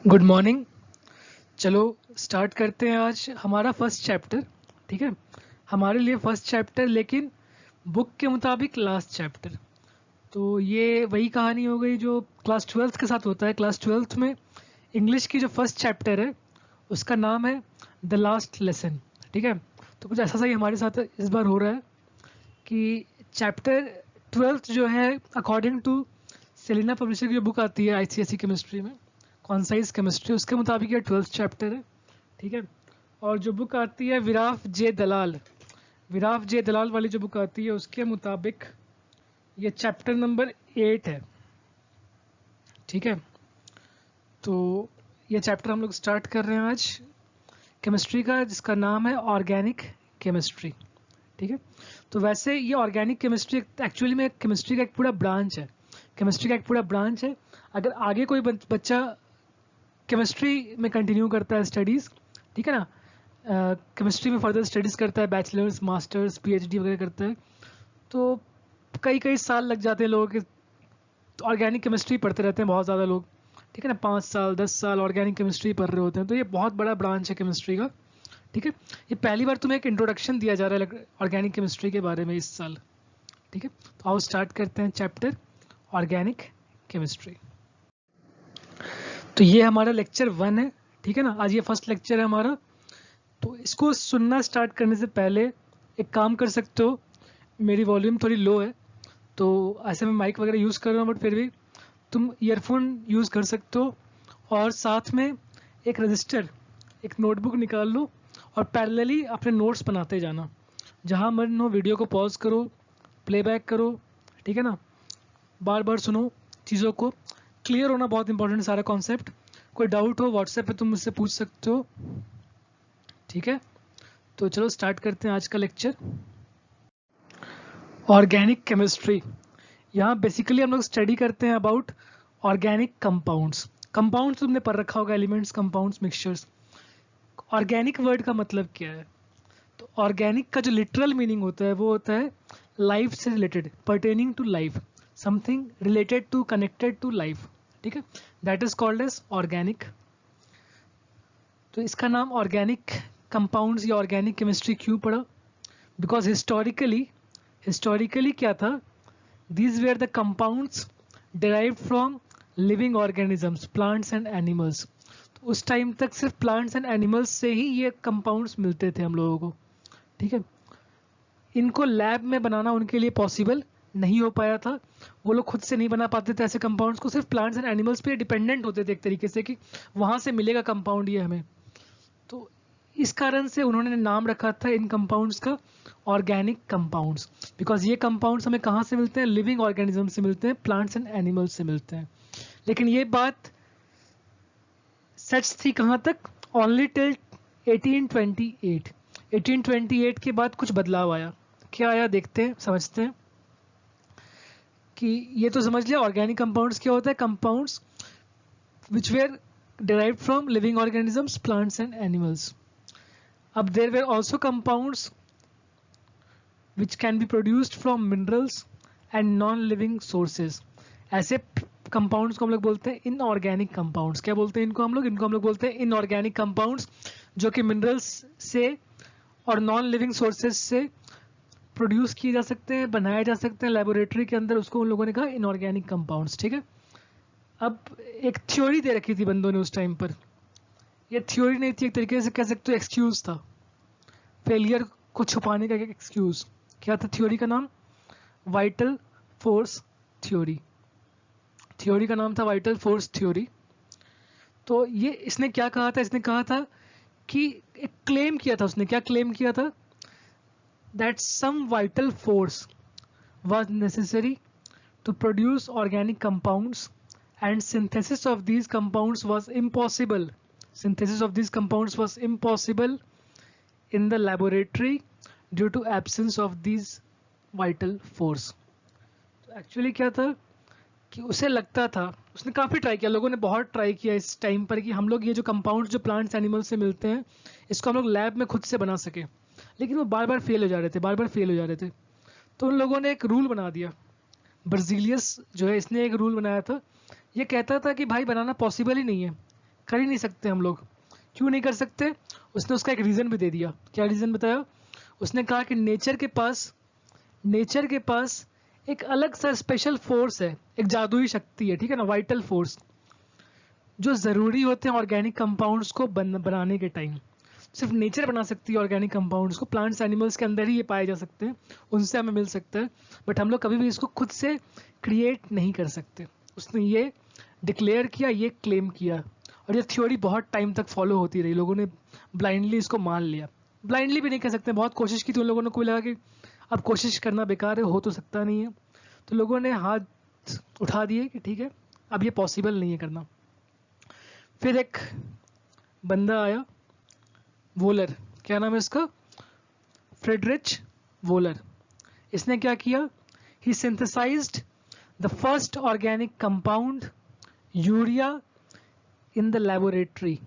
Good morning. चलो start करते हैं आज हमारा फर्स्ट चैप्टर। ठीक है, हमारे लिए फर्स्ट चैप्टर लेकिन बुक के मुताबिक लास्ट चैप्टर। तो ये वही कहानी हो गई जो क्लास ट्वेल्थ के साथ होता है। क्लास ट्वेल्थ में इंग्लिश की जो फर्स्ट चैप्टर है उसका नाम है द लास्ट लेसन। ठीक है, तो कुछ ऐसा ही हमारे साथ इस बार हो रहा है कि चैप्टर ट्वेल्थ जो है अकॉर्डिंग टू सेलिना पब्लिशर की जो बुक आती है आईसीएसई केमिस्ट्री में, कॉन्साइज केमिस्ट्री, उसके मुताबिक ये ट्वेल्थ चैप्टर है। ठीक है, और जो बुक आती है विराफ जे दलाल वाली जो बुक आती है उसके मुताबिक ये चैप्टर नंबर 8 है। ठीक है, तो ये चैप्टर हम लोग स्टार्ट कर रहे हैं आज केमिस्ट्री का, जिसका नाम है ऑर्गेनिक केमिस्ट्री। ठीक है, तो वैसे ये ऑर्गेनिक केमिस्ट्री एक्चुअली में केमिस्ट्री का एक पूरा ब्रांच है। केमिस्ट्री का एक पूरा ब्रांच है। अगर आगे कोई बच्चा केमिस्ट्री में कंटिन्यू करता है स्टडीज़, ठीक है ना, केमिस्ट्री में फर्दर स्टडीज़ करता है, बैचलर्स मास्टर्स पीएचडी वगैरह करता है, तो कई कई साल लग जाते हैं लोगों के। ऑर्गेनिक केमिस्ट्री पढ़ते रहते हैं बहुत ज़्यादा लोग। ठीक है ना, 5 साल 10 साल ऑर्गेनिक केमिस्ट्री पढ़ रहे होते हैं। तो ये बहुत बड़ा ब्रांच है केमिस्ट्री का। ठीक है, ये पहली बार तुम्हें एक इंट्रोडक्शन दिया जा रहा है ऑर्गेनिक केमिस्ट्री के बारे में इस साल। ठीक है, तो आओ स्टार्ट करते हैं चैप्टर ऑर्गेनिक केमिस्ट्री। तो ये हमारा लेक्चर 1 है। ठीक है ना, आज ये फर्स्ट लेक्चर है हमारा। तो इसको सुनना स्टार्ट करने से पहले एक काम कर सकते हो, मेरी वॉल्यूम थोड़ी लो है तो ऐसे में माइक वगैरह यूज़ कर रहा हूँ, बट फिर भी तुम ईयरफोन यूज़ कर सकते हो। और साथ में एक रजिस्टर, एक नोटबुक निकाल लो और पैरेलली अपने नोट्स बनाते जाना। जहाँ मन हो वीडियो को पॉज करो, प्लेबैक करो। ठीक है ना, बार बार सुनो चीज़ों को। क्लियर होना बहुत इंपॉर्टेंट है सारा कॉन्सेप्ट। कोई डाउट हो व्हाट्सएप पे तुम मुझसे पूछ सकते हो। ठीक है, तो चलो स्टार्ट करते हैं आज का लेक्चर ऑर्गेनिक केमिस्ट्री। यहाँ बेसिकली हम लोग स्टडी करते हैं अबाउट ऑर्गेनिक कंपाउंड्स। कंपाउंड्स तुमने पढ़ रखा होगा, elements, compounds, mixtures. Organic word का मतलब क्या है? तो ऑर्गेनिक का जो लिटरल मीनिंग होता है वो होता है लाइफ से related, pertaining to life, something related to, connected to life. ठीक है, that is called as organic. तो इसका नाम ऑर्गेनिक कंपाउंड्स या ऑर्गेनिक केमिस्ट्री क्यों पड़ा? बिकॉज हिस्टोरिकली क्या था, these were the compounds derived from living organisms, plants and animals। तो उस टाइम तक सिर्फ प्लांट्स एंड एनिमल्स से ही ये कंपाउंड्स मिलते थे हम लोगों को। ठीक है, इनको लैब में बनाना उनके लिए पॉसिबल नहीं हो पाया था। वो लोग खुद से नहीं बना पाते थे ऐसे कंपाउंड्स को, सिर्फ प्लांट्स एंड एनिमल्स पे डिपेंडेंट होते थे एक तरीके से कि वहाँ से मिलेगा कंपाउंड ये हमें। तो इस कारण से उन्होंने नाम रखा था इन कंपाउंड्स का ऑर्गेनिक कंपाउंड्स। बिकॉज ये कंपाउंड्स हमें कहाँ से मिलते हैं? लिविंग ऑर्गेनिज्म से मिलते हैं, प्लांट्स एंड एनिमल्स से मिलते हैं। लेकिन ये बात सच थी कहाँ तक? Only till 1828। 1828 के बाद कुछ बदलाव आया। क्या आया देखते हैं, समझते हैं कि ये तो समझ लिया ऑर्गेनिक कंपाउंड्स क्या होता है। Compounds which were derived from living organisms, plants and animals. अब there were also compounds which can be produced from minerals and non-living sources। ऐसे कंपाउंड्स को हम लोग बोलते हैं इनऑर्गेनिक कंपाउंड्स। क्या बोलते हैं इनको हम लोग? इनको हम लोग बोलते हैं इनऑर्गेनिक कंपाउंड्स, जो कि मिनरल्स से और नॉन लिविंग सोर्सेज से प्रोड्यूस किए जा सकते हैं, बनाए जा सकते हैं लेबोरेटरी के अंदर। उसको उन लोगों ने कहा इनऑर्गेनिक कंपाउंड्स। ठीक है, अब एक थ्योरी दे रखी थी बंदों ने उस टाइम पर। ये थ्योरी नहीं थी, एक तरीके से कह सकते हो एक्सक्यूज था, फेलियर को छुपाने का एक एक्सक्यूज। क्या था थ्योरी का नाम? Vital force theory. थ्योरी का नाम था वाइटल फोर्स थ्योरी। तो ये इसने क्या कहा था? इसने कहा था कि एक क्लेम किया था उसने। क्या क्लेम किया था? That some vital force was necessary to produce organic compounds and synthesis of these compounds was impossible। Synthesis of these compounds was impossible in the laboratory due to absence of these vital force। तो actually क्या था कि उसे लगता था, उसने काफ़ी try किया, लोगों ने बहुत ट्राई किया इस टाइम पर कि हम लोग ये जो कंपाउंड्स जो प्लांट्स एनिमल्स से मिलते हैं इसको हम लोग लैब में खुद से बना सके, लेकिन वो बार बार फेल हो जा रहे थे, बार बार फेल हो जा रहे थे। तो उन लोगों ने एक रूल बना दिया। बर्जीलियस जो है, इसने एक रूल बनाया था। ये कहता था कि भाई बनाना पॉसिबल ही नहीं है, कर ही नहीं सकते हम लोग। क्यों नहीं कर सकते? उसने उसका एक रीज़न भी दे दिया। क्या रीज़न बताया? उसने कहा कि नेचर के पास एक अलग सा स्पेशल फोर्स है, एक जादुई शक्ति है, ठीक है ना, वाइटल फोर्स, जो ज़रूरी होते हैं ऑर्गेनिक कंपाउंड्स को बनाने के टाइम। सिर्फ नेचर बना सकती है ऑर्गेनिक कंपाउंड्स को, प्लांट्स एनिमल्स के अंदर ही ये पाए जा सकते हैं, उनसे हमें मिल सकता है, बट हम लोग कभी भी इसको खुद से क्रिएट नहीं कर सकते। उसने ये डिक्लेयर किया, ये क्लेम किया, और ये थ्योरी बहुत टाइम तक फॉलो होती रही। लोगों ने ब्लाइंडली इसको मान लिया, ब्लाइंडली भी नहीं कह सकते, बहुत कोशिश की थी उन लोगों ने, कोई लगा कि अब कोशिश करना बेकार है, हो तो सकता नहीं है, तो लोगों ने हाथ उठा दिए कि ठीक है अब ये पॉसिबल नहीं है करना। फिर एक बंदा आया, वोलर, क्या नाम है इसका, फ्रेडरिच वोलर। इसने क्या किया? He synthesized the first organic compound urea in the laboratory.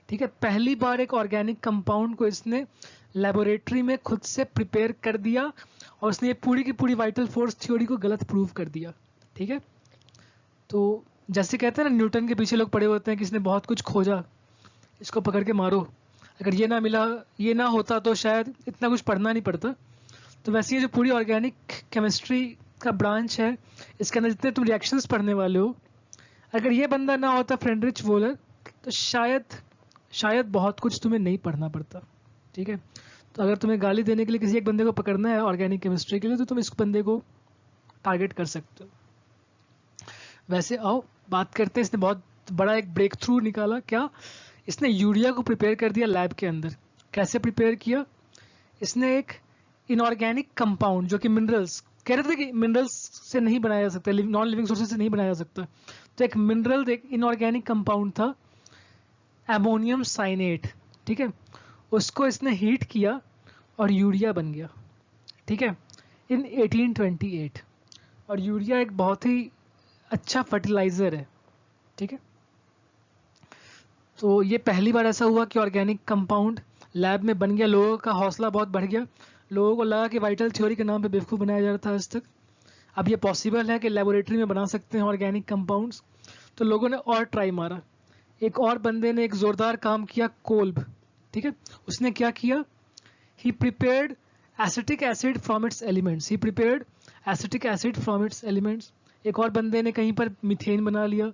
ठीक है, पहली बार एक ऑर्गेनिक कंपाउंड को इसने लेबोरेटरी में खुद से प्रिपेयर कर दिया, और उसने ये पूरी की पूरी वाइटल फोर्स थ्योरी को गलत प्रूव कर दिया। ठीक है, तो जैसे कहते हैं ना, न्यूटन के पीछे लोग पड़े होते हैं कि इसने बहुत कुछ खोजा, इसको पकड़ के मारो, अगर ये ना मिला, ये ना होता तो शायद इतना कुछ पढ़ना नहीं पड़ता। तो वैसे ये जो पूरी ऑर्गेनिक केमिस्ट्री का ब्रांच है, इसके अंदर जितने तुम रिएक्शंस पढ़ने वाले हो, अगर ये बंदा ना होता फ्रेडरिच वोलर, तो शायद बहुत कुछ तुम्हें नहीं पढ़ना पड़ता। ठीक है, तो अगर तुम्हें गाली देने के लिए किसी एक बंदे को पकड़ना है ऑर्गेनिक केमिस्ट्री के लिए, तो तुम इस बंदे को टारगेट कर सकते हो। वैसे आओ बात करते हैं, इसने बहुत बड़ा एक ब्रेक थ्रू निकाला। क्या? इसने यूरिया को प्रिपेयर कर दिया लैब के अंदर। कैसे प्रिपेयर किया? इसने एक इनऑर्गेनिक कंपाउंड, जो कि मिनरल्स, कह रहे थे कि मिनरल्स से नहीं बनाया जा सकता, नॉन लिविंग सोर्सेज से नहीं बनाया जा सकता, तो एक मिनरल, एक इनऑर्गेनिक कंपाउंड था एमोनियम साइनेट। ठीक है, उसको इसने हीट किया और यूरिया बन गया। ठीक है, इन 1828। और यूरिया एक बहुत ही अच्छा फर्टिलाइजर है। ठीक है, तो ये पहली बार ऐसा हुआ कि ऑर्गेनिक कंपाउंड लैब में बन गया। लोगों का हौसला बहुत बढ़ गया, लोगों को लगा कि वाइटल थ्योरी के नाम पे बेवकूफ़ बनाया जा रहा था आज तक, अब ये पॉसिबल है कि लेबोरेटरी में बना सकते हैं ऑर्गेनिक कंपाउंड्स। तो लोगों ने और ट्राई मारा। एक और बंदे ने एक जोरदार काम किया, कोल्ब। ठीक है, उसने क्या किया? He prepared acetic acid from its elements. एक और बंदे ने कहीं पर मीथेन बना लिया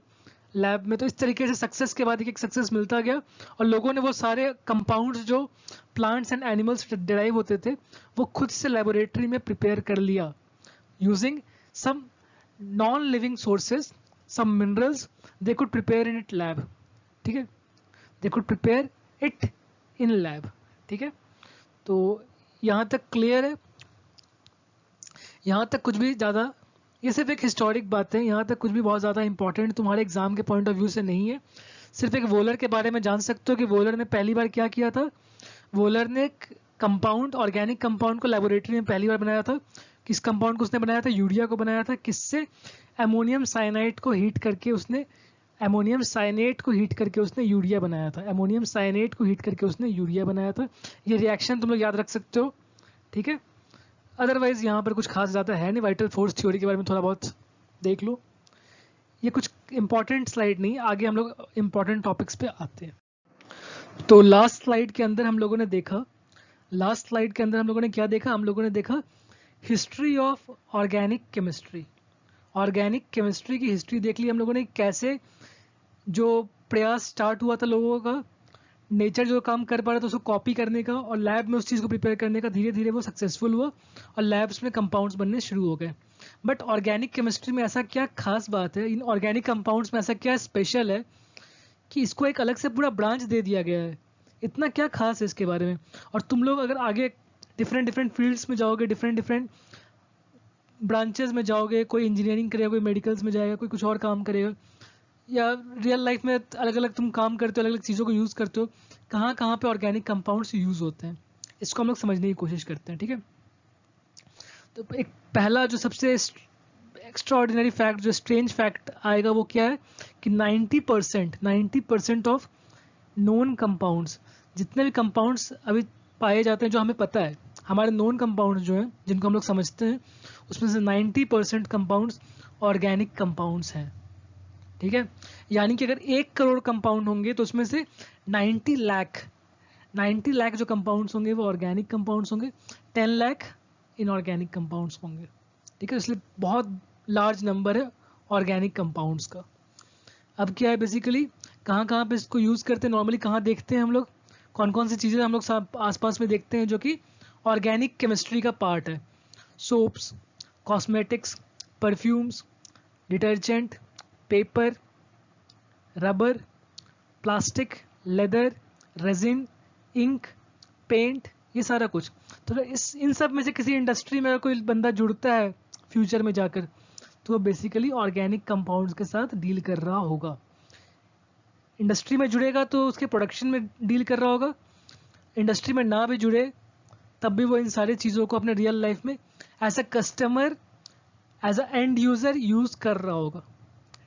लैब में। तो इस तरीके से सक्सेस के बाद एक सक्सेस मिलता गया, और लोगों ने वो सारे कंपाउंड्स जो प्लांट्स एंड एनिमल्स से डिराइव होते थे, वो खुद से लेबोरेटरी में प्रिपेयर कर लिया, using some non living sources, some minerals they could prepare in it lab. ठीक है, they could prepare it in lab. ठीक है, तो यहाँ तक क्लियर है? यहाँ तक कुछ भी ज़्यादा, ये सिर्फ एक हिस्टोरिक बात है, यहाँ तक कुछ भी बहुत ज़्यादा इंपॉर्टेंट तुम्हारे एग्जाम के पॉइंट ऑफ व्यू से नहीं है। सिर्फ एक वोलर के बारे में जान सकते हो कि वोलर ने पहली बार क्या किया था। वोलर ने एक कंपाउंड, ऑर्गेनिक कंपाउंड को लेबोरेटरी में पहली बार बनाया था। किस कंपाउंड को उसने बनाया था? यूरिया को बनाया था। किससे? एमोनियम साइनाइड को हीट करके उसने यूरिया बनाया था। एमोनियम साइनेट को हीट करके उसने यूरिया बनाया था। ये रिएक्शन तुम लोग याद रख सकते हो। ठीक है, अदरवाइज यहाँ पर कुछ खास ज़्यादा है नहीं। वाइटल फोर्स थ्योरी के बारे में थोड़ा बहुत देख लो, ये कुछ इंपॉर्टेंट स्लाइड नहीं, आगे हम लोग इंपॉर्टेंट टॉपिक्स पे आते हैं। तो लास्ट स्लाइड के अंदर हम लोगों ने क्या देखा? हम लोगों ने देखा history of organic chemistry. Organic chemistry की हिस्ट्री देख ली हम लोगों ने, कैसे जो प्रयास स्टार्ट हुआ था लोगों का, नेचर जो काम कर पा रहा था उसको कॉपी करने का और लैब में उस चीज़ को प्रिपेयर करने का, धीरे धीरे वो सक्सेसफुल हुआ और लैब्स में कंपाउंड्स बनने शुरू हो गए। बट ऑर्गेनिक केमिस्ट्री में ऐसा क्या खास बात है, इन ऑर्गेनिक कंपाउंड्स में ऐसा क्या स्पेशल है कि इसको एक अलग से पूरा ब्रांच दे दिया गया है? इतना क्या खास है इसके बारे में? और तुम लोग अगर आगे डिफरेंट फील्ड्स में जाओगे, डिफरेंट ब्रांचेस में जाओगे, कोई इंजीनियरिंग करेगा, कोई मेडिकल्स में जाएगा, कोई कुछ और काम करेगा, या रियल लाइफ में अलग अलग तुम काम करते हो, अलग अलग चीज़ों को यूज़ करते हो, कहाँ कहाँ पे ऑर्गेनिक कंपाउंड्स यूज़ होते हैं, इसको हम लोग समझने की कोशिश करते हैं। ठीक है, तो एक पहला जो सबसे एक्स्ट्राऑर्डिनरी फैक्ट, जो स्ट्रेंज फैक्ट आएगा, वो क्या है कि 90% ऑफ नोन कंपाउंड्स, जितने भी कंपाउंड्स अभी पाए जाते हैं, जो हमें पता है, हमारे नोन कंपाउंड्स जो हैं, जिनको हम लोग समझते हैं, उसमें से 90% कंपाउंड्स ऑर्गेनिक कंपाउंड्स हैं। ठीक है, यानी कि अगर 1 करोड़ कंपाउंड होंगे तो उसमें से 90 लाख जो कंपाउंड्स होंगे वो ऑर्गेनिक कंपाउंड्स होंगे, 10 लाख इनऑर्गेनिक कंपाउंड्स होंगे। ठीक है, इसलिए बहुत लार्ज नंबर है ऑर्गेनिक कंपाउंड्स का। अब क्या है बेसिकली, कहाँ कहाँ पे इसको यूज़ करते हैं, नॉर्मली कहाँ देखते हैं हम लोग, कौन कौन सी चीज़ें हम लोग आसपास में देखते हैं जो कि ऑर्गेनिक केमिस्ट्री का पार्ट है। Soaps, cosmetics, perfumes, detergent, paper, rubber, plastic, leather, resin, ink, paint, ये सारा कुछ। तो इन सब में से किसी इंडस्ट्री में अगर कोई बंदा जुड़ता है फ्यूचर में जाकर, तो वो बेसिकली ऑर्गेनिक कंपाउंड्स के साथ डील कर रहा होगा। इंडस्ट्री में जुड़ेगा तो उसके प्रोडक्शन में डील कर रहा होगा, इंडस्ट्री में ना भी जुड़े तब भी वो इन सारी चीज़ों को अपने रियल लाइफ में as a customer, as a end user use कर रहा होगा।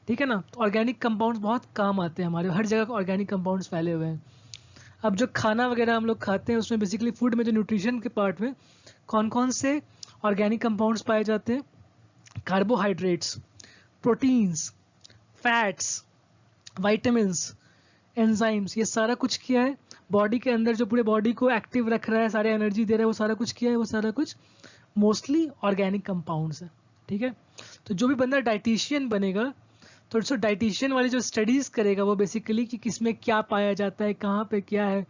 ठीक है ना, तो ऑर्गेनिक कंपाउंड्स बहुत काम आते हैं हमारे, हर जगह ऑर्गेनिक कंपाउंड्स फैले हुए हैं। अब जो खाना वगैरह हम लोग खाते हैं उसमें बेसिकली फूड में जो न्यूट्रिशन के पार्ट में कौन कौन से ऑर्गेनिक कंपाउंड्स पाए जाते हैं, carbohydrates, proteins, fats, vitamins, enzymes, ये सारा कुछ किया है बॉडी के अंदर, जो पूरे बॉडी को एक्टिव रख रहा है, सारे एनर्जी दे रहा है, वो सारा कुछ किया है, वो सारा कुछ मोस्टली ऑर्गेनिक कंपाउंड्स है। ठीक है, तो जो भी बंदा डाइटिशियन बनेगा तो जो डाइटिशियन वाली जो स्टडीज़ करेगा वो बेसिकली कि किसमें क्या पाया जाता है, कहाँ पे क्या है,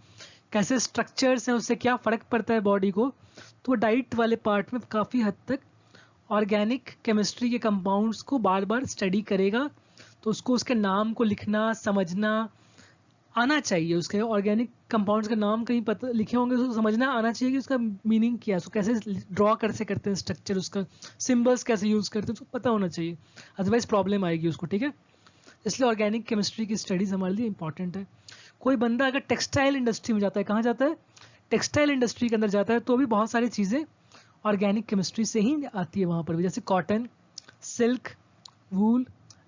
कैसे स्ट्रक्चर्स हैं, उससे क्या फ़र्क पड़ता है बॉडी को, तो वो डाइट वाले पार्ट में काफ़ी हद तक ऑर्गेनिक केमिस्ट्री के कंपाउंड्स को बार बार स्टडी करेगा। तो उसको उसके नाम को लिखना समझना आना चाहिए, उसके ऑर्गेनिक कंपाउंड्स का नाम कहीं पता लिखे होंगे तो समझना आना चाहिए कि उसका मीनिंग क्या है, उसको कैसे ड्रॉ कैसे करते हैं स्ट्रक्चर, उसका सिंबल्स कैसे यूज़ करते हैं, उसको पता होना चाहिए, अदरवाइज प्रॉब्लम आएगी उसको। ठीक है, इसलिए ऑर्गेनिक केमिस्ट्री की स्टडीज़ हमारे लिए इंपॉर्टेंट है। कोई बंदा अगर टेक्सटाइल इंडस्ट्री में जाता है, कहाँ जाता है, टेक्सटाइल इंडस्ट्री के अंदर जाता है, तो भी बहुत सारी चीज़ें ऑर्गेनिक केमिस्ट्री से ही आती है वहाँ पर भी, जैसे कॉटन, सिल्क, वूल,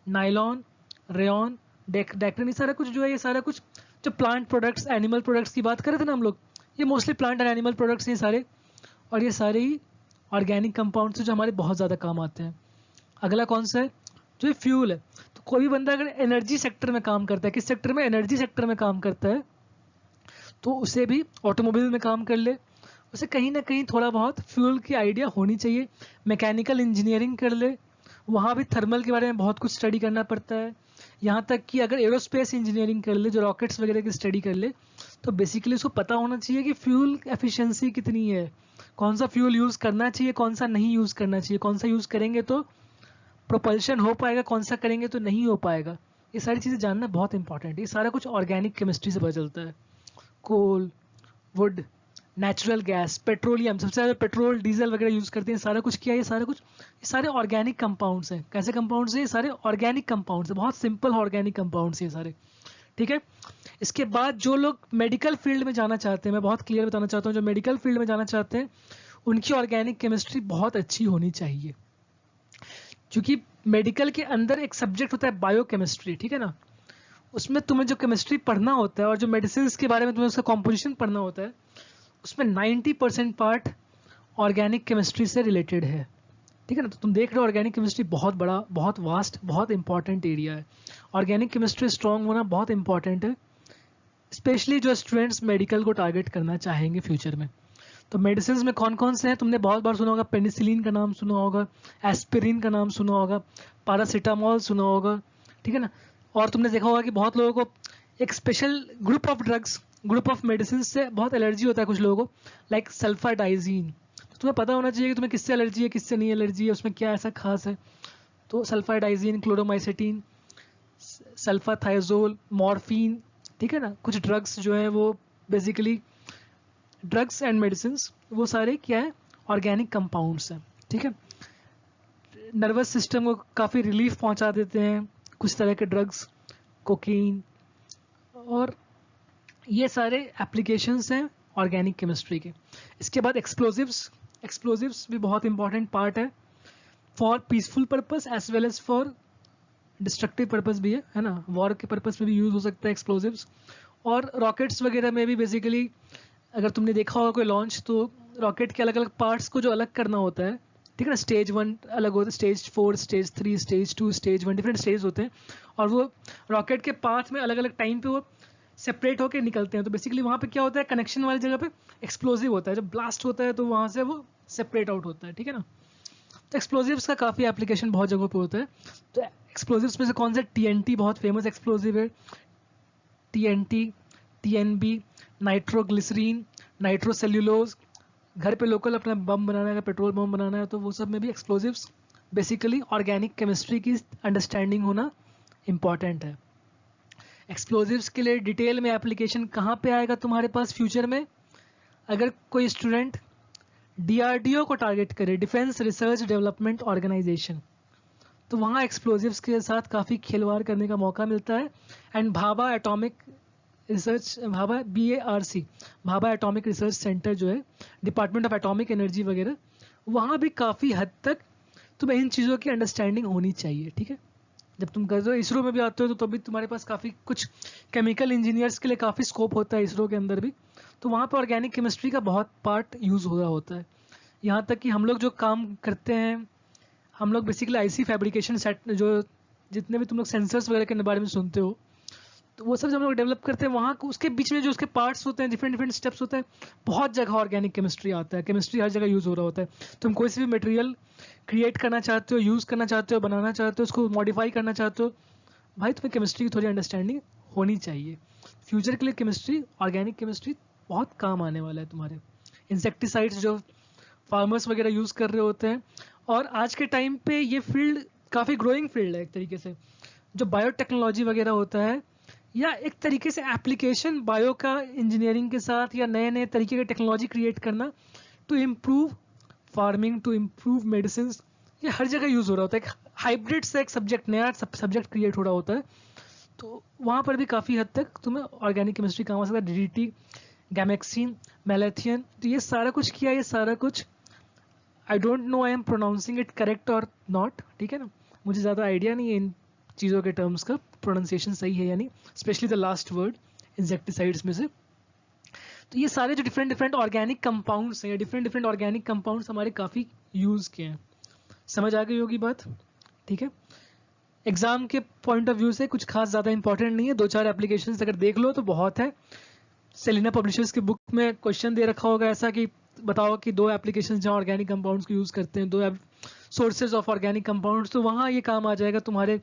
नायलॉन, रेयॉन, डेक्टन, ये सारा कुछ जो है, ये सारा कुछ जो प्लांट प्रोडक्ट्स, एनिमल प्रोडक्ट्स की बात कर रहे थे ना हम लोग, ये mostly plant and animal products ये सारे, और ये सारे ही ऑर्गेनिक कंपाउंड्स जो हमारे बहुत ज़्यादा काम आते हैं। अगला कौन सा है, जो ये फ्यूल है। तो कोई भी बंदा अगर एनर्जी सेक्टर में काम करता है, किस सेक्टर में, एनर्जी सेक्टर में काम करता है, तो उसे भी ऑटोमोबाइल में काम कर ले, उसे कहीं ना कहीं थोड़ा बहुत फ्यूल की आइडिया होनी चाहिए, मैकेनिकल इंजीनियरिंग कर ले, वहाँ भी थर्मल के बारे में बहुत कुछ स्टडी करना पड़ता है। यहाँ तक कि अगर एरोस्पेस इंजीनियरिंग कर ले, जो रॉकेट्स वगैरह की स्टडी कर ले, तो बेसिकली उसको पता होना चाहिए कि फ्यूल एफिशिएंसी कितनी है, कौन सा फ्यूल यूज़ करना चाहिए, कौन सा नहीं यूज़ करना चाहिए, कौन सा यूज़ करेंगे तो प्रोपल्शन हो पाएगा, कौन सा करेंगे तो नहीं हो पाएगा। ये सारी चीज़ें जानना बहुत इंपॉर्टेंट है। ये सारा कुछ ऑर्गेनिक केमिस्ट्री से पता चलता है। कोल, वुड, नेचुरल गैस, पेट्रोलियम, सबसे ज़्यादा पेट्रोल डीजल वगैरह यूज़ करते हैं, सारा कुछ किया, ये सारा कुछ, ये सारे ऑर्गेनिक कंपाउंड्स हैं। कैसे कंपाउंड्स हैं, ये सारे ऑर्गेनिक कंपाउंड्स हैं, बहुत सिंपल ऑर्गेनिक कंपाउंड्स हैं ये सारे। ठीक है, इसके बाद जो लोग मेडिकल फील्ड में जाना चाहते हैं, मैं बहुत क्लियर बताना चाहता हूँ, जो मेडिकल फील्ड में जाना चाहते हैं उनकी ऑर्गेनिक केमिस्ट्री बहुत अच्छी होनी चाहिए, क्योंकि मेडिकल के अंदर एक सब्जेक्ट होता है बायोकेमिस्ट्री। ठीक है ना, उसमें तुम्हें जो केमिस्ट्री पढ़ना होता है और जो मेडिसिन के बारे में तुम्हें उसका कॉम्पोजिशन पढ़ना होता है, उसमें 90% पार्ट ऑर्गेनिक केमिस्ट्री से रिलेटेड है। ठीक है ना, तो तुम देख रहे हो ऑर्गेनिक केमिस्ट्री बहुत बड़ा, बहुत वास्ट, बहुत इंपॉर्टेंट एरिया है। ऑर्गेनिक केमिस्ट्री स्ट्रॉन्ग होना बहुत इंपॉर्टेंट है, स्पेशली जो स्टूडेंट्स मेडिकल को टारगेट करना चाहेंगे फ्यूचर में। तो मेडिसिन में कौन कौन से हैं, तुमने बहुत बार सुना होगा, पेनिसिलिन का नाम सुना होगा, एस्पिरिन का नाम सुना होगा, पैरासीटामोल सुना होगा। ठीक है ना, और तुमने देखा होगा कि बहुत लोगों को एक special group of drugs, group of medicine से बहुत एलर्जी होता है कुछ लोगों को, लाइक सल्फाडाइजीन। तो तुम्हें पता होना चाहिए कि तुम्हें किससे एलर्जी है, किससे नहीं एलर्जी है, उसमें क्या ऐसा खास है। तो सल्फाडाइजीन, क्लोरोमाइसिटीन, सल्फाथाइजोल, मॉर्फिन, ठीक है ना, कुछ ड्रग्स जो है वो बेसिकली ड्रग्स एंड मेडिसिन, वो सारे क्या है, ऑर्गेनिक कंपाउंड्स हैं। ठीक है, नर्वस सिस्टम को काफ़ी रिलीफ पहुंचा देते हैं कुछ तरह के ड्रग्स, कोकीन, और ये सारे एप्लीकेशंस हैं ऑर्गेनिक केमिस्ट्री के। इसके बाद एक्सप्लोजिव्स भी बहुत इंपॉर्टेंट पार्ट है, for peaceful purpose as well as for destructive purpose भी है ना, वॉर के पर्पस में भी यूज़ हो सकता है एक्सप्लोजिव्स। और रॉकेट्स वगैरह में भी बेसिकली अगर तुमने देखा होगा कोई लॉन्च, तो रॉकेट के अलग अलग पार्ट्स को जो अलग करना होता है, ठीक है ना। स्टेज 1 अलग होता है, stage 4, stage 3, stage 2, stage 1, different stage होते हैं, और वो रॉकेट के पाथ में अलग अलग टाइम पे वो सेपरेट होकर निकलते हैं। तो बेसिकली वहाँ पे क्या होता है, कनेक्शन वाली जगह पे एक्सप्लोजिव होता है, जब ब्लास्ट होता है तो वहाँ से वो सेपरेट आउट होता है, ठीक है ना। तो एक्सप्लोजिव्स का काफ़ी एप्लीकेशन बहुत जगहों पे होता है। तो एक्सप्लोजिव्स में से कौन सा, TNT बहुत फेमस एक्सप्लोजिव है, TNT, TNB, नाइट्रोग्लिसरीन, नाइट्रोसेल्यूलोज। घर पे लोकल अपना बम बनाना है, पेट्रोल बम बनाना है, तो वो सब में भी एक्सप्लोजिव्स, बेसिकली ऑर्गेनिक केमिस्ट्री की अंडरस्टैंडिंग होना इम्पॉर्टेंट है। एक्सप्लोजिव्स के लिए डिटेल में एप्लीकेशन कहाँ पे आएगा तुम्हारे पास फ्यूचर में, अगर कोई स्टूडेंट DRDO को टारगेट करे, डिफेंस रिसर्च डेवलपमेंट ऑर्गेनाइजेशन, तो वहाँ एक्सप्लोजिव्स के साथ काफ़ी खिलवाड़ करने का मौका मिलता है। And Bhabha atomic research, Bhabha BARC, Bhabha atomic research centre जो है, डिपार्टमेंट ऑफ एटॉमिक एनर्जी वगैरह, वहाँ भी काफ़ी हद तक तुम्हें इन चीज़ों की अंडरस्टैंडिंग होनी चाहिए, ठीक है। जब तुम कर दो इसरो में भी आते हो तो भी तुम्हारे पास काफ़ी कुछ केमिकल इंजीनियर्स के लिए काफ़ी स्कोप होता है इसरो के अंदर भी, तो वहाँ पर ऑर्गेनिक केमिस्ट्री का बहुत पार्ट यूज़ हो रहा होता है। यहाँ तक कि हम लोग जो काम करते हैं, हम लोग बेसिकली IC फैब्रिकेशन सेट, जो जितने भी तुम लोग सेंसर्स वगैरह के बारे में सुनते हो, तो वो सब जब हम लोग डेवलप करते हैं, वहाँ उसके बीच में जो उसके पार्ट्स होते हैं, डिफरेंट डिफरेंट स्टेप्स होते हैं, बहुत जगह ऑर्गेनिक केमिस्ट्री आता है, केमिस्ट्री हर जगह यूज़ हो रहा होता है। तुम कोई सी भी मटेरियल क्रिएट करना चाहते हो, यूज़ करना चाहते हो, बनाना चाहते हो, उसको मॉडिफाई करना चाहते हो, भाई तुम्हें केमिस्ट्री की थोड़ी अंडरस्टैंडिंग होनी चाहिए। फ्यूचर के लिए केमिस्ट्री, ऑर्गेनिक केमिस्ट्री बहुत काम आने वाला है तुम्हारे। इंसेक्टिसाइड्स जो फार्मर्स वगैरह यूज़ कर रहे होते हैं, और आज के टाइम पे ये फील्ड काफ़ी ग्रोइंग फील्ड है एक तरीके से। जो बायोटेक्नोलॉजी वगैरह होता है, या एक तरीके से एप्लीकेशन बायो का इंजीनियरिंग के साथ, या नए नए तरीके की टेक्नोलॉजी क्रिएट करना to improve farming, to improve medicine, ये हर जगह यूज़ हो रहा होता है। एक हाइब्रिड से एक सब्जेक्ट, नया सब्जेक्ट क्रिएट हो रहा होता है, तो वहाँ पर भी काफ़ी हद तक तुम्हें ऑर्गेनिक केमिस्ट्री काम आ सकता है। DDT, गैमेक्सिन, मैलेथियन, तो ये सारा कुछ किया, ये सारा कुछ I don't know I am pronouncing it correct और नॉट, ठीक है ना, मुझे ज़्यादा आइडिया नहीं है इन चीज़ों के टर्म्स का प्रोनाउंसिएशन सही है यानी, specially the last word insecticides में से। तो ये सारे जो डिफरेंट डिफरेंट ऑर्गेनिक कंपाउंड्स हैं, डिफरेंट डिफरेंट ऑर्गेनिक कंपाउंड्स हमारे काफ़ी यूज़ किए हैं। समझ आ गई होगी बात, ठीक है। एग्जाम के पॉइंट ऑफ व्यू से कुछ खास ज़्यादा इंपॉर्टेंट नहीं है, 2-4 एप्लीकेशंस अगर देख लो तो बहुत है। सेलिना पब्लिशर्स की बुक में क्वेश्चन दे रखा होगा ऐसा कि बताओ कि 2 एप्लीकेशंस जहाँ ऑर्गेनिक कंपाउंड्स को यूज़ करते हैं, 2 सोर्सेज ऑफ ऑर्गेनिक कंपाउंड्स, तो वहाँ ये काम आ जाएगा तुम्हारे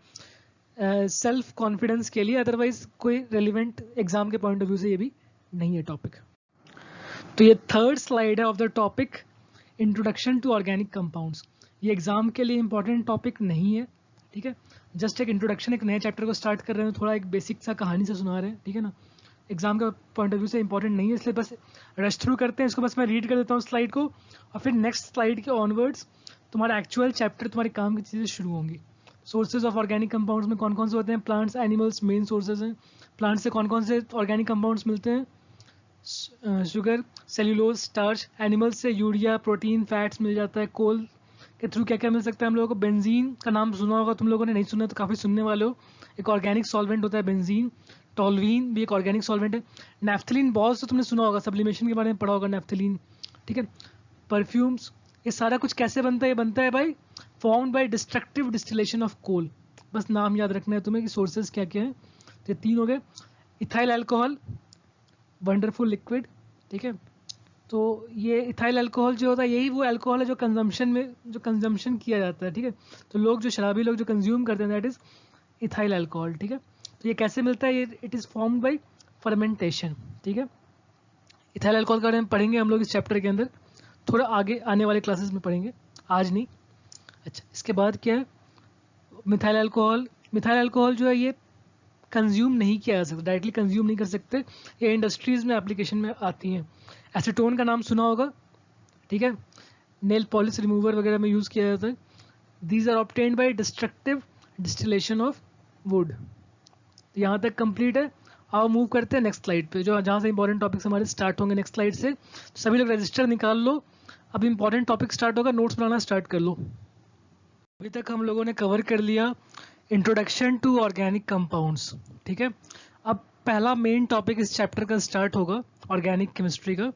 सेल्फ कॉन्फिडेंस के लिए। अदरवाइज कोई रेलिवेंट एग्जाम के पॉइंट ऑफ व्यू से ये भी नहीं है टॉपिक। तो ये 3rd स्लाइड है of the topic introduction to organic compounds. ये एग्जाम के लिए इंपॉर्टेंट टॉपिक नहीं है, ठीक है, जस्ट एक इंट्रोडक्शन, एक नए चैप्टर को स्टार्ट कर रहे हैं, थोड़ा एक बेसिक सा कहानी से सुना रहे हैं, ठीक है ना। एग्जाम का पॉइंट ऑफ व्यू से इंपॉर्टेंट नहीं है, इसलिए बस रश थ्रू करते हैं इसको। बस मैं रीड कर देता हूँ स्लाइड को, और फिर नेक्स्ट स्लाइड के ऑनवर्ड्स तुम्हारा एक्चुअल चैप्टर, तुम्हारे काम की चीज़ें शुरू होंगी। सोर्सेज ऑफ ऑर्गेनिक कंपाउंड्स में कौन कौन से होते हैं, प्लांट्स, एनिमल्स मेन सोर्सेज हैं। प्लांट्स से कौन कौन से ऑर्गेनिक कंपाउंड्स मिलते हैं, शुगर, सेल्यूलोज, स्टार्च। एनिमल्स से यूरिया, प्रोटीन, फैट्स मिल जाता है। कोल के थ्रू क्या क्या मिल सकता है हम लोगों को, बेंजीन का नाम सुना होगा तुम लोगों ने, नहीं सुना तो काफ़ी सुनने वाले हो, एक ऑर्गेनिक सॉल्वेंट होता है बेंजीन। टोल्यूइन भी एक ऑर्गेनिक सॉल्वेंट है। नैफ्थलीन बॉल्स तो तुमने सुना होगा, सब्लिमेशन के बारे में पढ़ा होगा नैफ्थलीन, ठीक है। परफ्यूम्स, ये सारा कुछ कैसे बनता है, ये बनता है भाई formed by destructive distillation of coal. बस नाम याद रखना है तुम्हें कि सोर्सेज क्या क्या हैं। तो ये 3 हो गए। इथाइल अल्कोहल, वंडरफुल लिक्विड, ठीक है। तो ये इथाइल अल्कोहल जो होता है, यही वो अल्कोहल है जो कंजम्पशन किया जाता है, ठीक है। तो लोग जो शराबी लोग जो कंज्यूम करते हैं, दैट इज इथाइल अल्कोहल, ठीक है। तो ये कैसे मिलता है, ये it is formed by fermentation, ठीक है। इथाइल अल्कोहल के बारे में पढ़ेंगे हम लोग इस चैप्टर के अंदर, थोड़ा आगे आने वाले क्लासेस में पढ़ेंगे, आज नहीं। अच्छा, इसके बाद क्या है, मिथाइल अल्कोहल। मिथाइल अल्कोहल जो है ये कंज्यूम नहीं किया जा सकता, डायरेक्टली कंज्यूम नहीं कर सकते, ये इंडस्ट्रीज में एप्लीकेशन में आती हैं। एसीटोन का नाम सुना होगा, ठीक है, नेल पॉलिश रिमूवर वगैरह में यूज़ किया जाता है। These are obtained by destructive distillation of wood. यहाँ तक कंप्लीट है। आओ मूव करते हैं नेक्स्ट स्लाइड पे, जो जहाँ से इंपॉर्टेंट टॉपिक्स हमारे स्टार्ट होंगे नेक्स्ट स्लाइड से। तो सभी लोग रजिस्टर निकाल लो, अब इंपॉर्टेंट टॉपिक स्टार्ट होगा, नोट्स बनाना स्टार्ट कर लो। अभी तक हम लोगों ने कवर कर लिया इंट्रोडक्शन टू ऑर्गेनिक कंपाउंड्स, ठीक है। अब पहला मेन टॉपिक इस चैप्टर का स्टार्ट होगा ऑर्गेनिक केमिस्ट्री का,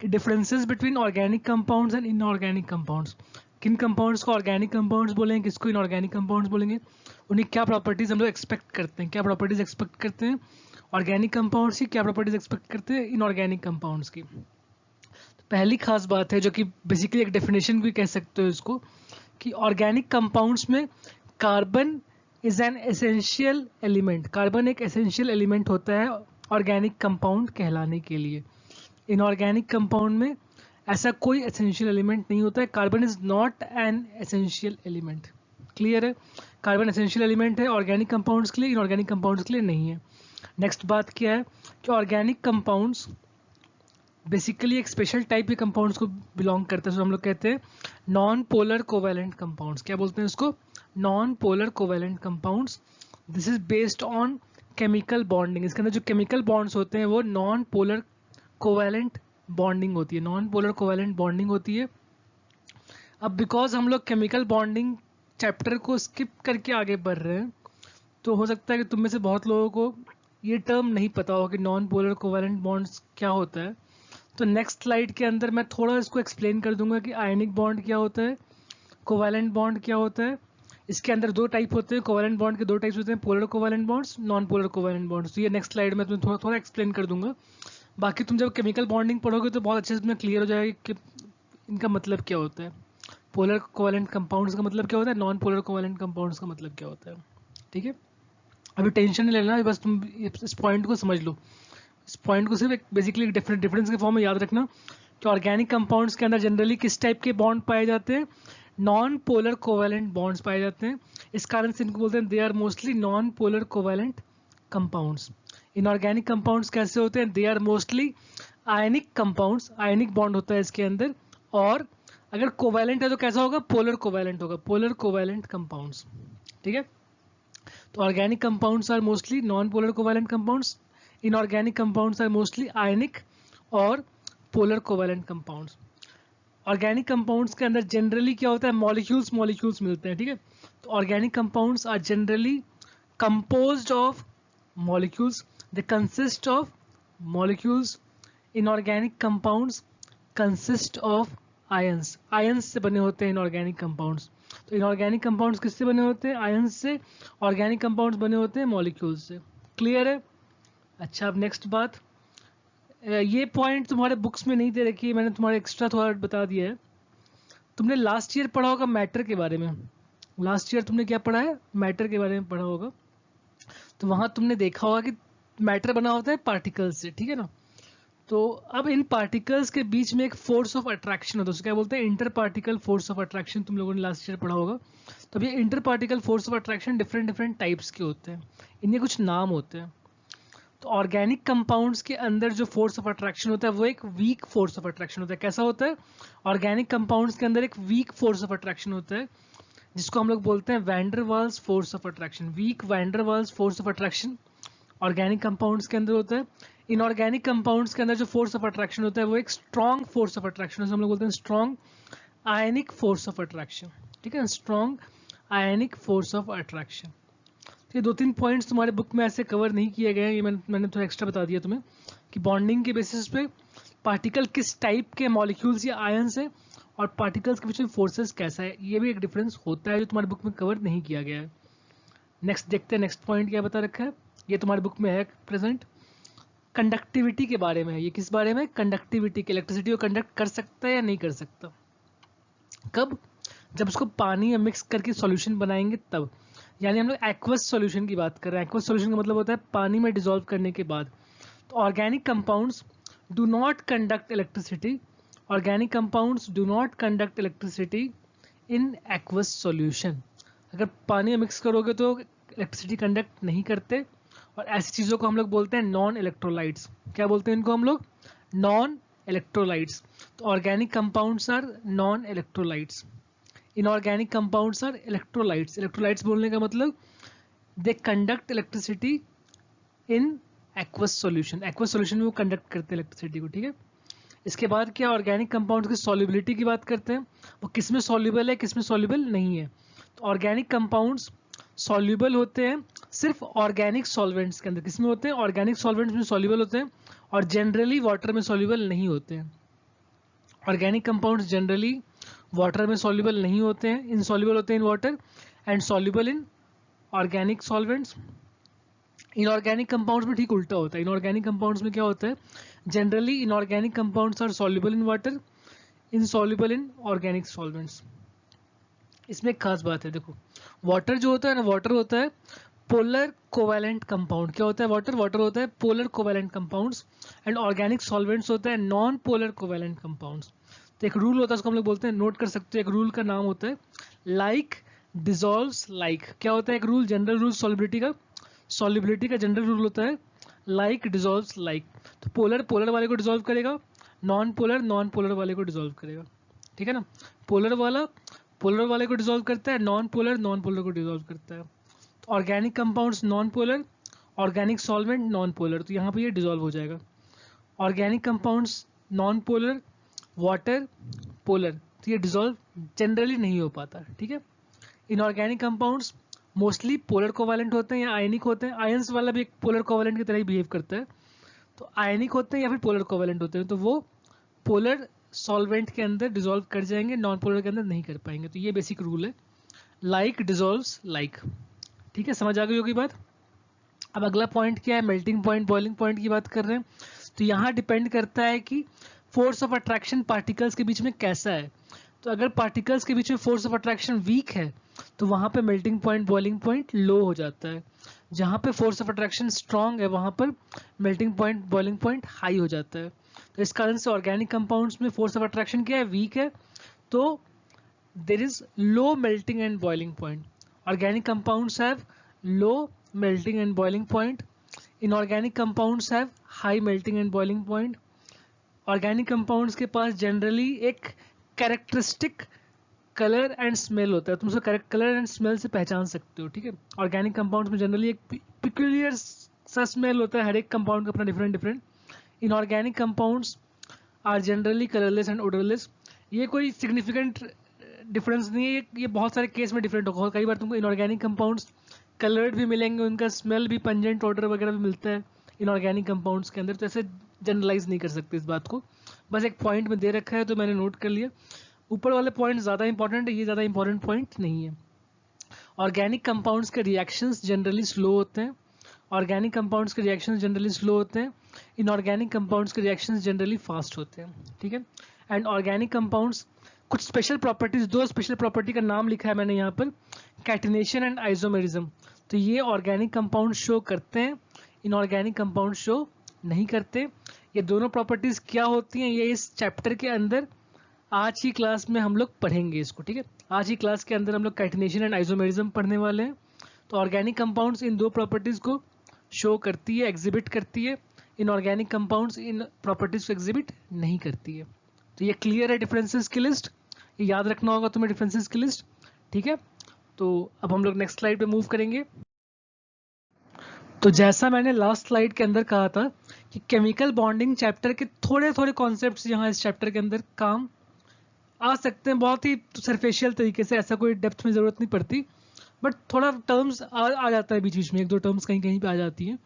differences between organic compounds and inorganic compounds. किन कंपाउंड्स को ऑर्गेनिक कंपाउंड्स बोलेंगे, किसको इनऑर्गेनिक कंपाउंड्स बोलेंगे, उन्हें क्या प्रॉपर्टीज हम लोग एक्सपेक्ट करते हैं, क्या प्रॉपर्टीज एक्सपेक्ट करते हैं ऑर्गेनिक कंपाउंड्स की, क्या प्रॉपर्टीज एक्सपेक्ट करते हैं इनऑर्गेनिक कंपाउंड्स की। तो पहली खास बात है जो कि बेसिकली एक डेफिनेशन भी कह सकते हो इसको, कि ऑर्गेनिक कंपाउंड्स में carbon is an essential element, carbon एक एसेंशियल एलिमेंट होता है ऑर्गेनिक कंपाउंड कहलाने के लिए। इनऑर्गेनिक कंपाउंड में ऐसा कोई एसेंशियल एलिमेंट नहीं होता है, carbon is not an essential element. Clear है, कार्बन एसेंशियल एलिमेंट है ऑर्गेनिक कंपाउंड्स के लिए, इनऑर्गेनिक कंपाउंड्स के लिए नहीं है। नेक्स्ट बात क्या है कि ऑर्गेनिक कंपाउंड्स बेसिकली एक स्पेशल टाइप के कंपाउंड्स को बिलोंग करते हैं, जो हम लोग कहते हैं नॉन पोलर कोवैलेंट कंपाउंड्स। क्या बोलते हैं इसको? Non polar covalent compounds. This is based on chemical bonding. इसके अंदर जो केमिकल बॉन्ड्स होते हैं वो नॉन पोलर कोवैलेंट बॉन्डिंग होती है, नॉन पोलर कोवैलेंट बॉन्डिंग होती है। अब बिकॉज हम लोग केमिकल बॉन्डिंग चैप्टर को स्किप करके आगे बढ़ रहे हैं, तो हो सकता है कि तुम में से बहुत लोगों को ये टर्म नहीं पता हो कि नॉन पोलर कोवैलेंट बॉन्ड्स क्या होता है। तो नेक्स्ट स्लाइड के अंदर मैं थोड़ा इसको एक्सप्लेन कर दूंगा कि आयनिक बॉन्ड क्या होता है, कोवैलेंट बॉन्ड क्या होता है। इसके अंदर दो टाइप होते हैं, कोवैलेंट बॉन्ड के दो टाइप्स होते हैं, polar covalent bonds, non polar covalent bonds. तो ये नेक्स्ट स्लाइड में तुम्हें थोड़ा एक्सप्लेन कर दूंगा। बाकी तुम जब केमिकल बॉन्डिंग पढ़ोगे तो बहुत अच्छे से तुम्हें क्लियर हो जाएगा कि इनका मतलब क्या होता है, पोलर कोवैलेंट कंपाउंड्स का मतलब क्या होता है, नॉन पोलर कोवैलेंट कंपाउंड्स का मतलब क्या होता है। ठीक है, अभी टेंशन नहीं लेना, बस तुम इस पॉइंट को समझ लो। इस पॉइंट को सिर्फ एक बेसिकली डिफरेंस के फॉर्म में याद रखना कि ऑर्गेनिक कंपाउंड्स के अंदर जनरली किस टाइप के बॉन्ड पाए जाते हैं, नॉन पोलर कोवैलेंट बॉन्ड्स पाए जाते हैं। इस कारण से इनको बोलते हैं they are mostly non polar covalent compounds. Inorganic compounds कैसे होते हैं? They are mostly ionic compounds, ionic bond होता है इसके अंदर, और अगर कोवैलेंट है तो कैसा होगा? पोलर कोवैलेंट होगा, पोलर कोवैलेंट कंपाउंड्स। ठीक है, तो organic compounds are mostly non polar covalent compounds, inorganic compounds are mostly ionic और polar covalent compounds. Organic compounds के अंदर जनरली क्या होता है? मॉलिक्यूल्स मिलते हैं। ठीक है, तो organic compounds are generally composed of molecules, they consist of molecules. Inorganic compounds consist of ions, ions से बने होते हैं इनऑर्गेनिक कंपाउंड्स। तो इनऑर्गेनिक कंपाउंड्स किससे बने होते हैं? आयंस से। ऑर्गेनिक कंपाउंड्स बने होते हैं मॉलिक्यूल्स से। क्लियर है? अच्छा, अब नेक्स्ट बात, ये पॉइंट तुम्हारे बुक्स में नहीं दे रखी है, मैंने तुम्हारे एक्स्ट्रा थोड़ा बता दिया है। तुमने लास्ट ईयर पढ़ा होगा मैटर के बारे में, लास्ट ईयर तुमने क्या पढ़ा है? मैटर के बारे में पढ़ा होगा। तो वहां तुमने देखा होगा कि मैटर बना होता है पार्टिकल्स से, ठीक है ना। तो अब इन पार्टिकल्स के बीच में एक फोर्स ऑफ अट्रैक्शन होता है, उसको क्या बोलते हैं? Inter particle force of attraction. तुम लोगों ने लास्ट ईयर पढ़ा होगा। तो ये inter particle force of attraction different types के होते हैं, इनके कुछ नाम होते हैं। तो ऑर्गेनिक कंपाउंड्स के अंदर जो फोर्स ऑफ अट्रैक्शन होता है वो एक वीक फोर्स ऑफ अट्रैक्शन होता है। कैसा होता है? ऑर्गेनिक कंपाउंड्स के अंदर एक वीक फोर्स ऑफ अट्रैक्शन होता है, जिसको हम लोग बोलते हैं van der Waals forces of attraction. Weak van der Waals forces of attraction organic compounds के अंदर होता है। इनऑर्गेनिक कंपाउंड्स के अंदर जो फोर्स ऑफ अट्रैक्शन होता है वो एक स्ट्रॉन्ग फोर्स ऑफ अट्रैक्शन, हम लोग बोलते हैं strong ionic force of attraction. ठीक है, strong ionic force of attraction. ये दो तीन पॉइंट्स तुम्हारे बुक में ऐसे कवर नहीं किए गए हैं, ये मैंने थोड़ा एक्स्ट्रा बता दिया तुम्हें कि बॉन्डिंग के बेसिस पे पार्टिकल किस टाइप के मॉलिक्यूल्स या आयंस है और पार्टिकल्स के बीच में फोर्सेस कैसा है, ये भी एक डिफरेंस होता है जो तुम्हारे बुक में कवर नहीं किया गया है। नेक्स्ट देखते हैं, नेक्स्ट पॉइंट क्या बता रखा है, ये तुम्हारे बुक में है प्रेजेंट। कंडक्टिविटी के बारे में है। ये किस बारे में? कंडक्टिविटी के, इलेक्ट्रिसिटी को कंडक्ट कर सकता है या नहीं कर सकता। कब? जब उसको पानी में मिक्स करके सॉल्यूशन बनाएंगे तब, यानी हम लोग एक्वस सॉल्यूशन की बात कर रहे हैं। एक्वस सॉल्यूशन का मतलब होता है पानी में डिसॉल्व करने के बाद। तो organic compounds do not conduct electricity, organic compounds do not conduct electricity in aqueous solution. अगर पानी में मिक्स करोगे तो इलेक्ट्रिसिटी कंडक्ट नहीं करते, और ऐसी चीज़ों को हम लोग बोलते हैं नॉन इलेक्ट्रोलाइट्स। क्या बोलते हैं इनको हम लोग? Non electrolytes. तो organic compounds are non electrolytes, inorganic compounds are electrolytes. Electrolytes बोलने का मतलब they conduct electricity in aqueous solution, aqueous solution में वो कंडक्ट करते हैं इलेक्ट्रिसिटी को। ठीक है, इसके बाद क्या? ऑर्गेनिक कंपाउंड्स की सॉल्युबिलिटी की बात करते हैं, वो किस में सॉल्युबल है, किस में सॉल्युबल नहीं है। तो ऑर्गेनिक कंपाउंड्स सॉल्युबल होते हैं सिर्फ ऑर्गेनिक सॉल्वेंट्स के अंदर। किस में होते हैं? ऑर्गेनिक सॉल्वेंट्स में सॉल्युबल होते हैं, और जनरली वाटर में सॉल्युबल नहीं होते हैं। ऑर्गेनिक कंपाउंड्स जनरली वाटर में सॉल्युबल नहीं होते हैं, इनसॉल्युबल होते हैं in water, and soluble in organic solvents. Inorganic compounds में ठीक उल्टा होता है। इनऑर्गेनिक कंपाउंड्स में क्या होता है, generally inorganic compounds are soluble in water, insoluble in organic solvents. इसमें एक खास बात है, देखो वाटर जो होता है ना, वाटर होता है पोलर कोवैलेंट कंपाउंड। क्या होता है वाटर, वाटर होता है polar covalent compounds, and organic solvents होता है नॉन पोलर कोवैलेंट कंपाउंड्स। तो एक रूल होता है, उसको हम लोग बोलते हैं, नोट कर सकते हो, एक रूल का नाम होता है लाइक डिसॉल्व्स लाइक। क्या होता है एक रूल, जनरल रूल सॉल्युबिलिटी का, सॉल्युबिलिटी का जनरल रूल होता है लाइक डिसॉल्व्स लाइक। तो पोलर पोलर वाले को डिसॉल्व करेगा, नॉन पोलर वाले को डिसॉल्व करेगा, ठीक है ना। पोलर वाला पोलर वाले को डिसॉल्व करता है, नॉन पोलर को डिसॉल्व करता है। तो organic compounds non polar, organic solvent non polar, तो यहाँ पे ये डिसॉल्व हो जाएगा। Organic compounds non polar, water polar, तो ये डिसॉल्व जनरली नहीं हो पाता, ठीक है। Inorganic compounds mostly polar covalent होते हैं या आयनिक होते हैं। आयंस वाला भी एक पोलर कोवैलेंट की तरह ही बिहेव करता है। तो आयनिक होते हैं या फिर पोलर कोवैलेंट होते हैं, तो वो पोलर सॉल्वेंट के अंदर डिसॉल्व कर जाएंगे, नॉन पोलर के अंदर नहीं कर पाएंगे। तो ये बेसिक रूल है, लाइक डिसॉल्व्स लाइक, ठीक है, समझ आ गई होगी बात। अब अगला पॉइंट क्या है, मेल्टिंग पॉइंट, बॉइलिंग पॉइंट की बात कर रहे हैं। तो यहाँ डिपेंड करता है कि फोर्स ऑफ अट्रैक्शन पार्टिकल्स के बीच में कैसा है। तो अगर पार्टिकल्स के बीच में फोर्स ऑफ अट्रैक्शन वीक है तो वहाँ पे मेल्टिंग पॉइंट बॉइलिंग पॉइंट लो हो जाता है। जहाँ पे फोर्स ऑफ अट्रैक्शन स्ट्रांग है वहाँ पर melting point boiling point high हो जाता है। तो इस कारण से ऑर्गेनिक कंपाउंड्स में फोर्स ऑफ अट्रैक्शन क्या है, वीक है, तो there is low melting and boiling point. Organic compounds have low melting and boiling point. Inorganic compounds have high melting and boiling point. Organic compounds के पास generally एक characteristic color and smell होता है, तुम उसको color and smell से पहचान सकते हो, ठीक है। Organic compounds में generally एक peculiar सा smell होता है, हर एक compound का अपना different. Inorganic compounds are generally colorless and odorless. ये कोई significant difference नहीं है, ये बहुत सारे केस में different होगा। कई बार तुमको inorganic compounds कलर्ड भी मिलेंगे, उनका स्मेल भी पंजेंट ऑर्डर वगैरह भी मिलता है इनऑर्गेनिक कंपाउंड्स के अंदर। तो ऐसे जनरलाइज नहीं कर सकते इस बात को, बस एक पॉइंट में दे रखा है तो मैंने नोट कर लिया। ऊपर वाले पॉइंट ज़्यादा इंपॉर्टेंट है, ये ज़्यादा इंपॉर्टेंट पॉइंट नहीं है। ऑर्गेनिक कंपाउंड्स के रिएक्शंस जनरली स्लो होते हैं, ऑर्गेनिक कंपाउंड्स के रिएक्शंस जनरली स्लो होते हैं, इनऑर्गेनिक कंपाउंड्स के रिएक्शंस जनरली फास्ट होते हैं, ठीक है। एंड ऑर्गेनिक कंपाउंड्स कुछ स्पेशल प्रॉपर्टीज, दो स्पेशल प्रॉपर्टी का नाम लिखा है मैंने यहाँ पर, कैटिनेशन एंड आइसोमेरिज्म। तो ये ऑर्गेनिक कंपाउंड शो करते हैं, इनऑर्गेनिक कंपाउंड शो नहीं करते। ये दोनों प्रॉपर्टीज क्या होती हैं ये इस चैप्टर के अंदर आज की क्लास में हम लोग पढ़ेंगे इसको, ठीक है। आज की क्लास के अंदर हम लोग कैटिनेशन एंड आइसोमेरिज्म पढ़ने वाले हैं। तो ऑर्गेनिक कंपाउंड्स इन दो प्रॉपर्टीज को शो करती है, एग्जिबिट करती है। इनऑर्गेनिक कंपाउंड्स इन प्रॉपर्टीज को एग्जिबिट नहीं करती है। तो ये क्लियर है डिफरेंसेस की लिस्ट, ये याद रखना होगा तुम्हें डिफरेंसेस की लिस्ट, ठीक है। तो अब हम लोग नेक्स्ट स्लाइड पे मूव करेंगे। तो जैसा मैंने लास्ट स्लाइड के अंदर कहा था कि केमिकल बॉन्डिंग चैप्टर के थोड़े थोड़े कॉन्सेप्ट्स यहाँ इस चैप्टर के अंदर काम आ सकते हैं, बहुत ही सरफेशियल तरीके से, ऐसा कोई डेप्थ में ज़रूरत नहीं पड़ती, बट थोड़ा टर्म्स आ जाता है बीच बीच में, एक दो टर्म्स कहीं कहीं पे आ जाती हैं,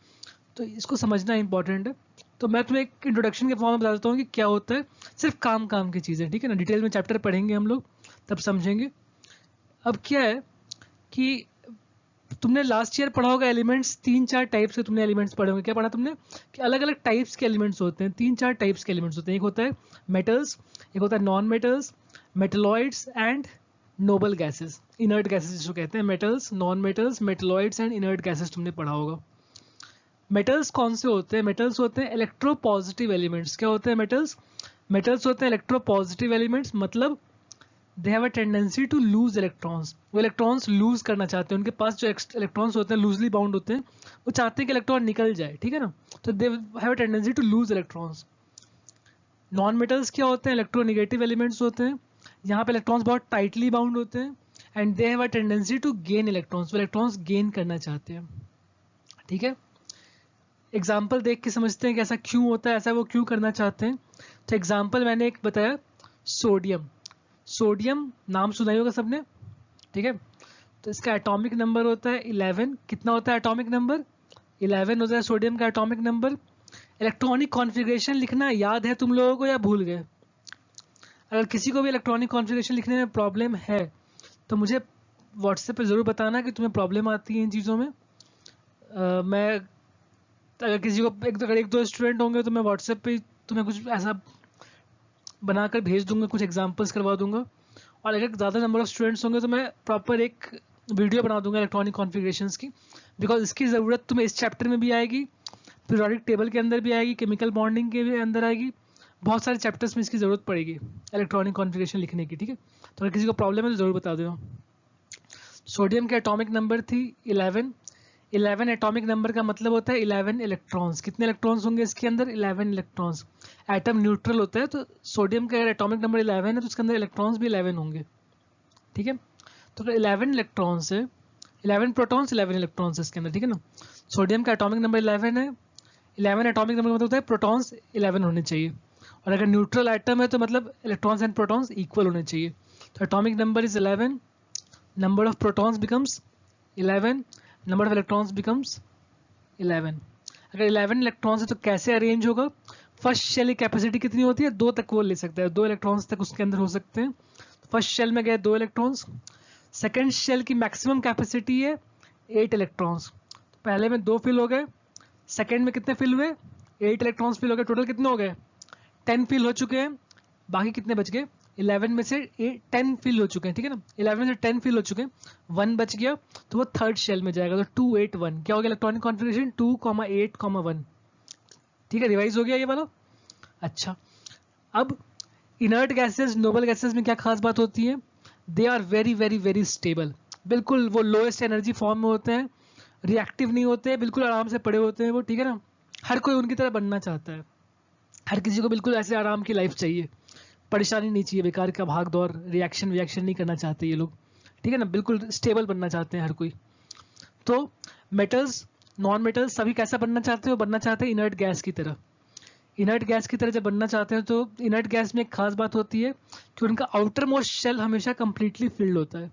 तो इसको समझना इंपॉर्टेंट है। तो मैं तुम्हें एक इंट्रोडक्शन के फॉर्म में बता देता हूँ कि क्या होता है, सिर्फ काम की चीज़ें, ठीक है ना। डिटेल में चैप्टर पढ़ेंगे हम लोग तब समझेंगे। अब क्या है कि तुमने लास्ट ईयर पढ़ा होगा एलिमेंट्स, 3-4 टाइप्स के तुमने एलिमेंट्स पढ़े होंगे। क्या पढ़ा तुमने कि अलग अलग टाइप्स के एलिमेंट्स होते हैं, 3-4 टाइप्स के एलिमेंट्स होते हैं। एक होता है मेटल्स, एक होता है non metals, metalloids and noble gases, inert gases जिसको कहते हैं। Metals, non metals, metalloids and inert gases तुमने पढ़ा होगा। मेटल्स कौन से होते हैं, मेटल्स होते हैं इलेक्ट्रोपॉजिटिव एलिमेंट्स। क्या होते हैं मेटल्स, मेटल्स होते हैं इलेक्ट्रोपॉजिटिव एलिमेंट्स, मतलब they have a tendency to lose electrons, वो इलेक्ट्रॉन्स लूज करना चाहते हैं, उनके पास जो इलेक्ट्रॉन्स होते हैं लूजली बाउंड होते हैं, वो चाहते हैं कि इलेक्ट्रॉन निकल जाए, ठीक है ना। तो they have a tendency to lose electrons. Non metals क्या होते हैं, इलेक्ट्रोनेगेटिव एलिमेंट्स होते हैं, यहाँ पे इलेक्ट्रॉन्स बहुत टाइटली बाउंड होते हैं, and they have a tendency to gain electrons, वो इलेक्ट्रॉन्स गेन करना चाहते हैं, ठीक है। एग्जाम्पल देख के समझते हैं कि ऐसा क्यों होता है, ऐसा वो क्यों करना चाहते हैं। तो एग्जाम्पल मैंने एक बताया, सोडियम। सोडियम नाम सुना ही होगा सबने, ठीक है। तो इसका एटॉमिक नंबर होता है 11। कितना होता है एटॉमिक नंबर, 11 होता है सोडियम का एटॉमिक नंबर। इलेक्ट्रॉनिक कॉन्फ़िगरेशन लिखना याद है तुम लोगों को या भूल गए, अगर किसी को भी इलेक्ट्रॉनिक कॉन्फ़िगरेशन लिखने में प्रॉब्लम है तो मुझे व्हाट्सएप पे ज़रूर बताना कि तुम्हें प्रॉब्लम आती है इन चीज़ों में। मैं अगर किसी को अगर एक दो स्टूडेंट होंगे तो मैं व्हाट्सएप पे तुम्हें कुछ ऐसा बनाकर भेज दूंगा, कुछ एग्जांपल्स करवा दूंगा। और अगर ज़्यादा नंबर ऑफ स्टूडेंट्स होंगे तो मैं प्रॉपर एक वीडियो बना दूंगा इलेक्ट्रॉनिक कॉन्फ़िगरेशंस की, बिकॉज इसकी ज़रूरत तुम्हें इस चैप्टर में भी आएगी, पीरियोडिक टेबल के अंदर भी आएगी, केमिकल बॉन्डिंग के भी अंदर आएगी, बहुत सारे चैप्टर्स में इसकी ज़रूरत पड़ेगी इलेक्ट्रॉनिक कॉन्फ़िगरेशन लिखने की। ठीक है, तो अगर किसी को प्रॉब्लम है तो ज़रूर बता दो। सोडियम के एटॉमिक नंबर थी 11। 11 एटॉमिक नंबर का मतलब होता है 11 इलेक्ट्रॉन्स। कितने इलेक्ट्रॉन्स होंगे इसके अंदर? 11 इलेक्ट्रॉन्स। एटम न्यूट्रल होता है, तो सोडियम का अगर एटॉमिक नंबर 11 है तो उसके अंदर इलेक्ट्रॉन्स भी 11 होंगे। ठीक है, तो अगर 11 इलेक्ट्रॉन्स है, 11 प्रोटॉन्स 11 इलेक्ट्रॉन्स है इसके अंदर। ठीक है ना, सोडियम का एटॉमिक नंबर 11 है। 11 एटॉमिक नंबर का मतलब होता है प्रोटॉन्स 11 होने चाहिए, और अगर न्यूट्रल एटम है तो मतलब इलेक्ट्रॉन्स एंड प्रोटॉन्स इक्वल होने चाहिए। तो atomic number is 11, number of protons becomes 11, number of electrons becomes 11। अगर 11 इलेक्ट्रॉन्स है तो कैसे अरेंज होगा? फर्स्ट शेल की कैपेसिटी कितनी होती है? 2 तक वो ले सकता है, 2 इलेक्ट्रॉन्स तक उसके अंदर हो सकते हैं। फर्स्ट शेल में गए 2 इलेक्ट्रॉन्स। सेकेंड शेल की मैक्सिमम कैपेसिटी है 8 इलेक्ट्रॉन्स। तो पहले में 2 फिल हो गए, सेकेंड में कितने फिल हुए? 8 इलेक्ट्रॉन्स फिल हो गए। टोटल कितने हो गए? 10 फिल हो चुके हैं। बाकी कितने बच गए? 11 में से 10 फिल हो चुके हैं। ठीक है ना, 11 में से 10 फिल हो चुके हैं, 1 बच गया तो वो थर्ड शेल में जाएगा। तो 2 8 1 क्या हो गया इलेक्ट्रॉनिक कॉन्फ़िगरेशन? 2, 8, 1। ठीक है, रिवाइज हो गया ये वाला। अच्छा, अब इनर्ट गैसेस, नोबल गैसेस में क्या खास बात होती है? They are very very very stable. बिल्कुल वो लोएस्ट एनर्जी फॉर्म में होते हैं, रिएक्टिव नहीं होते हैं, बिल्कुल आराम से पड़े होते हैं वो। ठीक है ना, हर कोई उनकी तरह बनना चाहता है, हर किसी को बिल्कुल ऐसे आराम की लाइफ चाहिए, परेशानी नहीं चाहिए, बेकार का भाग दौड़, रिएक्शन नहीं करना चाहते ये लोग। ठीक है ना, बिल्कुल स्टेबल बनना चाहते हैं हर कोई। तो मेटल्स, नॉन मेटल्स सभी कैसा बनना चाहते हैं? वो बनना चाहते हैं इनर्ट गैस की तरह। इनर्ट गैस की तरह जब बनना चाहते हैं तो इनर्ट गैस में एक खास बात होती है कि उनका आउटर मोस्ट शेल हमेशा कंप्लीटली फिल्ड होता है।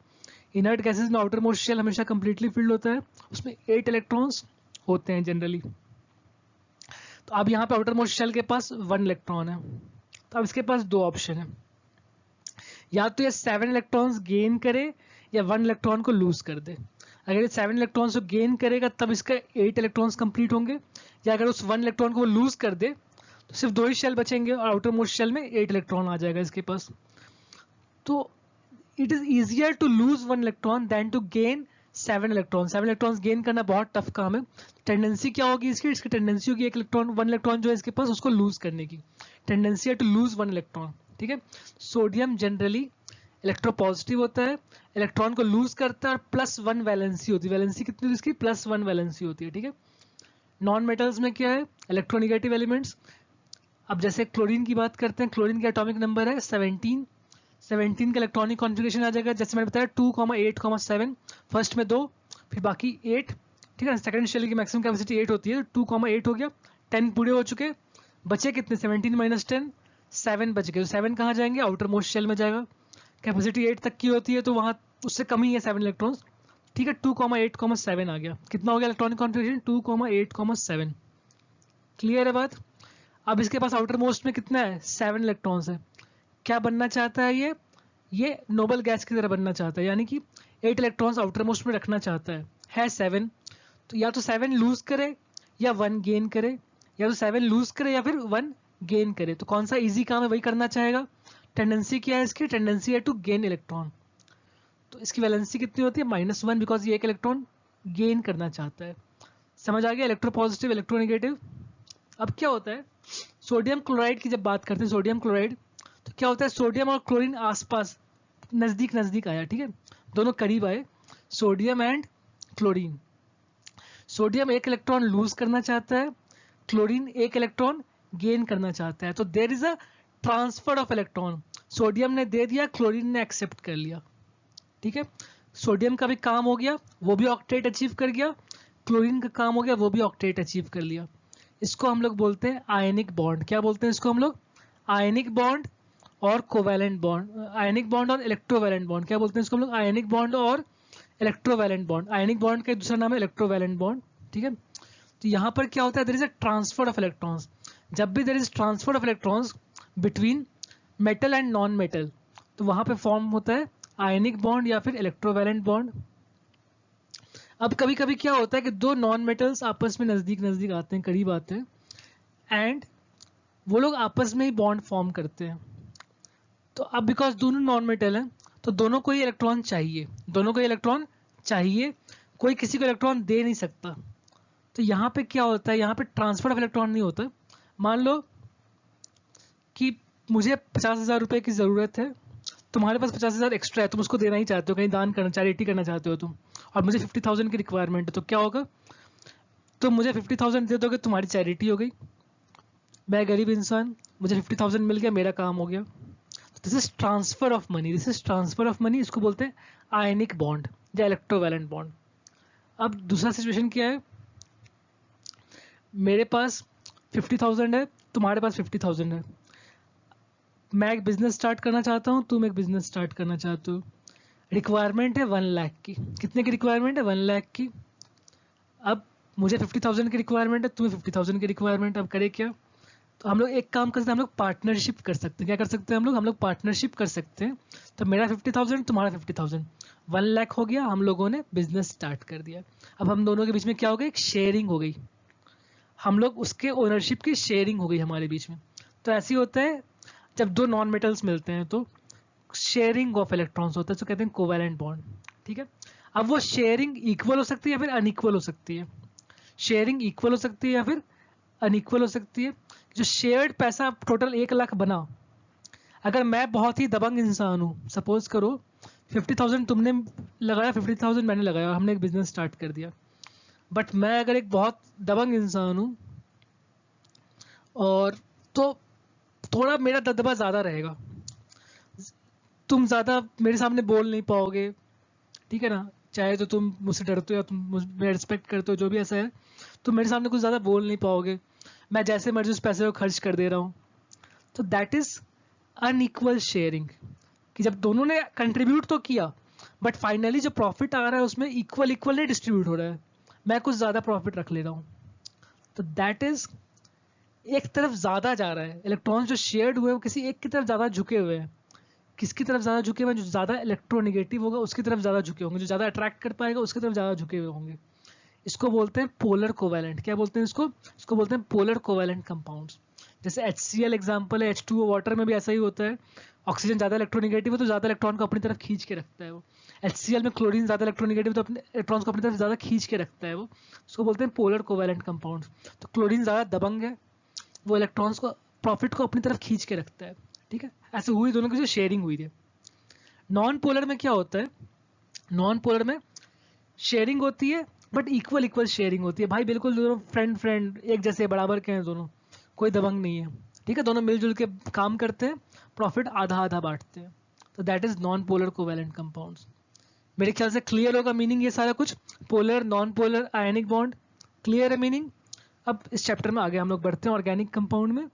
इनर्ट गैसेस में आउटर मोस्ट शेल हमेशा कंप्लीटली फिल्ड होता है, उसमें 8 इलेक्ट्रॉन्स होते हैं जनरली। तो अब यहाँ पे आउटर मोस्ट शेल के पास 1 इलेक्ट्रॉन है, तो अब इसके पास 2 ऑप्शन है, या तो ये 7 इलेक्ट्रॉन्स गेन करे या 1 इलेक्ट्रॉन को लूज कर दे। अगर ये 7 इलेक्ट्रॉन्स को गेन करेगा तब इसका 8 इलेक्ट्रॉन्स कंप्लीट होंगे, या अगर उस 1 इलेक्ट्रॉन को वो लूज कर दे तो सिर्फ 2 ही शेल बचेंगे और आउटर मोस्ट शेल में 8 इलेक्ट्रॉन आ जाएगा इसके पास। तो it is easier to lose 1 electron than to gain 7 electron. 7 electrons gain करना बहुत टफ काम है। टेंडेंसी क्या होगी इसकी टेंडेंसी होगी 1 इलेक्ट्रॉन जो है इसके पास उसको लूज करने की टेंडेंसी है, टू लूज 1 इलेक्ट्रॉन। ठीक है, सोडियम जनरली इलेक्ट्रोपॉजिटिव होता है, इलेक्ट्रॉन को लूज करता है, और +1 वैलेंसी होती है। वैलेंसी कितनी होती है इसकी? +1 वैलेंसी होती है। ठीक है, नॉन मेटल्स में क्या है? Electronegative elements. अब जैसे क्लोरीन की बात करते हैं, क्लोरीन का एटॉमिक नंबर है 17। 17 का इलेक्ट्रॉनिक कॉन्फ़िगरेशन आ जाएगा जैसे मैंने बताया 2, 8, 7। फर्स्ट में 2, फिर बाकी 8। ठीक है, सेकंड शेल की मैक्सिमम कैपेसिटी 8 होती है, 2, 8 हो गया, 10 पूरे हो चुके, बचे कितने? 17 - 10, 7 बच गए। तो 7 कहाँ जाएंगे? आउटर मोस्ट शेल में जाएगा। कैपेसिटी 8 तक की होती है तो वहाँ उससे कम ही है 7 इलेक्ट्रॉन्स। ठीक है, 2, 8, 7 आ गया। कितना हो गया इलेक्ट्रॉनिक कॉन्फ़िगरेशन? 2, 8, 7। क्लियर है बात? अब इसके पास आउटर मोस्ट में कितना है? 7 इलेक्ट्रॉन्स है। क्या बनना चाहता है ये नोबल गैस की तरह बनना चाहता है, यानी कि 8 इलेक्ट्रॉन्स आउटर मोस्ट में रखना चाहता है 7। तो या तो 7 लूज करे या 1 गेन करे, या तो 7 लूज करे या फिर 1 गेन करे। तो कौन सा इजी काम है वही करना चाहेगा। टेंडेंसी क्या है इसकी? टेंडेंसी है टू गेन इलेक्ट्रॉन। तो इसकी वैलेंसी कितनी होती है? -1, बिकॉज ये 1 इलेक्ट्रॉन गेन करना चाहता है। समझ आ गया? Electropositive, electronegative. अब क्या होता है, सोडियम क्लोराइड की जब बात करते हैं, सोडियम क्लोराइड, तो क्या होता है, सोडियम और क्लोरीन आसपास नजदीक नजदीक आया। ठीक है, दोनों करीब आए, sodium and chlorine. Sodium 1 electron lose करना चाहता है, क्लोरीन 1 इलेक्ट्रॉन गेन करना चाहता है। तो there is a transfer of electron. Sodium ने दे दिया, क्लोरीन ने एक्सेप्ट कर लिया। ठीक है, सोडियम का भी काम हो गया, वो भी ऑक्टेट अचीव कर गया, क्लोरीन का काम हो गया, वो भी ऑक्टेट अचीव कर लिया। इसको हम लोग बोलते हैं आयनिक बॉन्ड। क्या बोलते हैं इसको हम लोग? आयनिक बॉन्ड और कोवैलेंट बॉन्ड। आयनिक बॉन्ड और इलेक्ट्रोवैलेंट बॉन्ड। क्या बोलते हैं इसको हम लोग? आयनिक बॉन्ड और इलेक्ट्रोवैलेंट बॉन्ड। आयनिक बॉन्ड का दूसरा नाम है इलेक्ट्रोवैलेंट बॉन्ड। ठीक है, तो यहाँ पर क्या होता है, there is a transfer of electrons. जब भी there is transfer of electrons between metal and non metal, तो वहां पे फॉर्म होता है आयनिक बॉन्ड या फिर इलेक्ट्रोवैलेंट बॉन्ड। अब कभी कभी क्या होता है कि दो नॉन मेटल्स आपस में नजदीक नजदीक आते हैं, करीब आते हैं, एंड वो लोग आपस में ही बॉन्ड फॉर्म करते हैं। तो अब बिकॉज दोनों नॉन मेटल हैं तो दोनों को ही इलेक्ट्रॉन चाहिए, दोनों को इलेक्ट्रॉन चाहिए, कोई किसी को इलेक्ट्रॉन दे नहीं सकता। तो यहाँ पे क्या होता है, यहाँ पे ट्रांसफर ऑफ इलेक्ट्रॉन नहीं होता। मान लो कि मुझे 50,000 रुपए की ज़रूरत है, तुम्हारे पास 50,000 एक्स्ट्रा है, तुम उसको देना ही चाहते हो, कहीं दान करना, चैरिटी करना चाहते हो तुम, और मुझे 50,000 की रिक्वायरमेंट है, तो क्या होगा, तुम मुझे 50,000 दे दोगे, तुम्हारी चैरिटी हो गई। मैं गरीब इंसान, मुझे 50,000 मिल गया, मेरा काम हो गया। This is transfer of money, this is transfer of money, इसको बोलते हैं आयनिक बॉन्ड या इलेक्ट्रोवैलेंट बॉन्ड। अब दूसरा सिचुएशन क्या है, मेरे पास 50,000 है, तुम्हारे पास 50,000 है, मैं एक बिजनेस स्टार्ट करना चाहता हूँ, तुम एक बिजनेस स्टार्ट करना चाहते हो, रिक्वायरमेंट है 1 लाख की। कितने की रिक्वायरमेंट है, 1 लाख की। अब मुझे 50,000 की रिक्वायरमेंट है, तुम्हें 50,000 की रिक्वायरमेंट, अब करे क्या, तो हम लोग एक काम कर सकते हैं, हम लोग पार्टनरशिप कर सकते हैं। क्या कर सकते हैं हम लोग पार्टनरशिप कर सकते हैं। तो मेरा 50,000, तुम्हारा 50,000, 1 लाख हो गया, हम लोगों ने बिजनेस स्टार्ट कर दिया। अब हम दोनों के बीच में क्या हो गया, एक शेयरिंग हो गई, हम लोग उसके ओनरशिप की शेयरिंग हो गई हमारे बीच में। तो ऐसे ही होता है जब दो नॉन मेटल्स मिलते हैं तो शेयरिंग ऑफ इलेक्ट्रॉन्स होता है, तो कहते हैं कोवैलेंट बॉन्ड। ठीक है, अब वो शेयरिंग इक्वल हो सकती है या फिर अनइक्वल हो सकती है। शेयरिंग इक्वल हो सकती है या फिर अनइक्वल हो सकती है। जो शेयर्ड पैसा टोटल 1 लाख बना, अगर मैं बहुत ही दबंग इंसान हूँ, सपोज करो 50,000 तुमने लगाया, 50,000 मैंने लगाया, और हमने एक बिजनेस स्टार्ट कर दिया। बट मैं अगर एक बहुत दबंग इंसान हूँ और तो थोड़ा मेरा दबदबा ज़्यादा रहेगा, तुम ज़्यादा मेरे सामने बोल नहीं पाओगे, ठीक है ना, चाहे तो तुम मुझसे डरते हो या तुम मेरा रिस्पेक्ट करते हो, जो भी ऐसा है, तुम मेरे सामने कुछ ज़्यादा बोल नहीं पाओगे, मैं जैसे मर्जी उस पैसे को खर्च कर दे रहा हूँ। तो दैट इज अनइक्वल शेयरिंग, कि जब दोनों ने कंट्रीब्यूट तो किया बट फाइनली जो प्रॉफिट आ रहा है उसमें इक्वल इक्वल नहीं डिस्ट्रीब्यूट हो रहा है, मैं कुछ ज़्यादा प्रॉफिट रख ले रहा हूँ। तो दैट इज एक तरफ ज़्यादा जा रहा है, इलेक्ट्रॉन्स जो शेयर्ड हुए हैं वो किसी एक की तरफ ज़्यादा झुके हुए हैं। किसकी तरफ ज़्यादा झुके हुए हैं, जो ज़्यादा इलेक्ट्रोनेगेटिव होगा उसकी तरफ ज़्यादा झुके होंगे, जो ज़्यादा अट्रैक्ट कर पाएगा उसकी तरफ ज़्यादा झुके हुए होंगे। इसको बोलते हैं पोलर कोवैलेंट। क्या बोलते हैं इसको, इसको बोलते हैं पोलर कोवैलेंट कंपाउंड्स। जैसे HCl एग्जांपल है, H2O वाटर में भी ऐसा ही होता है। ऑक्सीजन ज़्यादा इलेक्ट्रोनेगेटिव है तो ज़्यादा इलेक्ट्रॉन को अपनी तरफ खींच के रखता है वो। HCl में क्लोरीन ज़्यादा इलेक्ट्रोनेगेटिव तो अपने इलेक्ट्रॉन्स को अपनी तरफ ज़्यादा खींच के रखता है वो। उसको बोलते हैं पोलर कोवैलेंट कंपाउंड्स। तो क्लोरीन ज़्यादा दबंग है, वो इलेक्ट्रॉन्स को, प्रॉफिट को अपनी तरफ खींच के रखता है। ठीक है, ऐसे हुई दोनों की जो शेयरिंग हुई थी। नॉन पोलर में क्या होता है, नॉन पोलर में शेयरिंग होती है बट इक्वल इक्वल शेयरिंग होती है। भाई बिल्कुल दोनों फ्रेंड फ्रेंड एक जैसे बराबर के हैं दोनों, कोई दबंग नहीं है। ठीक है, दोनों मिलजुल के काम करते हैं, प्रॉफिट आधा आधा बांटते हैं। तो that is non polar covalent compounds. मेरे ख्याल से क्लियर होगा मीनिंग ये सारा कुछ, polar, non polar, ionic bond, clear है मीनिंग। अब इस चैप्टर में आगे हम लोग बढ़ते हैं ऑर्गेनिक कंपाउंड में।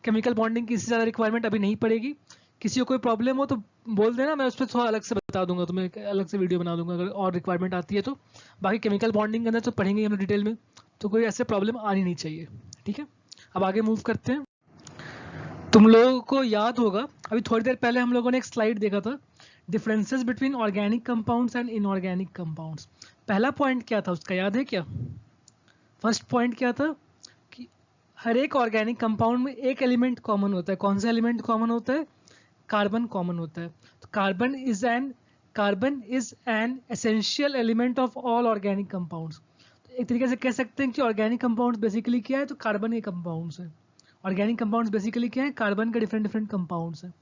केमिकल बॉन्डिंग की इससे ज़्यादा रिक्वायरमेंट अभी नहीं पड़ेगी। किसी को कोई प्रॉब्लम हो तो बोल देना, मैं उस पर थोड़ा अलग से बता दूंगा, तुम्हें एक अलग से वीडियो बना दूंगा अगर और रिक्वायरमेंट आती है तो। बाकी केमिकल बॉन्डिंग के अंदर तो पढ़ेंगे हम डिटेल में, तो कोई ऐसे प्रॉब्लम आनी नहीं चाहिए। ठीक है, अब आगे मूव करते हैं। तुम लोगों को याद होगा अभी थोड़ी देर पहले हम लोगों ने एक स्लाइड देखा था, differences between organic compounds and inorganic compounds. पहला पॉइंट क्या था उसका, याद है क्या? फर्स्ट पॉइंट क्या था कि हर एक ऑर्गेनिक कंपाउंड में एक एलिमेंट कॉमन होता है। कौन सा एलिमेंट कॉमन होता है? कार्बन कॉमन होता है। तो carbon is an essential element of all organic compounds. तो एक तरीके से कह सकते हैं कि ऑर्गेनिक कंपाउंड्स बेसिकली क्या है, तो कार्बन के कंपाउंड्स है। ऑर्गेनिक कंपाउंड्स बेसिकली क्या है, कार्बन के डिफरेंट डिफरेंट कंपाउंड्स हैं।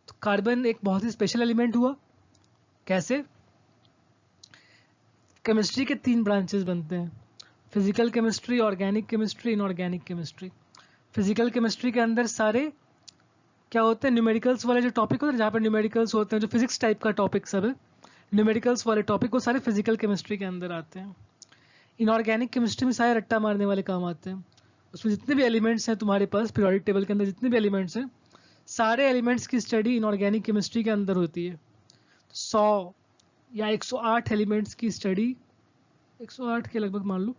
तो कार्बन एक बहुत ही स्पेशल एलिमेंट हुआ। कैसे? केमिस्ट्री के 3 ब्रांचेस बनते हैं, physical chemistry, organic chemistry, inorganic chemistry. Physical chemistry के अंदर सारे क्या होते हैं, न्यूमेरिकल्स वाले जो टॉपिक होते हैं, जहाँ पर न्यूमेरिकल्स होते हैं, जो फिजिक्स टाइप का टॉपिक सब है, न्यूमेरिकल्स वाले टॉपिक वो सारे फिजिकल केमिस्ट्री के अंदर आते हैं। इनऑर्गेनिक केमिस्ट्री में सारे रट्टा मारने वाले काम आते हैं। उसमें जितने भी एलिमेंट्स हैं तुम्हारे पास पीरियोडिक टेबल के अंदर, जितने भी एलिमेंट्स हैं, सारे एलिमेंट्स की स्टडी इनऑर्गेनिक केमिस्ट्री के अंदर होती है। 100 या 108 एलिमेंट्स की स्टडी, 108 के लगभग मान लो,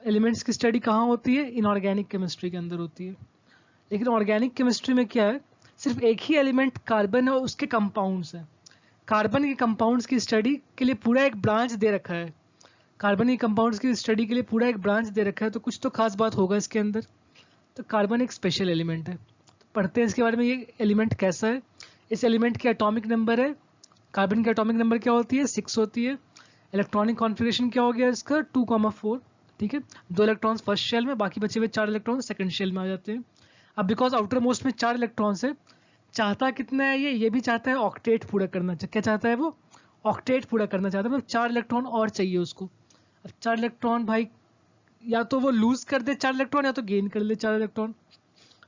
एलिमेंट्स की स्टडी कहाँ होती है? इनऑर्गेनिक केमिस्ट्री के अंदर होती है। लेकिन ऑर्गेनिक केमिस्ट्री में क्या है, सिर्फ एक ही एलिमेंट कार्बन है और उसके कंपाउंड्स हैं। कार्बन के कंपाउंड्स की स्टडी के लिए पूरा एक ब्रांच दे रखा है, कार्बन के कंपाउंड्स की स्टडी के लिए पूरा एक ब्रांच दे रखा है, तो कुछ तो खास बात होगा इसके अंदर। तो कार्बन एक स्पेशल एलिमेंट है। तो पढ़ते हैं इसके बारे में, ये एलिमेंट कैसा है। इस एलिमेंट की एटॉमिक नंबर है, कार्बन की एटॉमिक नंबर क्या होती है, 6 होती है। इलेक्ट्रॉनिक कॉन्फ़िगरेशन क्या हो गया इसका, 2,4। ठीक है, 2 इलेक्ट्रॉन्स फर्स्ट शेल में, बाकी बचे हुए 4 इलेक्ट्रॉन सेकंड शेल में आ जाते हैं। अब बिकॉज आउटर मोस्ट में 4 इलेक्ट्रॉन्स है, चाहता कितना है ये भी चाहता है ऑक्टेट पूरा करना। क्या चाहता है वो, ऑक्टेट पूरा करना चाहता है, मतलब 4 इलेक्ट्रॉन और चाहिए उसको। अब 4 इलेक्ट्रॉन भाई, या तो वो लूज कर दे 4 इलेक्ट्रॉन, या तो गेन कर ले 4 इलेक्ट्रॉन,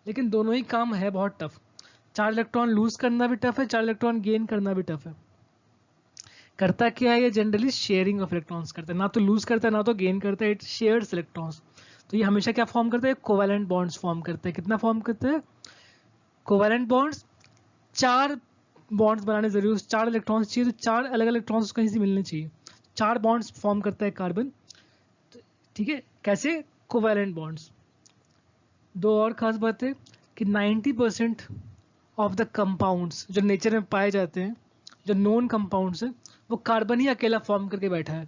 लेकिन दोनों ही काम है बहुत टफ। 4 इलेक्ट्रॉन लूज करना भी टफ है, 4 इलेक्ट्रॉन गेन करना भी टफ है। करता क्या है ये, जनरली शेयरिंग ऑफ इलेक्ट्रॉन्स करता है, ना तो लूज करता है ना तो गेन करता है, इट शेयर्स इलेक्ट्रॉन्स। तो ये हमेशा क्या फॉर्म करता है, कोवैलेंट बॉन्ड्स फॉर्म करता है। कितना फॉर्म करता है, कोवैलेंट बॉन्ड्स, 4 बॉन्ड्स बनाने जरूरी, 4 इलेक्ट्रॉन्स चाहिए, तो 4 अलग अलग इलेक्ट्रॉन्स कहीं से मिलने चाहिए। 4 बॉन्ड्स फॉर्म करता है कार्बन। ठीक है, कैसे, कोवैलेंट बॉन्ड्स। दो और खास बातें कि 90% ऑफ द कंपाउंड्स जो नेचर में पाए जाते हैं, जो नॉन कंपाउंड्स हैं, वो कार्बन ही अकेला फॉर्म करके बैठा है।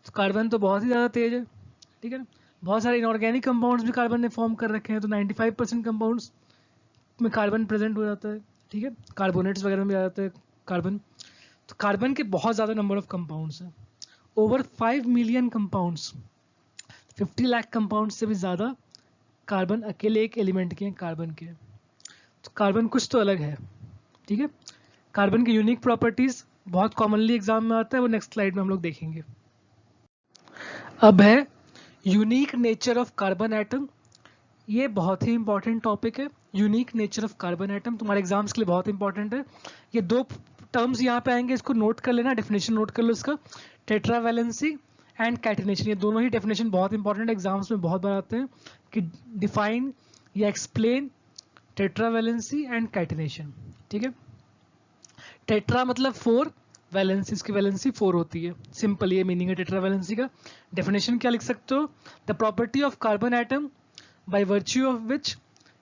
तो कार्बन तो बहुत ही ज़्यादा तेज है। ठीक है ना, बहुत सारे इनऑर्गेनिक कंपाउंड्स भी कार्बन ने फॉर्म कर रखे हैं, तो 95% कंपाउंड्स में कार्बन प्रेजेंट हो जाता है। ठीक है, कार्बोनेट्स वगैरह में भी आ जाता है कार्बन। तो कार्बन के बहुत ज़्यादा नंबर ऑफ कंपाउंड्स हैं, over 5 million compounds, 50 lakh compounds से भी ज़्यादा कार्बन अकेले एक एलिमेंट के हैं, कार्बन के। तो कार्बन कुछ तो अलग है। ठीक है, कार्बन की यूनिक प्रॉपर्टीज बहुत कॉमनली एग्जाम में आता है, वो नेक्स्ट स्लाइड में हम लोग देखेंगे। अब है unique nature of carbon atom. ये बहुत ही इंपॉर्टेंट टॉपिक है, unique nature of carbon atom, तुम्हारे एग्जाम्स के लिए बहुत इंपॉर्टेंट है। ये 2 टर्म्स यहाँ पे आएंगे, इसको नोट कर लेना, डेफिनेशन नोट कर लो इसका, टेट्रावैलेंसी एंड कैटिनेशन। ये दोनों ही डेफिनेशन बहुत इंपॉर्टेंट एग्जाम्स में बहुत बार आते हैं, कि डिफाइन या एक्सप्लेन टेट्रावैलेंसी एंड कैटिनेशन। ठीक है, टेट्रा मतलब 4, वैलेंसी, इसकी वैलेंसी 4 होती है, सिंपल ये मीनिंग है टेट्रावैलेंसी का। डेफिनेशन क्या लिख सकते हो, the property of carbon atom by virtue of which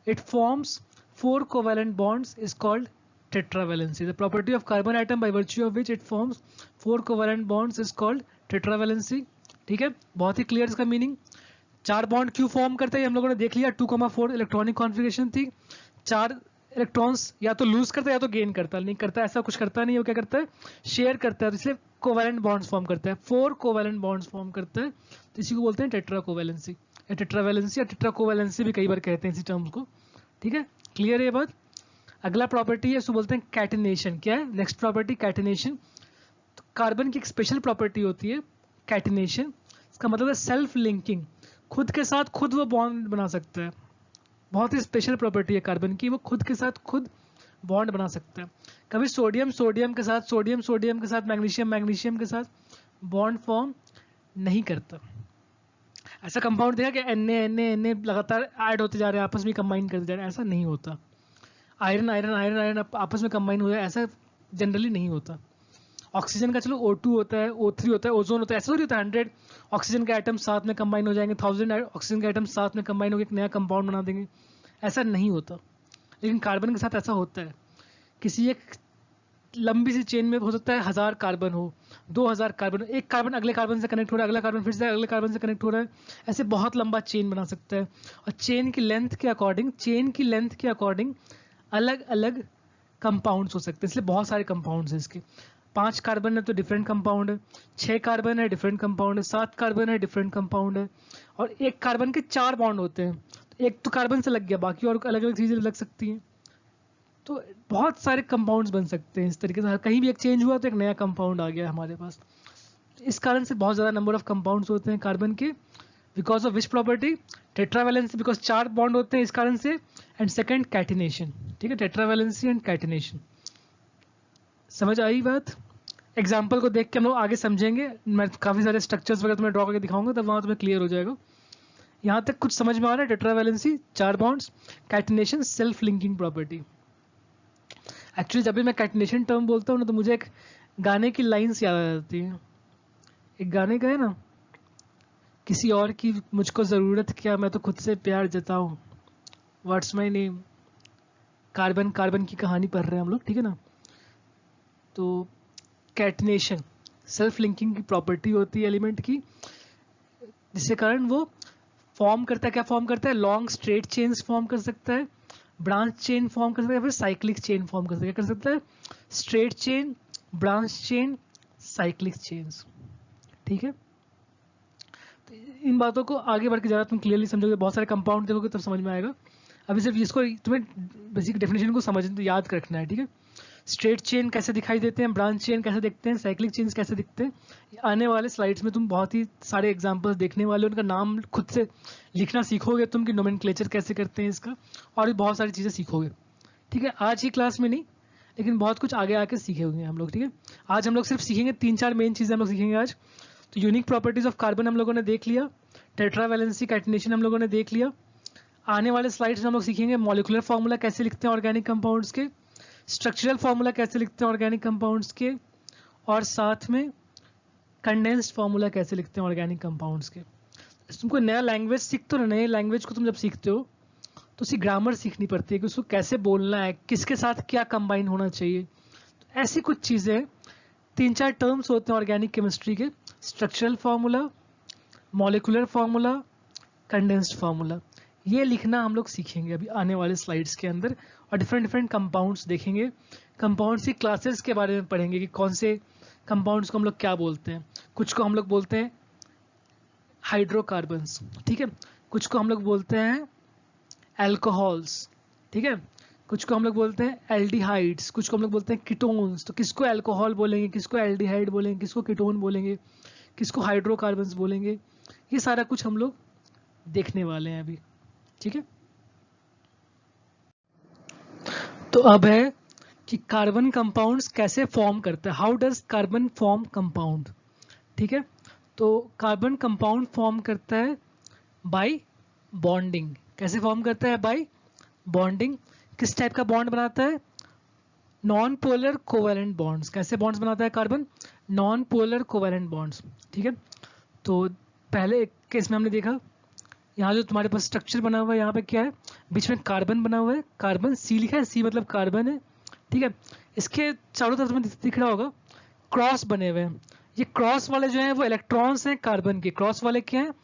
it forms 4 covalent bonds is called tetravalency. The property of carbon atom by virtue of which it forms 4 covalent bonds is called tetravalency. ठीक है, बहुत ही clear इसका meaning. 4 bond क्यों form करते हैं हम लोगों ने देख लिया, 2,4 इलेक्ट्रॉनिक कॉन्फ़िगरेशन थी, 4 इलेक्ट्रॉन्स या तो लूज करता है या तो गेन करता है, नहीं करता ऐसा कुछ करता नहीं है, वो क्या करता है, शेयर करता है, इसलिए कोवैलेंट बॉन्ड्स फॉर्म करता है, 4 कोवैलेंट बॉन्ड्स फॉर्म करता है, तो इसी को बोलते हैं टेट्रा कोवैलेंसी, या टेट्रावैलेंसी या टेट्रा कोवैलेंसी भी कई बार कहते हैं इसी टर्म्स को। ठीक है, क्लियर है ये बात। अगला प्रॉपर्टी है, इसको बोलते हैं कैटिनेशन। क्या है नेक्स्ट प्रॉपर्टी, कैटिनेशन। तो कार्बन की एक स्पेशल प्रॉपर्टी होती है कैटिनेशन, इसका मतलब है सेल्फ लिंकिंग, खुद के साथ खुद वो बॉन्ड बना सकता है। बहुत ही स्पेशल प्रॉपर्टी है कार्बन की, वो खुद के साथ खुद बॉन्ड बना सकता है। कभी सोडियम सोडियम के साथ, सोडियम सोडियम के साथ, मैग्नीशियम मैग्नीशियम के साथ बॉन्ड फॉर्म नहीं करता। ऐसा कंपाउंड देखा कि Na लगातार ऐड होते जा रहे हैं, आपस में कंबाइन करते जा रहे हैं, ऐसा नहीं होता। आयरन आयरन आयरन आयरन आपस में कंबाइन हो जाए, ऐसा जनरली नहीं होता। ऑक्सीजन का चलो O2 होता है, O3 होता है, ओजोन होता है, ऐसा थोड़ी होता है 100 ऑक्सीजन के आइटम साथ में कंबाइन हो जाएंगे, 1000 ऑक्सीजन के आइटम साथ में कंबाइन होकर एक नया कंपाउंड बना देंगे, ऐसा नहीं होता। लेकिन कार्बन के साथ ऐसा होता है, किसी एक लंबी सी चेन में हो सकता है 1000 कार्बन हो, 2000 कार्बन, एक कार्बन अगले कार्बन से कनेक्ट हो रहा है, अगला कार्बन फिर से अगले कार्बन से कनेक्ट हो रहा है, ऐसे बहुत लंबा चेन बना सकता है। और चेन की लेंथ के अकॉर्डिंग अलग अलग कंपाउंड्स हो सकते हैं, इसलिए बहुत सारे कंपाउंड्स हैं इसके। 5 कार्बन है तो डिफरेंट कंपाउंड है, 6 कार्बन है डिफरेंट कंपाउंड है, 7 कार्बन है डिफरेंट कंपाउंड है, और एक कार्बन के 4 बॉन्ड होते हैं, तो एक तो कार्बन से लग गया, बाकी और अलग अलग चीजें लग सकती हैं। तो बहुत सारे कंपाउंड्स बन सकते हैं इस तरीके से, कहीं भी एक चेंज हुआ तो एक नया कंपाउंड आ गया हमारे पास। इस कारण से बहुत ज़्यादा नंबर ऑफ कंपाउंड्स होते हैं कार्बन के, because of which property, tetravalency, because 4 bond होते हैं इस कारण से, एंड सेकंड कैटिनेशन। ठीक है, टेट्रावैलेंसी एंड कैटिनेशन। समझ आई बात। एग्जाम्पल को देख के हम लोग आगे समझेंगे, मैं काफ़ी सारे स्ट्रक्चर्स वगैरह तुम्हें ड्रॉ करके दिखाऊंगा, तब वहाँ तुम्हें क्लियर हो जाएगा। यहाँ तक कुछ समझ में आ रहा है, tetravalency 4 bonds, catenation self linking property. Actually जब भी मैं कैटिनेशन टर्म बोलता हूँ ना, तो मुझे एक गाने की लाइन्स याद आ जाती है। एक गाने का है ना, किसी और की मुझको ज़रूरत क्या, मैं तो खुद से प्यार जताऊँ, what's my name, carbon carbon की कहानी पढ़ रहे हैं हम लोग, ठीक है ना। तो कैटनेशन सेल्फ लिंकिंग की प्रॉपर्टी होती है एलिमेंट की, जिसके कारण वो फॉर्म करता है, क्या फॉर्म करता है, लॉन्ग स्ट्रेट चेन्स फॉर्म कर सकता है, ब्रांच चेन फॉर्म कर सकता है, फिर साइक्लिक चेन फॉर्म कर सकता है। क्या कर सकता है, straight chain, branch chain, cyclic chains, ठीक है। तो इन बातों को आगे बढ़ के ज़्यादा तुम क्लियरली समझोगे, बहुत सारे कंपाउंड देखोगे तब समझ में आएगा। अभी सिर्फ इसको तुम्हें बेसिक डेफिनेशन को समझ याद रखना है, ठीक है। स्ट्रेट चेन कैसे दिखाई देते हैं, ब्रांच चेन कैसे दिखते हैं, साइक्लिक चेन्स कैसे दिखते हैं, आने वाले स्लाइड्स में तुम बहुत ही सारे एग्जांपल्स देखने वाले हो, उनका नाम खुद से लिखना सीखोगे तुम कि नोमेनक्लेचर कैसे करते हैं इसका, और भी बहुत सारी चीज़ें सीखोगे, ठीक है। आज ही क्लास में नहीं, लेकिन बहुत कुछ आगे आके सीखे होंगे हम लोग, ठीक है। आज हम लोग सिर्फ सीखेंगे 3-4 मेन चीज़ें हम लोग सीखेंगे आज। तो यूनिक प्रॉपर्टीज ऑफ कार्बन हम लोगों ने देख लिया, टेट्रावैलेंसी कैटनेशन हम लोगों ने देख लिया। आने वाले स्लाइड्स में हम लोग सीखेंगे मॉलिक्यूलर फार्मूला कैसे लिखते हैं ऑर्गेनिक कंपाउंड्स के, स्ट्रक्चरल फार्मूला कैसे लिखते हैं ऑर्गेनिक कंपाउंड्स के, और साथ में कंडेंस्ड फार्मूला कैसे लिखते हैं ऑर्गेनिक कंपाउंड्स के। तुमको नया लैंग्वेज सीखते हो ना, नए लैंग्वेज को तुम जब सीखते हो तो उसकी ग्रामर सीखनी पड़ती है कि उसको कैसे बोलना है, किसके साथ क्या कंबाइन होना चाहिए। तो ऐसी कुछ चीज़ें 3-4 टर्म्स होते हैं ऑर्गेनिक केमिस्ट्री के, structural formula, molecular formula, condensed formula, ये लिखना हम लोग सीखेंगे अभी आने वाले स्लाइड्स के अंदर। और डिफरेंट कंपाउंड्स देखेंगे, कंपाउंड्स की क्लासेस के बारे में पढ़ेंगे कि कौन से कंपाउंड्स को हम लोग क्या बोलते हैं। कुछ को हम लोग बोलते हैं हाइड्रोकार्बन्स, ठीक है, कुछ को हम लोग बोलते हैं एल्कोहल्स, ठीक है, कुछ को हम लोग बोलते हैं एल्डिहाइड्स, कुछ को हम लोग बोलते हैं कीटोन्स। तो किसको अल्कोहल बोलेंगे, किसको एल्डिहाइड बोलेंगे, किसको कीटोन बोलेंगे, किसको हाइड्रोकार्बन्स बोलेंगे, ये सारा कुछ हम लोग देखने वाले हैं अभी, ठीक है। तो अब है कि कार्बन कंपाउंड्स कैसे फॉर्म करता है, how does carbon form compound, ठीक है। तो कार्बन कंपाउंड फॉर्म करता है बाय बॉन्डिंग। कैसे फॉर्म करता है, बाय बॉन्डिंग। किस टाइप का बॉन्ड बनाता है, नॉन पोलर कोवैलेंट बॉन्ड्स। कैसे बॉन्ड्स बनाता है carbon, non polar covalent bonds, ठीक है। तो पहले एक केस में हमने देखा, यहाँ जो तुम्हारे पास स्ट्रक्चर बना हुआ है, यहाँ पे क्या है, बीच में कार्बन बना हुआ है, कार्बन सी लिखा है, सी मतलब कार्बन है, ठीक है। इसके चारों तरफ में दिख रहा होगा क्रॉस बने हुए हैं, ये क्रॉस वाले जो हैं वो इलेक्ट्रॉन्स हैं कार्बन के, क्रॉस वाले क्या हैं,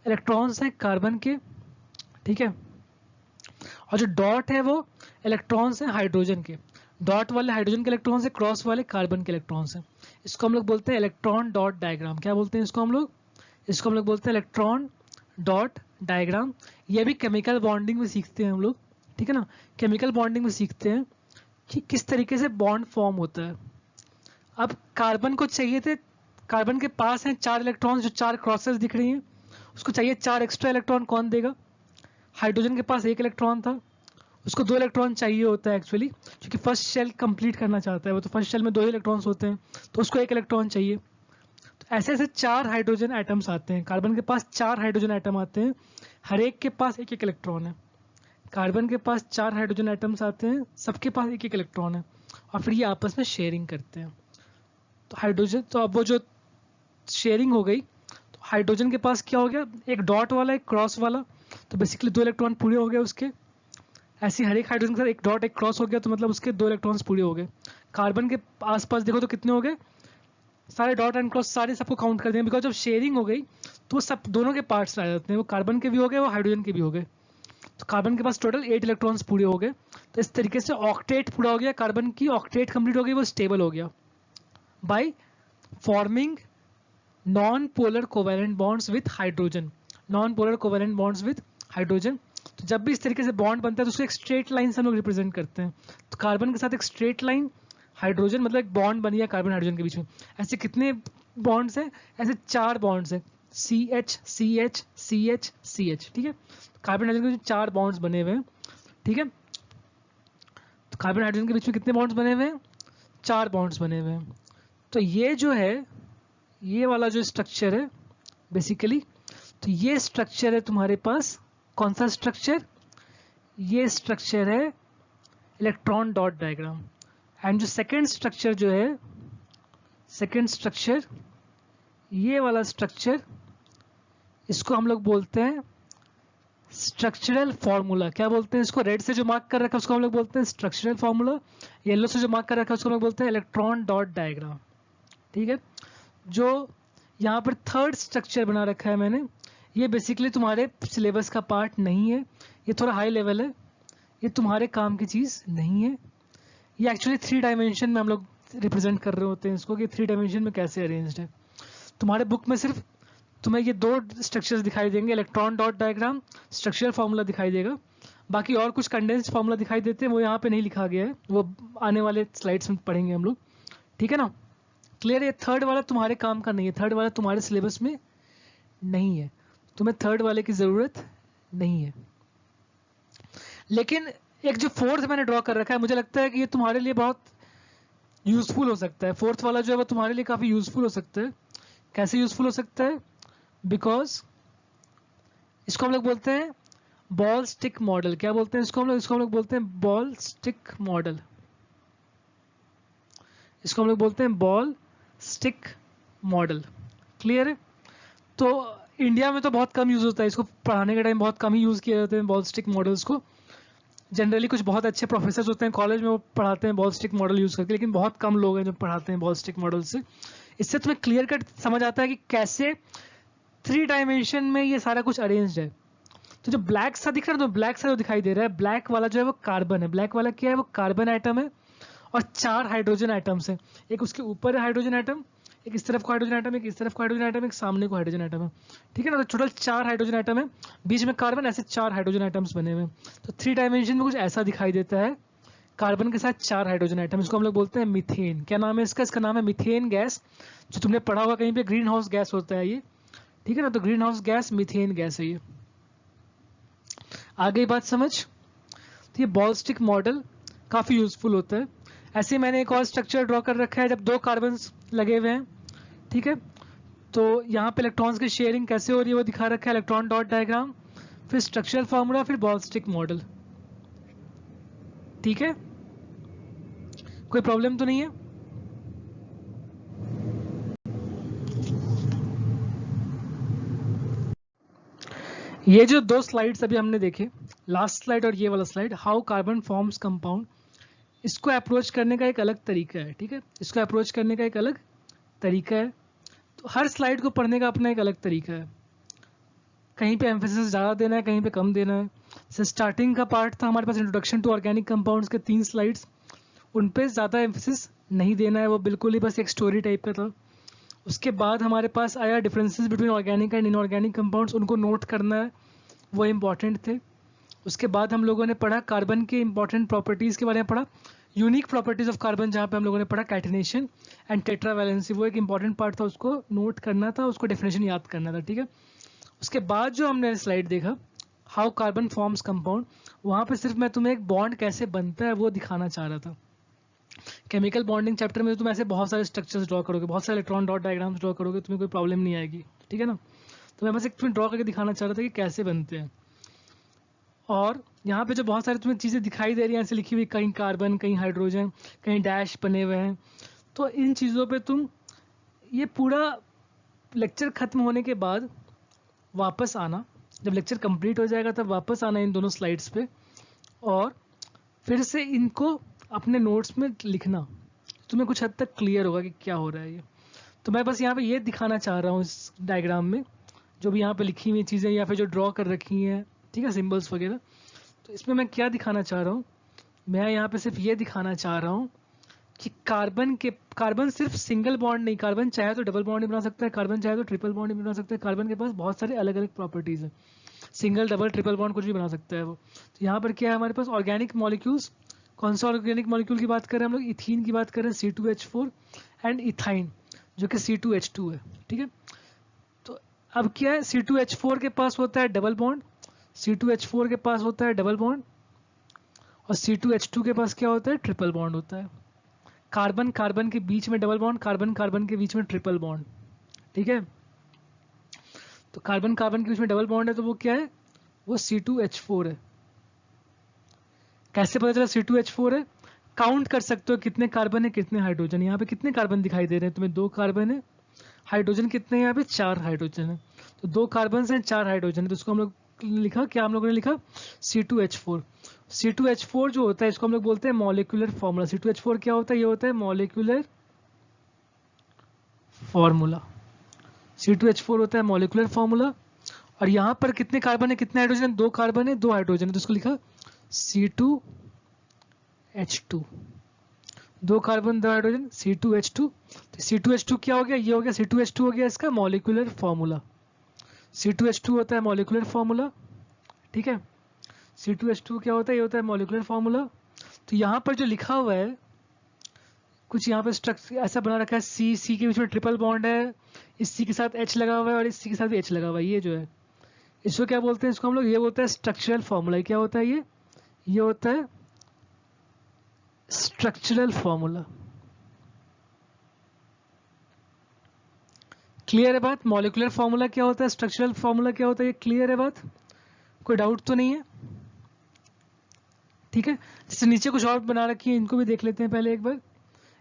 इलेक्ट्रॉन्स हैं कार्बन के, ठीक है। और जो डॉट है वो इलेक्ट्रॉन्स हैं हाइड्रोजन के, डॉट वाले हाइड्रोजन के इलेक्ट्रॉन्स हैं, क्रॉस वाले कार्बन के इलेक्ट्रॉन्स हैं। इसको हम लोग बोलते हैं इलेक्ट्रॉन डॉट डायग्राम। क्या बोलते हैं इसको हम लोग, इसको हम लोग बोलते हैं इलेक्ट्रॉन डॉट डायग्राम। ये भी केमिकल बॉन्डिंग में सीखते हैं हम लोग, ठीक है ना। केमिकल बॉन्डिंग में सीखते हैं कि किस तरीके से बॉन्ड फॉर्म होता है। अब कार्बन को चाहिए थे, कार्बन के पास हैं 4 इलेक्ट्रॉन्स, जो 4 क्रॉसेस दिख रही हैं, उसको चाहिए 4 एक्स्ट्रा इलेक्ट्रॉन, कौन देगा, हाइड्रोजन के पास 1 इलेक्ट्रॉन था, उसको 2 इलेक्ट्रॉन चाहिए होता है एक्चुअली, क्योंकि फर्स्ट शेल कंप्लीट करना चाहता है वो, तो फर्स्ट शेल में 2 ही इलेक्ट्रॉन्स होते हैं, तो उसको 1 इलेक्ट्रॉन चाहिए। तो ऐसे ऐसे 4 हाइड्रोजन एटम्स आते हैं, कार्बन के पास 4 हाइड्रोजन एटम आते हैं, हर एक के पास 1-1 इलेक्ट्रॉन है। कार्बन के पास 4 हाइड्रोजन एटम्स आते हैं, सबके पास 1-1 इलेक्ट्रॉन है, और फिर ये आपस में शेयरिंग करते हैं। तो हाइड्रोजन, तो अब वो जो शेयरिंग हो गई, तो हाइड्रोजन के पास क्या हो गया, एक डॉट वाला, एक क्रॉस वाला, तो बेसिकली 2 इलेक्ट्रॉन पूरे हो गए उसके। ऐसे हर एक हाइड्रोजन के साथ एक डॉट एक क्रॉस हो गया, तो मतलब उसके 2 इलेक्ट्रॉन्स पूरे हो गए। कार्बन के आसपास देखो तो कितने हो गए, सारे डॉट एंड क्रॉस सारे सबको काउंट कर देंगे, बिकॉज जब शेयरिंग हो गई तो सब दोनों के पार्ट्स आ जाते हैं, वो कार्बन के भी हो गए, वो हाइड्रोजन के भी हो गए। तो कार्बन के पास टोटल 8 इलेक्ट्रॉन्स पूरे हो गए। तो इस तरीके से ऑक्टेट पूरा हो गया, कार्बन की ऑक्टेट कंप्लीट हो गई, वो स्टेबल हो गया by forming non polar covalent bonds with hydrogen, non polar covalent bonds with hydrogen. तो जब भी इस तरीके से बॉन्ड बनता है तो उसको एक स्ट्रेट लाइन से हम लोग रिप्रेजेंट करते हैं। तो कार्बन के साथ एक स्ट्रेट लाइन, हाइड्रोजन मतलब एक बॉन्ड बन गया कार्बन हाइड्रोजन के बीच में। ऐसे कितने बॉन्ड्स हैं, ऐसे 4 बॉन्ड्स हैं, CH CH CH CH, ठीक है। कार्बन हाइड्रोजन के बीच 4 बॉन्ड्स बने हुए हैं, ठीक है। तो कार्बन हाइड्रोजन के बीच में कितने बॉन्ड्स बने हुए हैं, 4 बॉन्ड्स बने हुए हैं। तो ये जो है, ये वाला जो स्ट्रक्चर है बेसिकली, तो ये स्ट्रक्चर है तुम्हारे पास, कौन सा स्ट्रक्चर, ये स्ट्रक्चर है इलेक्ट्रॉन डॉट डायग्राम। एंड जो सेकेंड स्ट्रक्चर जो है, सेकेंड स्ट्रक्चर, ये वाला स्ट्रक्चर, इसको हम लोग बोलते हैं स्ट्रक्चरल फॉर्मूला, क्या बोलते हैं इसको, रेड से जो मार्क कर रखा है उसको हम लोग बोलते हैं स्ट्रक्चरल फॉर्मूला, येलो से जो मार्क कर रखा है उसको हम लोग बोलते हैं इलेक्ट्रॉन डॉट डायग्राम। ठीक है, जो यहाँ पर थर्ड स्ट्रक्चर बना रखा है मैंने, ये बेसिकली तुम्हारे सिलेबस का पार्ट नहीं है, ये थोड़ा हाई लेवल है, ये तुम्हारे काम की चीज़ नहीं है। ये एक्चुअली 3 डायमेंशन में हम लोग रिप्रेजेंट कर रहे होते हैं इसको कि 3 डायमेंशन में कैसे अरेंज्ड है। तुम्हारे बुक में सिर्फ तुम्हें ये 2 स्ट्रक्चर्स दिखाई देंगे, electron dot diagram, structural formula दिखाई देगा, बाकी और कुछ कंडेंस्ड फार्मूला दिखाई देते हैं, वो यहाँ पे नहीं लिखा गया है, वो आने वाले स्लाइड्स में पढ़ेंगे हम लोग। ठीक है ना, क्लियर? ये थर्ड वाला तुम्हारे काम का नहीं है, थर्ड वाला तुम्हारे सिलेबस में नहीं है, तुम्हें थर्ड वाले की ज़रूरत नहीं है। लेकिन एक जो फोर्थ मैंने ड्रॉ कर रखा है, मुझे लगता है कि ये तुम्हारे लिए बहुत यूजफुल हो सकता है। फोर्थ वाला जो है वो तुम्हारे लिए काफ़ी यूजफुल हो सकता है। कैसे यूजफुल हो सकता है? बिकॉज इसको हम लोग बोलते हैं बॉल स्टिक मॉडल। क्या बोलते हैं इसको हम लोग बोलते हैं बॉल स्टिक मॉडल। इसको हम लोग बोलते हैं बॉल स्टिक मॉडल। क्लियर है? तो इंडिया में तो बहुत कम यूज होता है, इसको पढ़ाने के टाइम बहुत कम ही यूज किया जाता है बॉल स्टिक मॉडल्स को। जनरली कुछ बहुत अच्छे प्रोफेसर होते हैं कॉलेज में, वो पढ़ाते हैं बॉल स्टिक मॉडल यूज करके, लेकिन बहुत कम लोग हैं जो पढ़ाते हैं बॉल स्टिक मॉडल से। इससे तुम्हें क्लियर कट समझ आता है कि कैसे 3 डायमेंशन में ये सारा कुछ अरेंज्ड है। तो जो ब्लैक सा दिख रहा है, तो ब्लैक सा जो दिखाई दे रहा है, ब्लैक वाला जो है वो कार्बन है। ब्लैक वाला क्या है? वो कार्बन आइटम है और 4 हाइड्रोजन आइटम्स है। एक उसके ऊपर है हाइड्रोजन आइटम, एक इस तरफ को हाइड्रोजन आइटम, एक इस तरफ को हाइड्रोजन आइटम, एक सामने को हाइड्रोजन आइटम है। ठीक है ना, तो टोटल 4 हाइड्रोजन आइटम है, बीच में कार्बन, ऐसे 4 हाइड्रोजन आइटम्स बने हुए हैं। तो 3 डायमेंशन में कुछ ऐसा दिखाई देता है, कार्बन के साथ 4 हाइड्रोजन आइटम। इसको हम लोग बोलते हैं मीथेन। क्या नाम है इसका? इसका नाम है मीथेन गैस। जो तुमने पढ़ा होगा कहीं पे, ग्रीन हाउस गैस होता है ये। ठीक है ना, तो green house gas methane gas है ये। आ गई बात समझ? तो ये बॉल स्टिक मॉडल काफ़ी यूजफुल होता है। ऐसे मैंने एक और स्ट्रक्चर ड्रॉ कर रखा है जब 2 कार्बन लगे हुए हैं। ठीक है, तो यहाँ पे इलेक्ट्रॉन्स की शेयरिंग कैसे हो रही है वो दिखा रखा है, इलेक्ट्रॉन डॉट डायग्राम, फिर स्ट्रक्चरल फार्मूला, फिर बॉल स्टिक मॉडल। ठीक है, कोई प्रॉब्लम तो नहीं है? ये जो 2 स्लाइड्स अभी हमने देखे, लास्ट स्लाइड और ये वाला slide, how carbon forms compound, इसको अप्रोच करने का एक अलग तरीका है। ठीक है, इसको अप्रोच करने का एक अलग तरीका है। तो हर स्लाइड को पढ़ने का अपना एक अलग तरीका है, कहीं पे एम्फेसिस ज़्यादा देना है, कहीं पे कम देना है। जैसे स्टार्टिंग का पार्ट था हमारे पास इंट्रोडक्शन टू ऑर्गेनिक कंपाउंड्स के 3 स्लाइड्स, उन पे ज़्यादा एम्फेसिस नहीं देना है, वो बिल्कुल ही बस एक स्टोरी टाइप का था। उसके बाद हमारे पास आया differences between organic and inorganic compounds, उनको नोट करना है, वो इंपॉर्टेंट थे। उसके बाद हम लोगों ने पढ़ा कार्बन के इंपॉर्टेंट प्रॉपर्टीज़ के बारे में पढ़ा, यूनिक प्रॉपर्टीज ऑफ कार्बन, जहाँ पे हम लोगों ने पढ़ा कैटिनेशन एंड टेट्रावैलेंसी, वो एक इंपॉर्टेंट पार्ट था, उसको नोट करना था, उसको डेफिनेशन याद करना था। ठीक है, उसके बाद जो हमने स्लाइड देखा हाउ कार्बन फॉर्म्स कंपाउंड, वहाँ पे सिर्फ मैं तुम्हें एक बॉन्ड कैसे बनता है वो दिखाना चाह रहा था। केमिकल बॉन्डिंग चैप्टर में तुम ऐसे बहुत सारे स्ट्रक्चर्स ड्रॉ करोगे, बहुत सारे इलेक्ट्रॉन डॉट डायग्राम्स ड्रॉ करोगे, तुम्हें कोई प्रॉब्लम नहीं आएगी। ठीक है ना, तो मैं बस एक तुम्हें ड्रॉ करके दिखाना चाह रहा था कि कैसे बनते हैं। और यहाँ पे जो बहुत सारी तुम्हें चीज़ें दिखाई दे रही हैं ऐसे लिखी हुई, कहीं कार्बन, कहीं हाइड्रोजन, कहीं डैश बने हुए हैं, तो इन चीज़ों पे तुम ये पूरा लेक्चर ख़त्म होने के बाद वापस आना, जब लेक्चर कंप्लीट हो जाएगा तब वापस आना इन दोनों स्लाइड्स पे, और फिर से इनको अपने नोट्स में लिखना, तुम्हें कुछ हद तक क्लियर होगा कि क्या हो रहा है ये। तो मैं बस यहाँ पे ये दिखाना चाह रहा हूँ इस डायग्राम में, जो भी यहाँ पे लिखी हुई चीज़ें या फिर जो ड्रॉ कर रखी हैं, ठीक है, सिंबल्स वगैरह, तो इसमें मैं क्या दिखाना चाह रहा हूँ, मैं यहाँ पे सिर्फ ये दिखाना चाह रहा हूँ कि कार्बन सिर्फ सिंगल बॉन्ड नहीं, कार्बन चाहे तो डबल बॉन्ड भी बना सकता है, कार्बन चाहे तो ट्रिपल बॉन्ड भी बना सकता है, कार्बन के पास बहुत सारे अलग अलग प्रॉपर्टीज हैं, सिंगल डबल ट्रिपल बॉन्ड कुछ भी बना सकता है वो। तो यहाँ पर क्या है हमारे पास ऑर्गेनिक मॉलिक्यूल्स, कौन सा ऑर्गेनिक मॉलिक्यूल की बात कर रहे हैं हम लोग? इथीन की बात कर रहे हैं, C2H4 एंड इथाइन जो कि C2H2 है। ठीक है, तो अब क्या है, C2H4 के पास होता है डबल बॉन्ड, C2H4 के पास होता है डबल बॉन्ड, और C2H2 के पास क्या होता है? ट्रिपल बॉन्ड होता है। कार्बन कार्बन के बीच में डबल बॉन्ड, कार्बन कार्बन के बीच में ट्रिपल बॉन्ड। ठीक है, तो कार्बन कार्बन के बीच में डबल बॉन्ड है, तो वो क्या है? वो C2H4 है। कैसे पता चला C2H4 है? काउंट कर सकते हो कितने कार्बन है कितने हाइड्रोजन। यहाँ पे कितने कार्बन दिखाई दे रहे हैं तुम्हें? 2 कार्बन है। हाइड्रोजन कितने हैं यहाँ पे? 4 हाइड्रोजन है। तो 2 कार्बन हैं 4 हाइड्रोजन है, तो उसको हम लोग लिखा, क्या हम लोगों ने लिखा, C2H4। C2H4 जो होता है इसको हम लोग बोलते हैं मॉलिक्यूलर फॉर्मूला। C2H4 क्या होता है, ये होता है मॉलिक्यूलर फॉर्मूला। C2H4 होता है मॉलिक्यूलर फॉर्मूला। और यहाँ पर कितने कार्बन है, कितने हाइड्रोजन है, 2 कार्बन है, 2 हाइड्रोजन है, तो इसको लिखा C2H2। 2 carbon 2 hydrogen, C2H2। तो C2H2 क्या हो गया, ये हो गया C2H2 हो गया इसका मॉलिक्यूलर फॉर्मूला। C2H2 होता है मॉलिक्यूलर फॉर्मूला, ठीक है। C2H2 क्या होता है, ये होता है मॉलिक्यूलर फॉर्मूला। तो यहाँ पर जो लिखा हुआ है कुछ यहाँ पे स्ट्रक्चर ऐसा बना रखा है, सी सी के बीच में ट्रिपल बॉन्ड है, इस सी के साथ H लगा हुआ है और इस सी के साथ भी H लगा हुआ है, ये जो है इसको क्या बोलते हैं, इसको हम लोग ये बोलते हैं स्ट्रक्चरल फॉर्मूला। क्या होता है ये होता है स्ट्रक्चरल फॉर्मूला। क्लियर है बात, मॉलिक्यूलर फॉर्मूला क्या होता है, स्ट्रक्चरल फॉर्मूला क्या होता है, ये क्लियर है बात, कोई डाउट तो नहीं है, ठीक है। जैसे नीचे कुछ और बना रखी है, इनको भी देख लेते हैं पहले एक बार।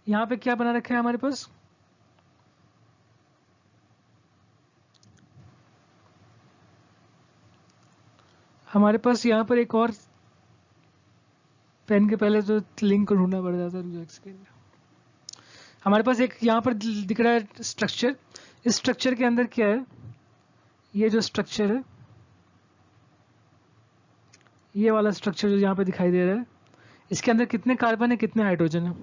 यहाँ पे क्या बना रखा है हमारे पास, हमारे पास यहाँ पर एक और पेन के पहले तो लिंक ढूंढना पड़ जाता है। हमारे पास एक यहाँ पर दिख रहा है स्ट्रक्चर। इस स्ट्रक्चर के अंदर क्या है, ये जो स्ट्रक्चर है, ये वाला स्ट्रक्चर जो यहाँ पे दिखाई दे रहा है, इसके अंदर कितने कार्बन है, कितने हाइड्रोजन है,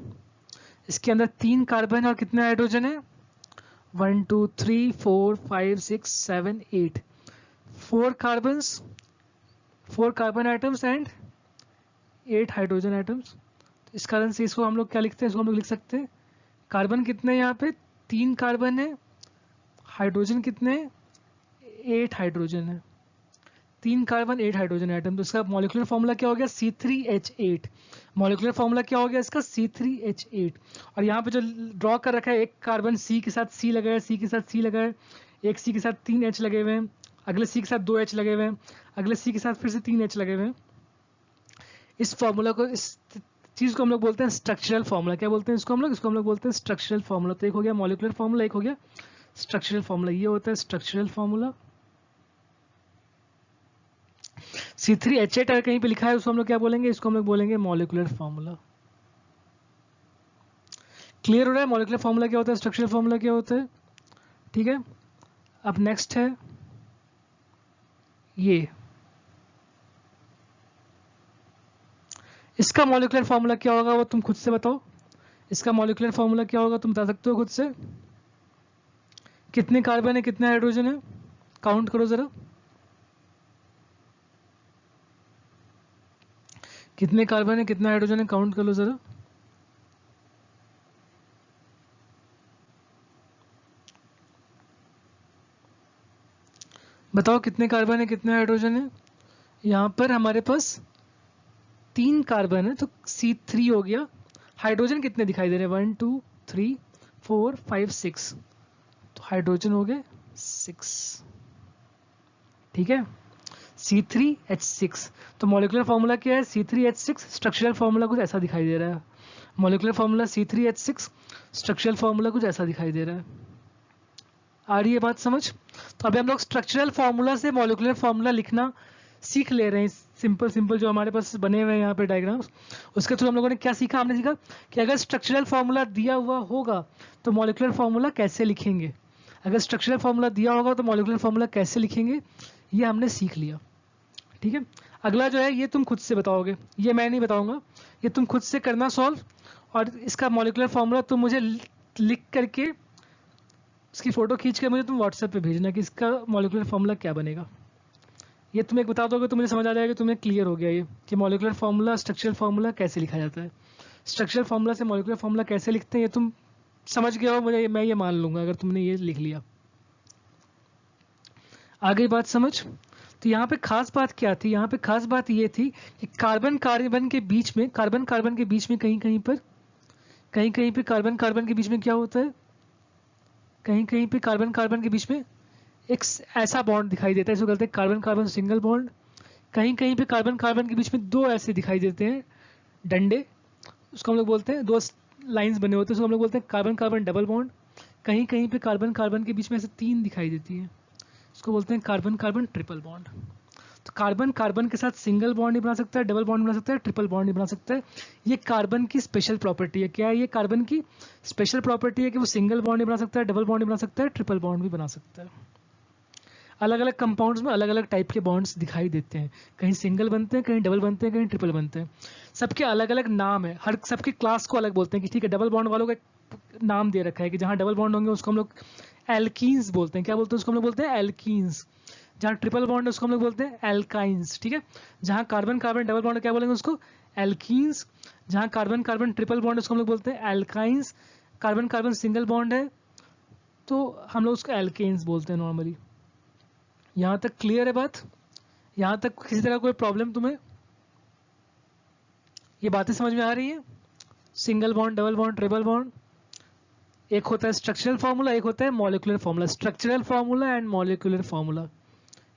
इसके अंदर 3 कार्बन और कितने हाइड्रोजन है, 1 2 3 4 5 6 7 8, 4 carbons, 4 carbon atoms and 8 hydrogen items. इस कारण से इसको हम लोग क्या लिखते हैं, इसको हम लोग लिख सकते हैं कार्बन कितने यहाँ पे 3 कार्बन है, हाइड्रोजन कितने 8 हाइड्रोजन है, 3 कार्बन 8 हाइड्रोजन आइटम। तो इसका मॉलिक्यूलर फॉर्मूला क्या हो गया, C3H8। मॉलिक्यूलर फॉर्मूला क्या हो गया इसका, C3H8। और यहाँ पे जो ड्रॉ कर रखा है, एक कार्बन C के साथ C लगा है, C के साथ C लगा है, एक C के साथ 3 H लगे हुए हैं, अगले C के साथ 2 H लगे हुए हैं, अगले C के साथ फिर से 3 H लगे हुए हैं। इस फॉर्मूला को, इस चीज को हम लोग बोलते हैं स्ट्रक्चरल फॉर्मूला। क्या बोलते हैं इसको हम लोग बोलते हैं स्ट्रक्चरल फॉर्मूला। तो एक हो गया मॉलिक्यूलर फॉर्मूला, एक हो गया स्ट्रक्चरल फॉर्मूला। ये होता है स्ट्रक्चरल फॉर्मूला। C3H8 अगर कहीं पे लिखा है उसको हम लोग क्या बोलेंगे, इसको हम लोग बोलेंगे मॉलिक्यूलर फॉर्मूला। क्लियर हो रहा है मॉलिक्यूलर फॉर्मूला क्या होता है, स्ट्रक्चरल फॉर्मूला क्या होता है, ठीक है। अब नेक्स्ट है ये, इसका मॉलिक्यूलर फॉर्मूला क्या होगा वो तुम खुद से बताओ। इसका मॉलिक्यूलर फॉर्मूला क्या होगा तुम बता सकते हो खुद से। कितने कार्बन है, कितने हाइड्रोजन है, काउंट करो जरा, कितने कार्बन है, कितने हाइड्रोजन है, काउंट कर लो जरा। बताओ कितने कार्बन है, कितने हाइड्रोजन है। यहाँ पर हमारे पास 3 कार्बन है तो C3 हो गया। हाइड्रोजन कितने दिखाई दे रहे हैं, 1 2 3 4 5 6, तो हाइड्रोजन हो गए 6, ठीक है, C3H6। तो मॉलिक्यूलर फॉर्मूला क्या है, C3H6। स्ट्रक्चरल फॉर्मूला कुछ ऐसा दिखाई दे रहा है, molecular formula C3H6, structural formula कुछ ऐसा दिखाई दे रहा है। आ रही है बात समझ। तो अभी हम लोग स्ट्रक्चरल फॉर्मूला से मॉलिक्यूलर फॉर्मूला लिखना सीख ले रहे हैं। सिंपल जो हमारे पास बने हुए हैं यहाँ पे डायग्राम्स, उसके थ्रू हम लोगों ने क्या सीखा, हमने सीखा कि अगर स्ट्रक्चरल फॉर्मूला दिया हुआ होगा तो मॉलिक्यूलर फॉर्मूला कैसे लिखेंगे, अगर स्ट्रक्चरल फॉर्मूला दिया होगा तो मॉलिक्यूलर फॉर्मूला कैसे लिखेंगे, ये हमने सीख लिया, ठीक है। अगला जो है ये तुम खुद से बताओगे, ये मैं नहीं बताऊंगा, ये तुम खुद से करना सॉल्व। और इसका मॉलिक्यूलर फॉर्मूला तुम मुझे लिख करके इसकी फोटो खींच कर मुझे तुम व्हाट्सएप पे भेजना कि इसका मॉलिक्यूलर फॉर्मूला क्या बनेगा। ये तुम एक बता दोगे तो मुझे समझ आ जाएगा, तुम्हें क्लियर हो गया ये कि मॉलिक्यूलर फॉर्मूला, स्ट्रक्चरल फॉर्मूला कैसे लिखा जाता है, स्ट्रक्चरल फॉर्मूला से मॉलिक्यूलर फॉर्मूला कैसे लिखते हैं, ये तुम समझ गए हो। मुझे मैं ये मान लूंगा अगर तुमने ये लिख लिया। आ गई बात समझ। तो यहाँ पे खास बात क्या थी, यहाँ पे खास बात ये थी कि कार्बन कार्बन के बीच में, कहीं कहीं पे कार्बन के बीच में क्या होता है, कहीं पे कार्बन के बीच में एक ऐसा बॉन्ड दिखाई देता है, इसको कहते हैं कार्बन कार्बन सिंगल बॉन्ड। कहीं पे कार्बन के बीच में 2 ऐसे दिखाई देते हैं डंडे, उसको हम लोग बोलते हैं, 2 लाइंस बने होते हैं, उसको हम लोग बोलते हैं कार्बन कार्बन डबल बॉन्ड। कहीं पे कार्बन कार्बन के बीच में ऐसे 3 दिखाई देती है, इसको बोलते हैं carbon carbon triple bond. Carbon carbon के साथ सिंगल बॉन्ड नहीं बना सकता है, डबल बॉन्ड बना सकता है, ट्रिपल बॉन्ड नहीं बना सकता है। ये कार्बन की स्पेशल प्रॉपर्टी है। क्या है ये कार्बन की स्पेशल प्रॉपर्टी है कि वो सिंगल बॉन्ड नहीं बना सकता है, डबल बॉन्ड नहीं बना सकता है, ट्रिपल बॉन्ड भी बना सकता है। अलग अलग कंपाउंड्स में अलग अलग टाइप के बॉन्ड्स दिखाई देते हैं, कहीं सिंगल बनते हैं, कहीं डबल बनते हैं, कहीं ट्रिपल बनते हैं। सबके अलग अलग नाम है, हर सबकी क्लास को अलग बोलते हैं कि ठीक है डबल बॉन्ड वालों का एक नाम दे रखा है कि जहाँ डबल बॉन्ड होंगे उसको हम लोग एल्कीन्स बोलते हैं। क्या बोलते हैं उसको हम लोग बोलते हैं एल्कीन्स। जहाँ ट्रिपल बॉन्ड है उसको हम लोग बोलते हैं एल्काइंस। ठीक है, जहाँ कार्बन कार्बन डबल बॉन्ड क्या बोलेंगे उसको एल्कीन्स। जहाँ कार्बन कार्बन ट्रिपल बॉन्ड उसको हम लोग बोलते हैं alkynes. Carbon carbon single bond है तो हम लोग उसको एल्केन्स बोलते हैं नॉर्मली। यहाँ तक क्लियर है बात? यहाँ तक किसी तरह कोई प्रॉब्लम तुम्हें? ये बातें समझ में आ रही है? Single bond, double bond, triple bond, एक होता है स्ट्रक्चरल फार्मूला, एक होता है molecular formula. Structural formula and molecular formula.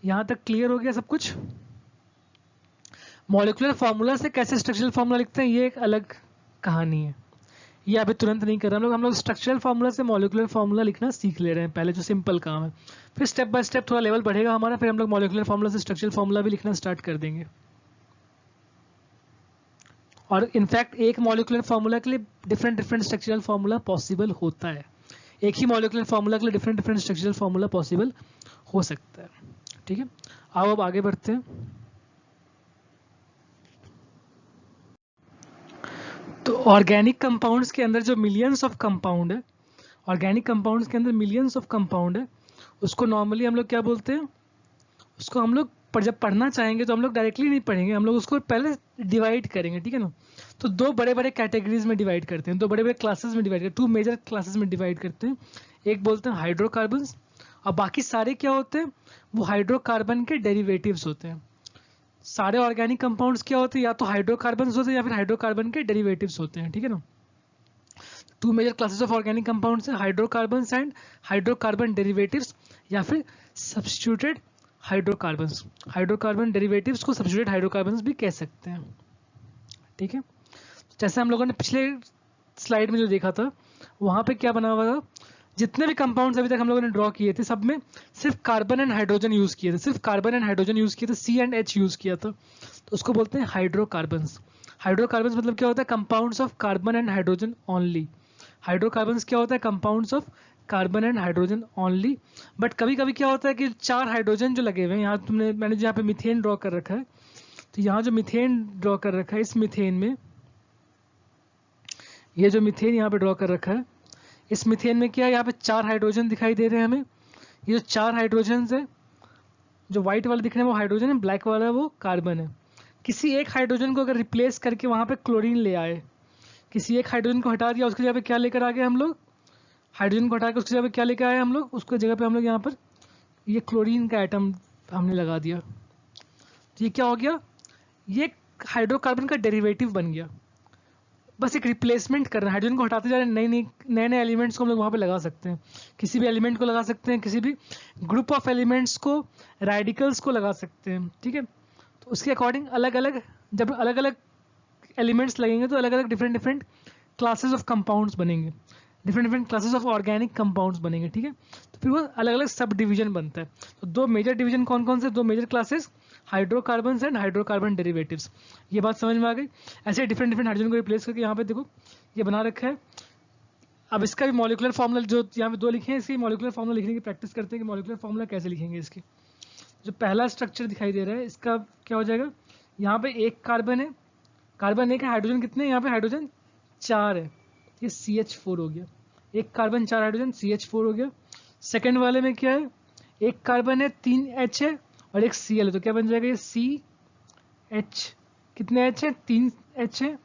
यहाँ तक क्लियर हो गया सब कुछ? मॉलिक्यूलर फार्मूला से कैसे स्ट्रक्चरल फार्मूला लिखते हैं ये एक अलग कहानी है, ये अभी तुरंत नहीं कर रहे हम लोग स्ट्रक्चरल फार्मूला से मॉलिक्यूलर फार्मूला लिखना सीख ले रहे हैं पहले, जो सिंपल काम है। फिर स्टेप बाय स्टेप थोड़ा लेवल बढ़ेगा हमारा, फिर हम लोग मॉलिक्यूलर फार्मूला से स्ट्रक्चरल फार्मूला भी लिखना स्टार्ट कर देंगे। और इनफैक्ट एक मॉलिक्यूलर फार्मूला के लिए different different structural formula possible होता है। एक ही मॉलिक्यूलर फार्मूला के लिए different different structural formula possible हो सकता है। ठीक है, आओ अब आगे बढ़ते हैं। तो ऑर्गेनिक कंपाउंड्स के अंदर जो मिलियंस ऑफ कंपाउंड है, ऑर्गेनिक कंपाउंड्स के अंदर मिलियंस ऑफ कंपाउंड है, उसको नॉर्मली हम लोग क्या बोलते हैं? उसको हम लोग जब पढ़ना चाहेंगे तो हम लोग डायरेक्टली नहीं पढ़ेंगे, हम लोग उसको पहले डिवाइड करेंगे। ठीक है ना? तो दो बड़े बड़े कैटेगरीज में डिवाइड करते हैं, दो बड़े बड़े क्लासेस में डिवाइड करते हैं, टू मेजर क्लासेस में डिवाइड करते हैं। एक बोलते हैं हाइड्रोकार्बन्स, और बाकी सारे क्या होते हैं? वो हाइड्रोकार्बन के डेरिवेटिव्स होते हैं। सारे ऑर्गेनिक कंपाउंड्स क्या होते हैं? या तो हाइड्रोकार्बन्स होते हैं या फिर हाइड्रोकार्बन के डेरिवेटिव्स होते हैं। ठीक है ना? Two major classes of organic compounds हैं, हाइड्रोकार्बन्स एंड हाइड्रोकार्बन डेरिवेटिव्स, या फिर सब्स्टिट्यूटेड हाइड्रोकार्बन्स। हाइड्रोकार्बन डेरिवेटिव्स को सब्स्टिट्यूटेड हाइड्रोकार्बन्स भी कह सकते हैं। ठीक है, जैसे हम लोगों ने पिछले स्लाइड में जो देखा था वहां पे क्या बना हुआ था, जितने भी कंपाउंड्स अभी तक हम लोगों ने ड्रॉ किए थे सब में सिर्फ कार्बन एंड हाइड्रोजन यूज किए थे, सिर्फ कार्बन एंड हाइड्रोजन यूज किए थे, सी एंड एच यूज किया था, तो उसको बोलते हैं हाइड्रोकार्बन्स। हाइड्रोकार्बन्स मतलब क्या होता है? Compounds of carbon and hydrogen only. Hydrocarbons क्या होता है? Compounds of carbon and hydrogen only. But कभी कभी क्या होता है कि चार हाइड्रोजन जो लगे हुए हैं, यहाँ मैंने जो यहाँ पे मीथेन ड्रॉ कर रखा है, तो यहाँ जो मीथेन ड्रॉ कर रखा है, इस मीथेन में ये जो मीथेन यहाँ पे ड्रॉ कर रखा है, इस मीथेन में क्या है? यहाँ पे चार हाइड्रोजन दिखाई दे रहे हैं हमें। ये जो चार हाइड्रोजन है, जो व्हाइट वाला दिख रहे हैं वो हाइड्रोजन है, ब्लैक वाला वो कार्बन है। किसी एक हाइड्रोजन को अगर रिप्लेस करके वहां पे क्लोरीन ले आए, किसी एक हाइड्रोजन को हटा दिया, उसकी जगह पे क्या लेकर आ गए हम लोग? हाइड्रोजन को हटा के उसकी जगह पे क्या लेकर आए हम लोग? उसकी जगह पे हम लोग यहाँ पर ये क्लोरीन का एटम हमने लगा दिया, तो ये क्या हो गया? ये हाइड्रोकार्बन का डेरिवेटिव बन गया। बस एक रिप्लेसमेंट कर रहे हैं, हाइड्रोजन को हटाते जा रहे हैं, नए नए एलिमेंट्स को हम लोग वहाँ पे लगा सकते हैं। किसी भी एलिमेंट को लगा सकते हैं, किसी भी ग्रुप ऑफ एलिमेंट्स को, रेडिकल्स को लगा सकते हैं। ठीक है, तो उसके अकॉर्डिंग अलग अलग, जब अलग अलग एलिमेंट्स लगेंगे तो अलग अलग different different classes of compounds बनेंगे, different different classes of organic compounds बनेंगे। ठीक है, तो फिर वो अलग अलग सब डिवीजन बनता है। तो दो मेजर डिवीजन कौन कौन से? दो major classes, hydrocarbons and hydrocarbon derivatives. ये बात समझ में आ गई? ऐसे डिफरेंट डिफरेंट हाइड्रोजन को रिप्लेस करके यहाँ पे देखो ये बना रखा है। अब इसका भी मॉलिक्यूलर फॉर्मूला जो यहाँ पे दो लिखे हैं, इसकी मॉलिक्यूलर फॉर्मूला लिखने की प्रैक्टिस करते हैं कि मॉलिक्यूलर फॉर्मूला कैसे लिखेंगे। इसके जो पहला स्ट्रक्चर दिखाई दे रहा है इसका क्या हो जाएगा? यहाँ पे एक कार्बन है, कार्बन एक है, हाइड्रोजन कितने हैं? यहाँ पे हाइड्रोजन 4 है, ये CH4 हो गया। एक कार्बन 4 हाइड्रोजन, CH4 हो गया। सेकेंड वाले में क्या है? एक कार्बन है, 3 H है और एक Cl है, तो क्या बन जाएगा? ये CH, कितने H है? 3 H है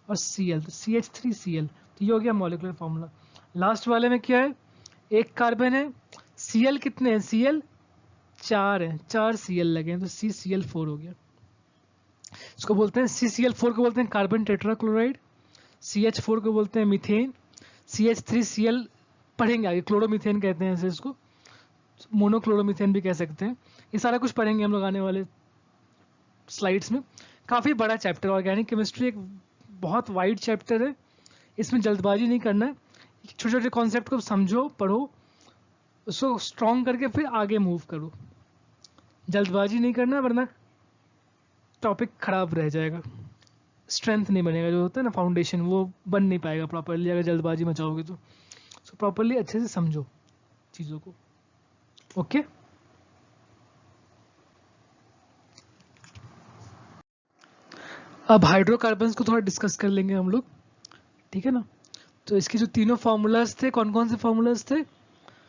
और Cl, तो CH3Cl, तो ये हो गया मॉलिक्यूलर फॉर्मूला। लास्ट वाले में क्या है? एक कार्बन है, Cl कितने हैं? Cl 4 है, 4 Cl लगे हैं, तो CCl4 हो गया। इसको बोलते हैं CCl4 को बोलते हैं कार्बन टेट्राक्लोराइड, CH4 को बोलते हैं मीथेन, CH3Cl पढ़ेंगे आगे, क्लोरोमीथेन कहते हैं इसे, इसको मोनोक्लोरोमीथेन भी कह सकते हैं। ये सारा कुछ पढ़ेंगे हम लोग आने वाले स्लाइड्स में। काफ़ी बड़ा चैप्टर, ऑर्गेनिक केमिस्ट्री एक बहुत वाइड चैप्टर है, इसमें जल्दबाजी नहीं करना है, छोटे छोटे कॉन्सेप्ट को समझो, पढ़ो, उसको स्ट्रॉन्ग करके फिर आगे मूव करो, जल्दबाजी नहीं करना वरना टॉपिक खराब रह जाएगा, स्ट्रेंथ नहीं बनेगा, जो होता है ना फाउंडेशन, वो बन नहीं पाएगा प्रॉपरली अगर जल्दबाजी मचाओगे तो। सो प्रॉपरली अच्छे से समझो चीज़ों को। ओके अब हाइड्रोकार्बन्स को थोड़ा डिस्कस कर लेंगे हम लोग, ठीक है ना। तो इसके जो तीनों फार्मूलाज थे, कौन कौन से फार्मूलाज थे?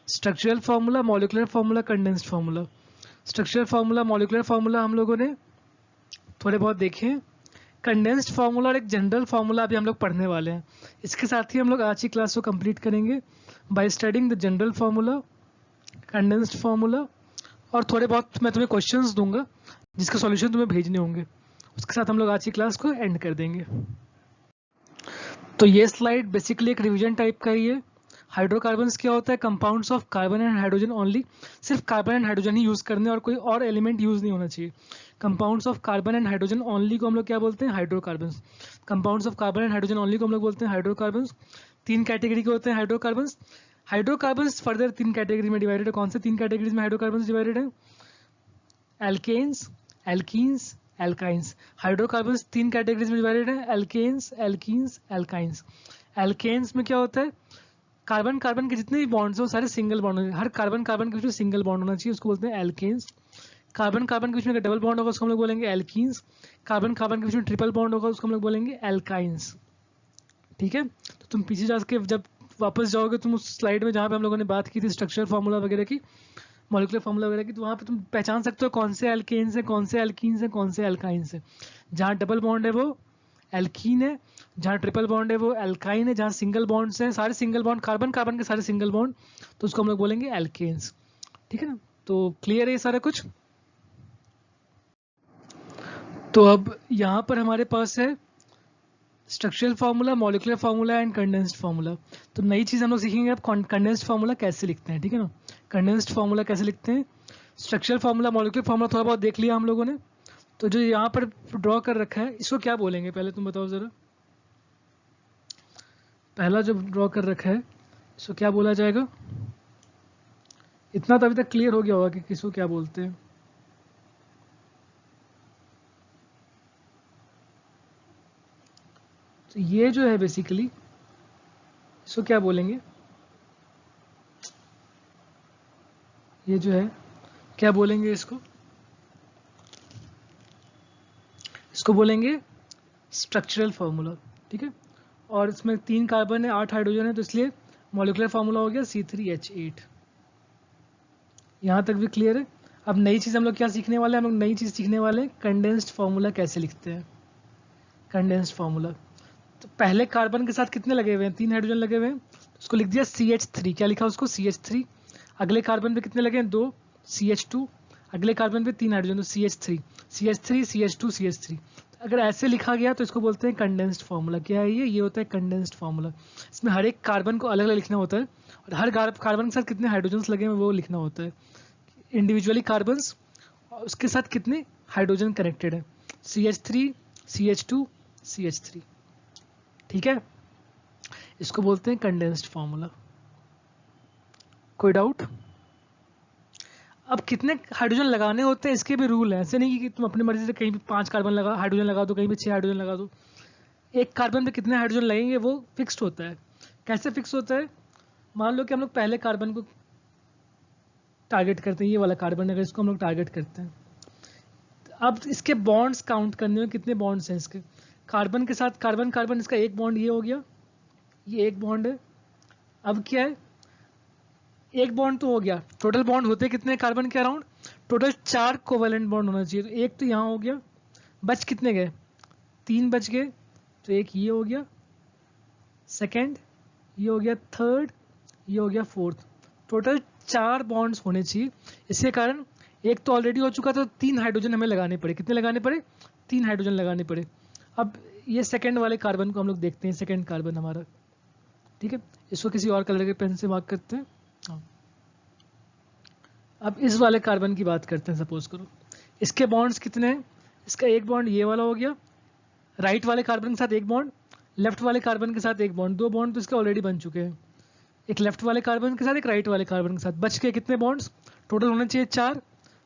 Structural formula, molecular formula, condensed formula. Structural formula, molecular formula हम लोगों ने थोड़े बहुत देखे हैं। कंडेंस्ड फार्मूला और एक जनरल फार्मूला अभी हम लोग पढ़ने वाले हैं। इसके साथ ही हम लोग आज की क्लास को कंप्लीट करेंगे by studying the general formula, condensed formula, और थोड़े बहुत मैं तुम्हें क्वेश्चंस दूंगा जिसके सॉल्यूशन तुम्हें भेजने होंगे। उसके साथ हम लोग आज की क्लास को एंड कर देंगे। तो ये स्लाइड बेसिकली एक रिवीजन टाइप का ही है। हाइड्रोकार्बन्स क्या होता है? Compounds of carbon and hydrogen only. सिर्फ कार्बन एंड हाइड्रोजन ही यूज करने और कोई और एलिमेंट यूज नहीं होना चाहिए। Compounds of carbon and hydrogen only को हम लोग क्या बोलते हैं? Hydrocarbons. Compounds of carbon and hydrogen only को हम लोग बोलते हैं हाइड्रोकार्बन्स। 3 कैटेगरी के होते हैं हाइड्रोकार्बन्स। हाइड्रोकार्बन्स फर्दर 3 कैटेगरी में डिवाइडेड है। कौन से 3 कैटेगरीज में हाइड्रोकार्बन्स डिवाइडेड है? Alkanes, alkenes, alkynes. Hydrocarbons 3 categories में डिवाइडेड है, एल्केन्स, एल्कीन्स, एल्काइंस। एल्केन्स में क्या होता है? कार्बन कार्बन के जितने भी बॉन्ड्स हो सारे सिंगल बॉन्ड होंगे। हर कार्बन कार्बन के बीच में सिंगल बॉन्ड होना चाहिए, उसको बोलते हैं एल्केन्स। कार्बन कार्बन के बीच में डबल बॉन्ड होगा उसको हम लोग बोलेंगे एल्कीन्स। कार्बन कार्बन के बीच में ट्रिपल बॉन्ड होगा उसको हम लोग बोलेंगे एल्काइंस। ठीक है, तो तुम पीछे जाके जब वापस जाओगे तुम उस स्लाइड में जहाँ पे हम लोगों ने बात की थी स्ट्रक्चर फार्मूला वगैरह की, मॉलिकुलर फार्मूला वगैरह की, तो वहाँ पे तुम पहचान सकते हो कौन से एल्केन्स है, कौन से एल्कीन्स है, कौन से एल्काइंस है। जहाँ डबल बॉन्ड है वो एल्कीन है, जहाँ ट्रिपल बॉन्ड है वो एल्काइन है, जहाँ सिंगल बॉन्ड्स हैं सारे सिंगल बॉन्ड, कार्बन कार्बन के सारे सिंगल बॉन्ड, तो उसको हम लोग बोलेंगे एल्केन्स। ठीक है ना, तो क्लियर है ये सारा कुछ। तो अब यहाँ पर हमारे पास है structural formula, molecular formula and condensed formula. तो नई चीज़ हम लोग सीखेंगे अब कंडेंस्ड फार्मूला कैसे लिखते हैं। ठीक है ना, कंडेंस्ड फार्मूला कैसे लिखते हैं। स्ट्रक्चरल फार्मूला, मॉलिकुलर फार्मूला थोड़ा बहुत देख लिया हम लोगों ने। तो जो यहाँ पर ड्रॉ कर रखा है इसको क्या बोलेंगे, पहले तुम बताओ जरा। पहला जो ड्रॉ कर रखा है इसको क्या बोला जाएगा? इतना तो अभी तक क्लियर हो गया होगा कि किसको क्या बोलते हैं। तो ये जो है बेसिकली इसको क्या बोलेंगे? ये जो है क्या बोलेंगे इसको? इसको बोलेंगे स्ट्रक्चरल फार्मूला। ठीक है, और इसमें 3 कार्बन है, 8 हाइड्रोजन है, तो इसलिए मॉलिकुलर फार्मूला हो गया C3H8। यहाँ तक भी क्लियर है। अब नई चीज़ हम लोग क्या सीखने वाले हैं? हम लोग नई चीज़ सीखने वाले हैं कंडेंस्ड फार्मूला कैसे लिखते हैं। कंडेंस्ड फार्मूला, तो पहले कार्बन के साथ कितने लगे हुए हैं? 3 हाइड्रोजन लगे हुए हैं, उसको लिख दिया CH3। क्या लिखा उसको? CH3। अगले कार्बन पे कितने लगे हैं? 2, CH2। अगले कार्बन पे 3 हाइड्रोजन, तो CH3, CH3, CH2, CH3। अगर ऐसे लिखा गया तो इसको बोलते हैं कंडेंस्ड फार्मूला। क्या है ये होता है कंडेंस्ड फार्मूला। इसमें हर एक कार्बन को अलग अलग लिखना होता है और हर कार्बन के साथ कितने हाइड्रोजन लगे हैं वो लिखना होता है। इंडिविजुअली कार्बन्स और उसके साथ कितने हाइड्रोजन कनेक्टेड है, CH3, CH2, CH3। ठीक है, इसको बोलते हैं कंडेंस्ड फार्मूला। कोई डाउट? अब कितने हाइड्रोजन लगाने होते हैं इसके भी रूल है। ऐसे नहीं कि तुम अपनी मर्जी से कहीं भी 5 कार्बन लगा हाइड्रोजन लगा दो, कहीं भी 6 हाइड्रोजन लगा दो। एक कार्बन पे कितने हाइड्रोजन लगेंगे वो फिक्स्ड होता है। कैसे फिक्स होता है? मान लो कि हम लोग पहले कार्बन को टारगेट करते हैं, ये वाला कार्बन, अगर इसको हम लोग टारगेट करते हैं, अब इसके बॉन्ड्स काउंट करने में कितने बॉन्ड्स हैं इसके। कार्बन के साथ कार्बन कार्बन, इसका एक बॉन्ड ये हो गया, ये एक बॉन्ड है। अब क्या है? एक बॉन्ड तो हो गया, टोटल बॉन्ड होते कितने कार्बन के अराउंड? टोटल 4 कोवेलेंट बॉन्ड होना चाहिए। तो एक तो यहाँ हो गया, बच कितने गए? 3 बच गए। तो एक ये हो गया, सेकेंड ये हो गया, थर्ड ये हो गया, फोर्थ। टोटल 4 बॉन्ड्स होने चाहिए। इसके कारण एक तो ऑलरेडी हो चुका था, तो 3 हाइड्रोजन हमें लगाने पड़े। कितने लगाने पड़े? 3 हाइड्रोजन लगाने पड़े। अब ये सेकेंड वाले कार्बन को हम लोग देखते हैं, सेकेंड कार्बन हमारा। ठीक है, इसको किसी और कलर के पेन से मार्क करते हैं। अब इस वाले कार्बन की बात करते हैं। सपोज करो इसके बॉन्ड्स कितने हैं? इसका एक बॉन्ड ये वाला हो गया, राइट वाले कार्बन के साथ एक बॉन्ड, लेफ्ट वाले कार्बन के साथ एक बॉन्ड। 2 बॉन्ड तो इसके ऑलरेडी बन चुके हैं, एक लेफ्ट वाले कार्बन के साथ, एक राइट वाले कार्बन के साथ। बच के कितने बॉन्ड्स? टोटल होने चाहिए 4,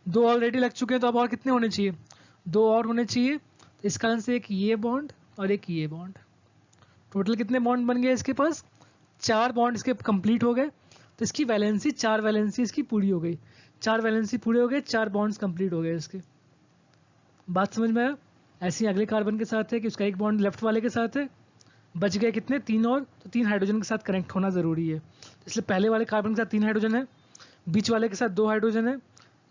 2 ऑलरेडी लग चुके हैं, तो अब और कितने होने चाहिए? 2 और होने चाहिए, तो इस कारण से एक ये बॉन्ड और एक ये बॉन्ड, टोटल कितने बॉन्ड बन गए इसके पास, 4 बॉन्ड इसके कंप्लीट हो गए। तो इसकी वैलेंसी 4 वैलेंसी इसकी पूरी हो गई, 4 वैलेंसी पूरे हो गए, 4 बॉन्ड्स कंप्लीट हो गए इसके। बात समझ में आया? ऐसे ही अगले कार्बन के साथ है कि उसका एक बॉन्ड लेफ्ट वाले के साथ है, बच गए कितने, 3 और, तो 3 हाइड्रोजन के साथ कनेक्ट होना जरूरी है। इसलिए पहले वाले कार्बन के साथ 3 हाइड्रोजन है, बीच वाले के साथ 2 हाइड्रोजन है,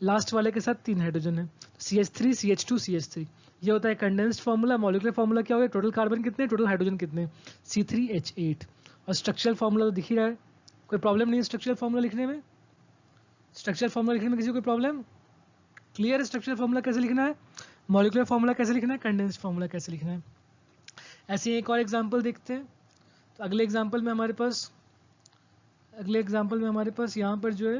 लास्ट वाले के साथ 3 हाइड्रोजन है, तो CH3 CH2 CH3। ये होता है कंडेंस्ड फार्मूला। मॉलिक्यूलर फार्मूला क्या हो गया, टोटल कार्बन कितने, टोटल हाइड्रोजन कितने, C3H8। और स्ट्रक्चरल फार्मूला तो दिख ही रहा है, कोई प्रॉब्लम नहीं है स्ट्रक्चरल फार्मूला लिखने में। स्ट्रक्चरल फार्मूला लिखने में किसी को कोई प्रॉब्लम, क्लियर है? स्ट्रक्चरल फार्मूला कैसे लिखना है, मॉलिक्यूलर फार्मूला कैसे लिखना है, कंडेंस्ड फार्मूला कैसे लिखना है। ऐसे ही एक और एग्जांपल देखते हैं। तो अगले एग्जांपल में हमारे पास यहाँ पर जो है,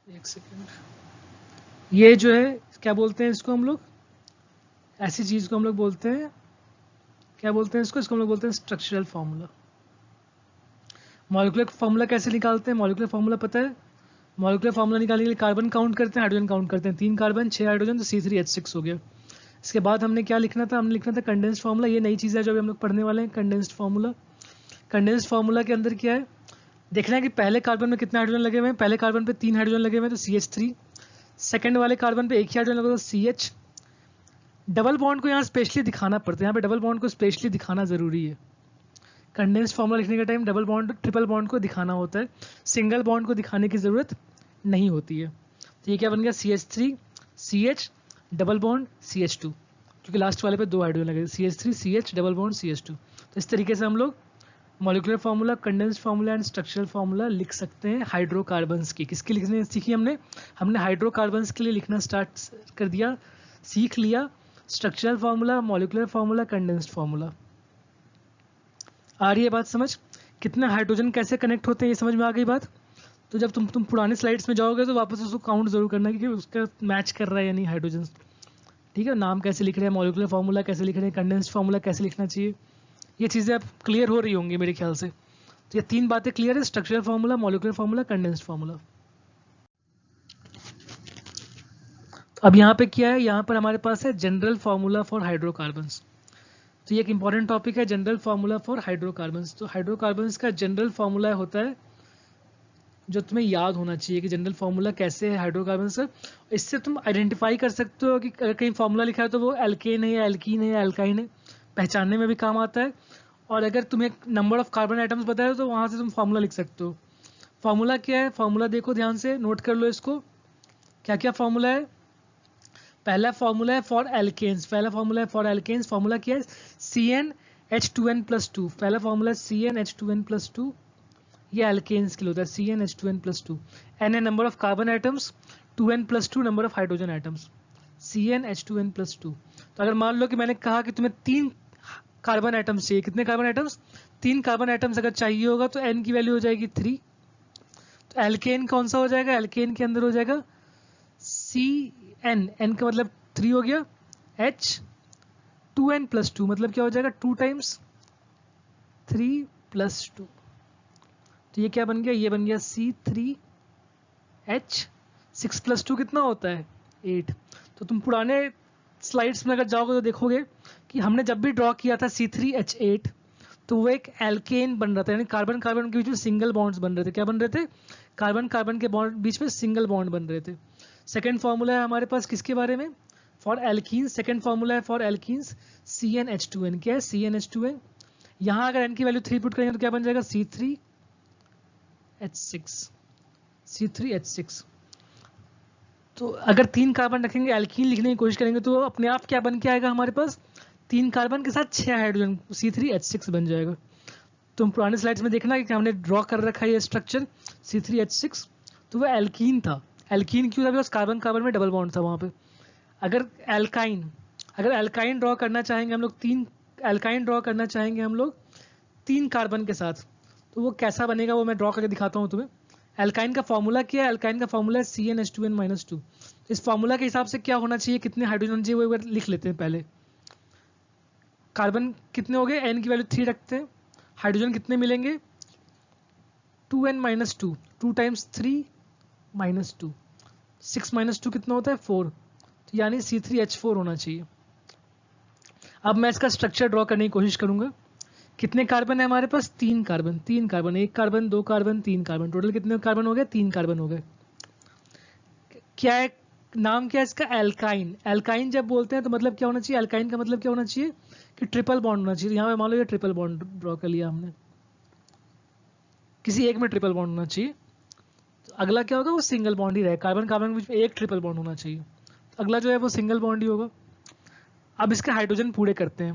एक सेकेंड, ये जो है क्या बोलते हैं इसको हम लोग, ऐसी चीज को हम लोग बोलते हैं, क्या बोलते हैं इसको हम लोग बोलते हैं स्ट्रक्चरल फार्मूला। मॉलिक्यूलर फार्मूला कैसे निकालते हैं, मॉलिक्यूलर फार्मूला पता है, मॉलिक्यूलर फार्मूला निकालने के लिए कार्बन काउंट करते हैं, हाइड्रोजन काउंट करते हैं, 3 कार्बन 6 हाइड्रोजन, तो C3H6 हो गया। इसके बाद हमने क्या लिखना था, हमने लिखना था कंडेंस्ड फार्मूला। ये नई चीज़ है जो अभी हम लोग पढ़ने वाले हैं, कंडेंस्ड फार्मूला। कंडेंस्ड फार्मूला के अंदर क्या है, देखना है कि पहले कार्बन में कितने हाइड्रोजन लगे हुए हैं। पहले कार्बन पे 3 हाइड्रोजन लगे हुए हैं, तो CH3। सेकंड वाले कार्बन पे 1 ही हाइड्रोजन लगा, तो CH। डबल बॉन्ड को यहाँ स्पेशली दिखाना पड़ता है, यहाँ पे डबल बॉन्ड को स्पेशली दिखाना जरूरी है। कंडेंस्ड फार्मूला लिखने के time double bond triple bond को दिखाना होता है, सिंगल बॉन्ड को दिखाने की जरूरत नहीं होती है। तो ये क्या बन गया, CH3 CH double bond CH2, क्योंकि लास्ट वाले पे 2 हाइड्रोजन लगे, CH3 CH double bond CH2। तो इस तरीके से हम लोग molecular formula, condensed formula and structural formula लिख सकते हैं हाइड्रोकार्बन्स की। किसकी लिखने सीखी हमने हाइड्रोकार्बन्स के लिए लिखना स्टार्ट कर दिया, सीख लिया। Structural formula, molecular formula, condensed formula. आ रही है बात समझ, कितने हाइड्रोजन कैसे कनेक्ट होते हैं ये समझ में आ गई बात। तो जब तुम पुराने स्लाइड्स में जाओगे तो वापस उसको काउंट जरूर करना कि उसका मैच कर रहा है या नहीं हाइड्रोजन। ठीक है, नाम कैसे लिख रहे हैं, मॉलिक्यूलर फार्मूला कैसे लिख रहे हैं, कंडेंस्ड फार्मूला कैसे लिखना चाहिए, ये चीज़ें अब क्लियर हो रही होंगी मेरे ख्याल से। तो ये 3 बातें क्लियर है, structural formula, molecular formula, condensed formula. तो अब यहाँ पे क्या है, यहाँ पर हमारे पास है जनरल फार्मूला फॉर हाइड्रोकार्बन्स। तो ये एक इंपॉर्टेंट टॉपिक है, जनरल फार्मूला फॉर हाइड्रोकार्बन्स। तो हाइड्रोकार्बन्स का जनरल फार्मूला होता है जो तुम्हें याद होना चाहिए कि जनरल फार्मूला कैसे है हाइड्रोकार्बन्स का। इससे तुम आइडेंटिफाई कर सकते हो कि अगर कहीं फार्मूला लिखा है तो वो एल्केन है या एल्कीन है या एल्काइन है, पहचानने में भी काम आता है। और अगर तुम्हें नंबर ऑफ कार्बन आइटम्स बताए तो वहाँ से तुम फार्मूला लिख सकते हो। फार्मूला क्या है, फार्मूला देखो ध्यान से, नोट कर लो इसको, क्या क्या फार्मूला है। पहला फार्मूला है फॉर एल्केन्स, फार्मूला क्या है, CnH2n+2। पहला फार्मूला है CnH2n+2, ये एल्केन्स के लिए होता है, CnH2n+2। n है number of carbon atoms, 2n+2 number of hydrogen items, CnH2n+2। तो अगर मान लो कि मैंने कहा कि तुम्हें 3 कार्बन आइटम्स चाहिए, कितने कार्बन आइटम्स, 3 कार्बन आइटम्स अगर चाहिए होगा तो n की वैल्यू हो जाएगी 3। तो एल्केन कौन सा हो जाएगा, एल्केन के अंदर हो जाएगा CN, n का मतलब 3 हो गया, H2n+2 मतलब क्या हो जाएगा 2 टाइम्स 3+2। तो ये क्या बन गया, ये बन गया C3H6+2 कितना होता है 8। तो तुम पुराने स्लाइड्स में अगर जाओगे तो देखोगे कि हमने जब भी ड्रॉ किया था C3H8 तो वो एक एल्केन बन रहा था, यानी कार्बन कार्बन के बीच में सिंगल बॉन्ड्स बन रहे थे। क्या बन रहे थे, कार्बन कार्बन के बॉन्ड बीच में सिंगल बॉन्ड बन रहे थे। सेकेंड फॉर्मूला है हमारे पास किसके बारे में, फॉर एल्कीन। सेकेंड फॉर्मूला है फॉर एल्कीन्स CnH2n। क्या है, CnH2n। यहाँ अगर n की वैल्यू 3 पुट करेंगे तो क्या बन जाएगा C3H6। तो अगर 3 कार्बन रखेंगे, एल्कीन लिखने की कोशिश करेंगे तो अपने आप क्या बन के आएगा हमारे पास, 3 कार्बन के साथ 6 हाइड्रोजन, C3H6 बन जाएगा। तुम पुराने स्लाइड्स में देखना कि हमने ड्रॉ कर रखा है ये स्ट्रक्चर C3H6, तो वो एल्कीन था। एल्कीन क्यों था, बिकॉज कार्बन कार्बन में डबल बॉन्ड था वहाँ पे। अगर एल्काइन ड्रॉ करना चाहेंगे हम लोग, 3 एल्काइन ड्रॉ करना चाहेंगे हम लोग 3 कार्बन के साथ, तो वो कैसा बनेगा वो मैं ड्रॉ करके दिखाता हूँ तुम्हें। एल्काइन का फॉर्मूला क्या है, एल्काइन का फॉर्मूला है CnH2n-2। इस फॉर्मूला के हिसाब से क्या होना चाहिए, कितने हाइड्रोजन चाहिए वो लिख लेते हैं पहले। कार्बन कितने हो गए, n की वैल्यू 3 रखते हैं, हाइड्रोजन कितने मिलेंगे 2n-2, 2 टाइम्स 3 -2, 6 - 2 कितना होता है 4, तो यानी C3H4 होना चाहिए। अब मैं इसका स्ट्रक्चर ड्रॉ करने की कोशिश करूंगा। कितने कार्बन है हमारे पास? 3 carbon, 3 carbon, 1 carbon, 2 carbon, 3 carbon, total कितने कार्बन हो गए? 3 कार्बन हो गए। क्या है नाम, क्या है इसका? एल्काइन। एल्काइन जब बोलते हैं तो मतलब क्या होना चाहिए? एल्काइन का मतलब क्या होना चाहिए कि ट्रिपल बॉन्ड होना चाहिए। यहाँ पे मान लो ये ट्रिपल बॉन्ड ड्रॉ कर लिया हमने, किसी एक में ट्रिपल बॉन्ड होना चाहिए। तो अगला क्या होगा? वो सिंगल बॉन्ड ही रहेगा। कार्बन कार्बन के बीच में एक ट्रिपल बॉन्ड होना चाहिए, तो अगला जो है वो सिंगल बॉन्ड ही होगा। अब इसके हाइड्रोजन पूरे करते हैं।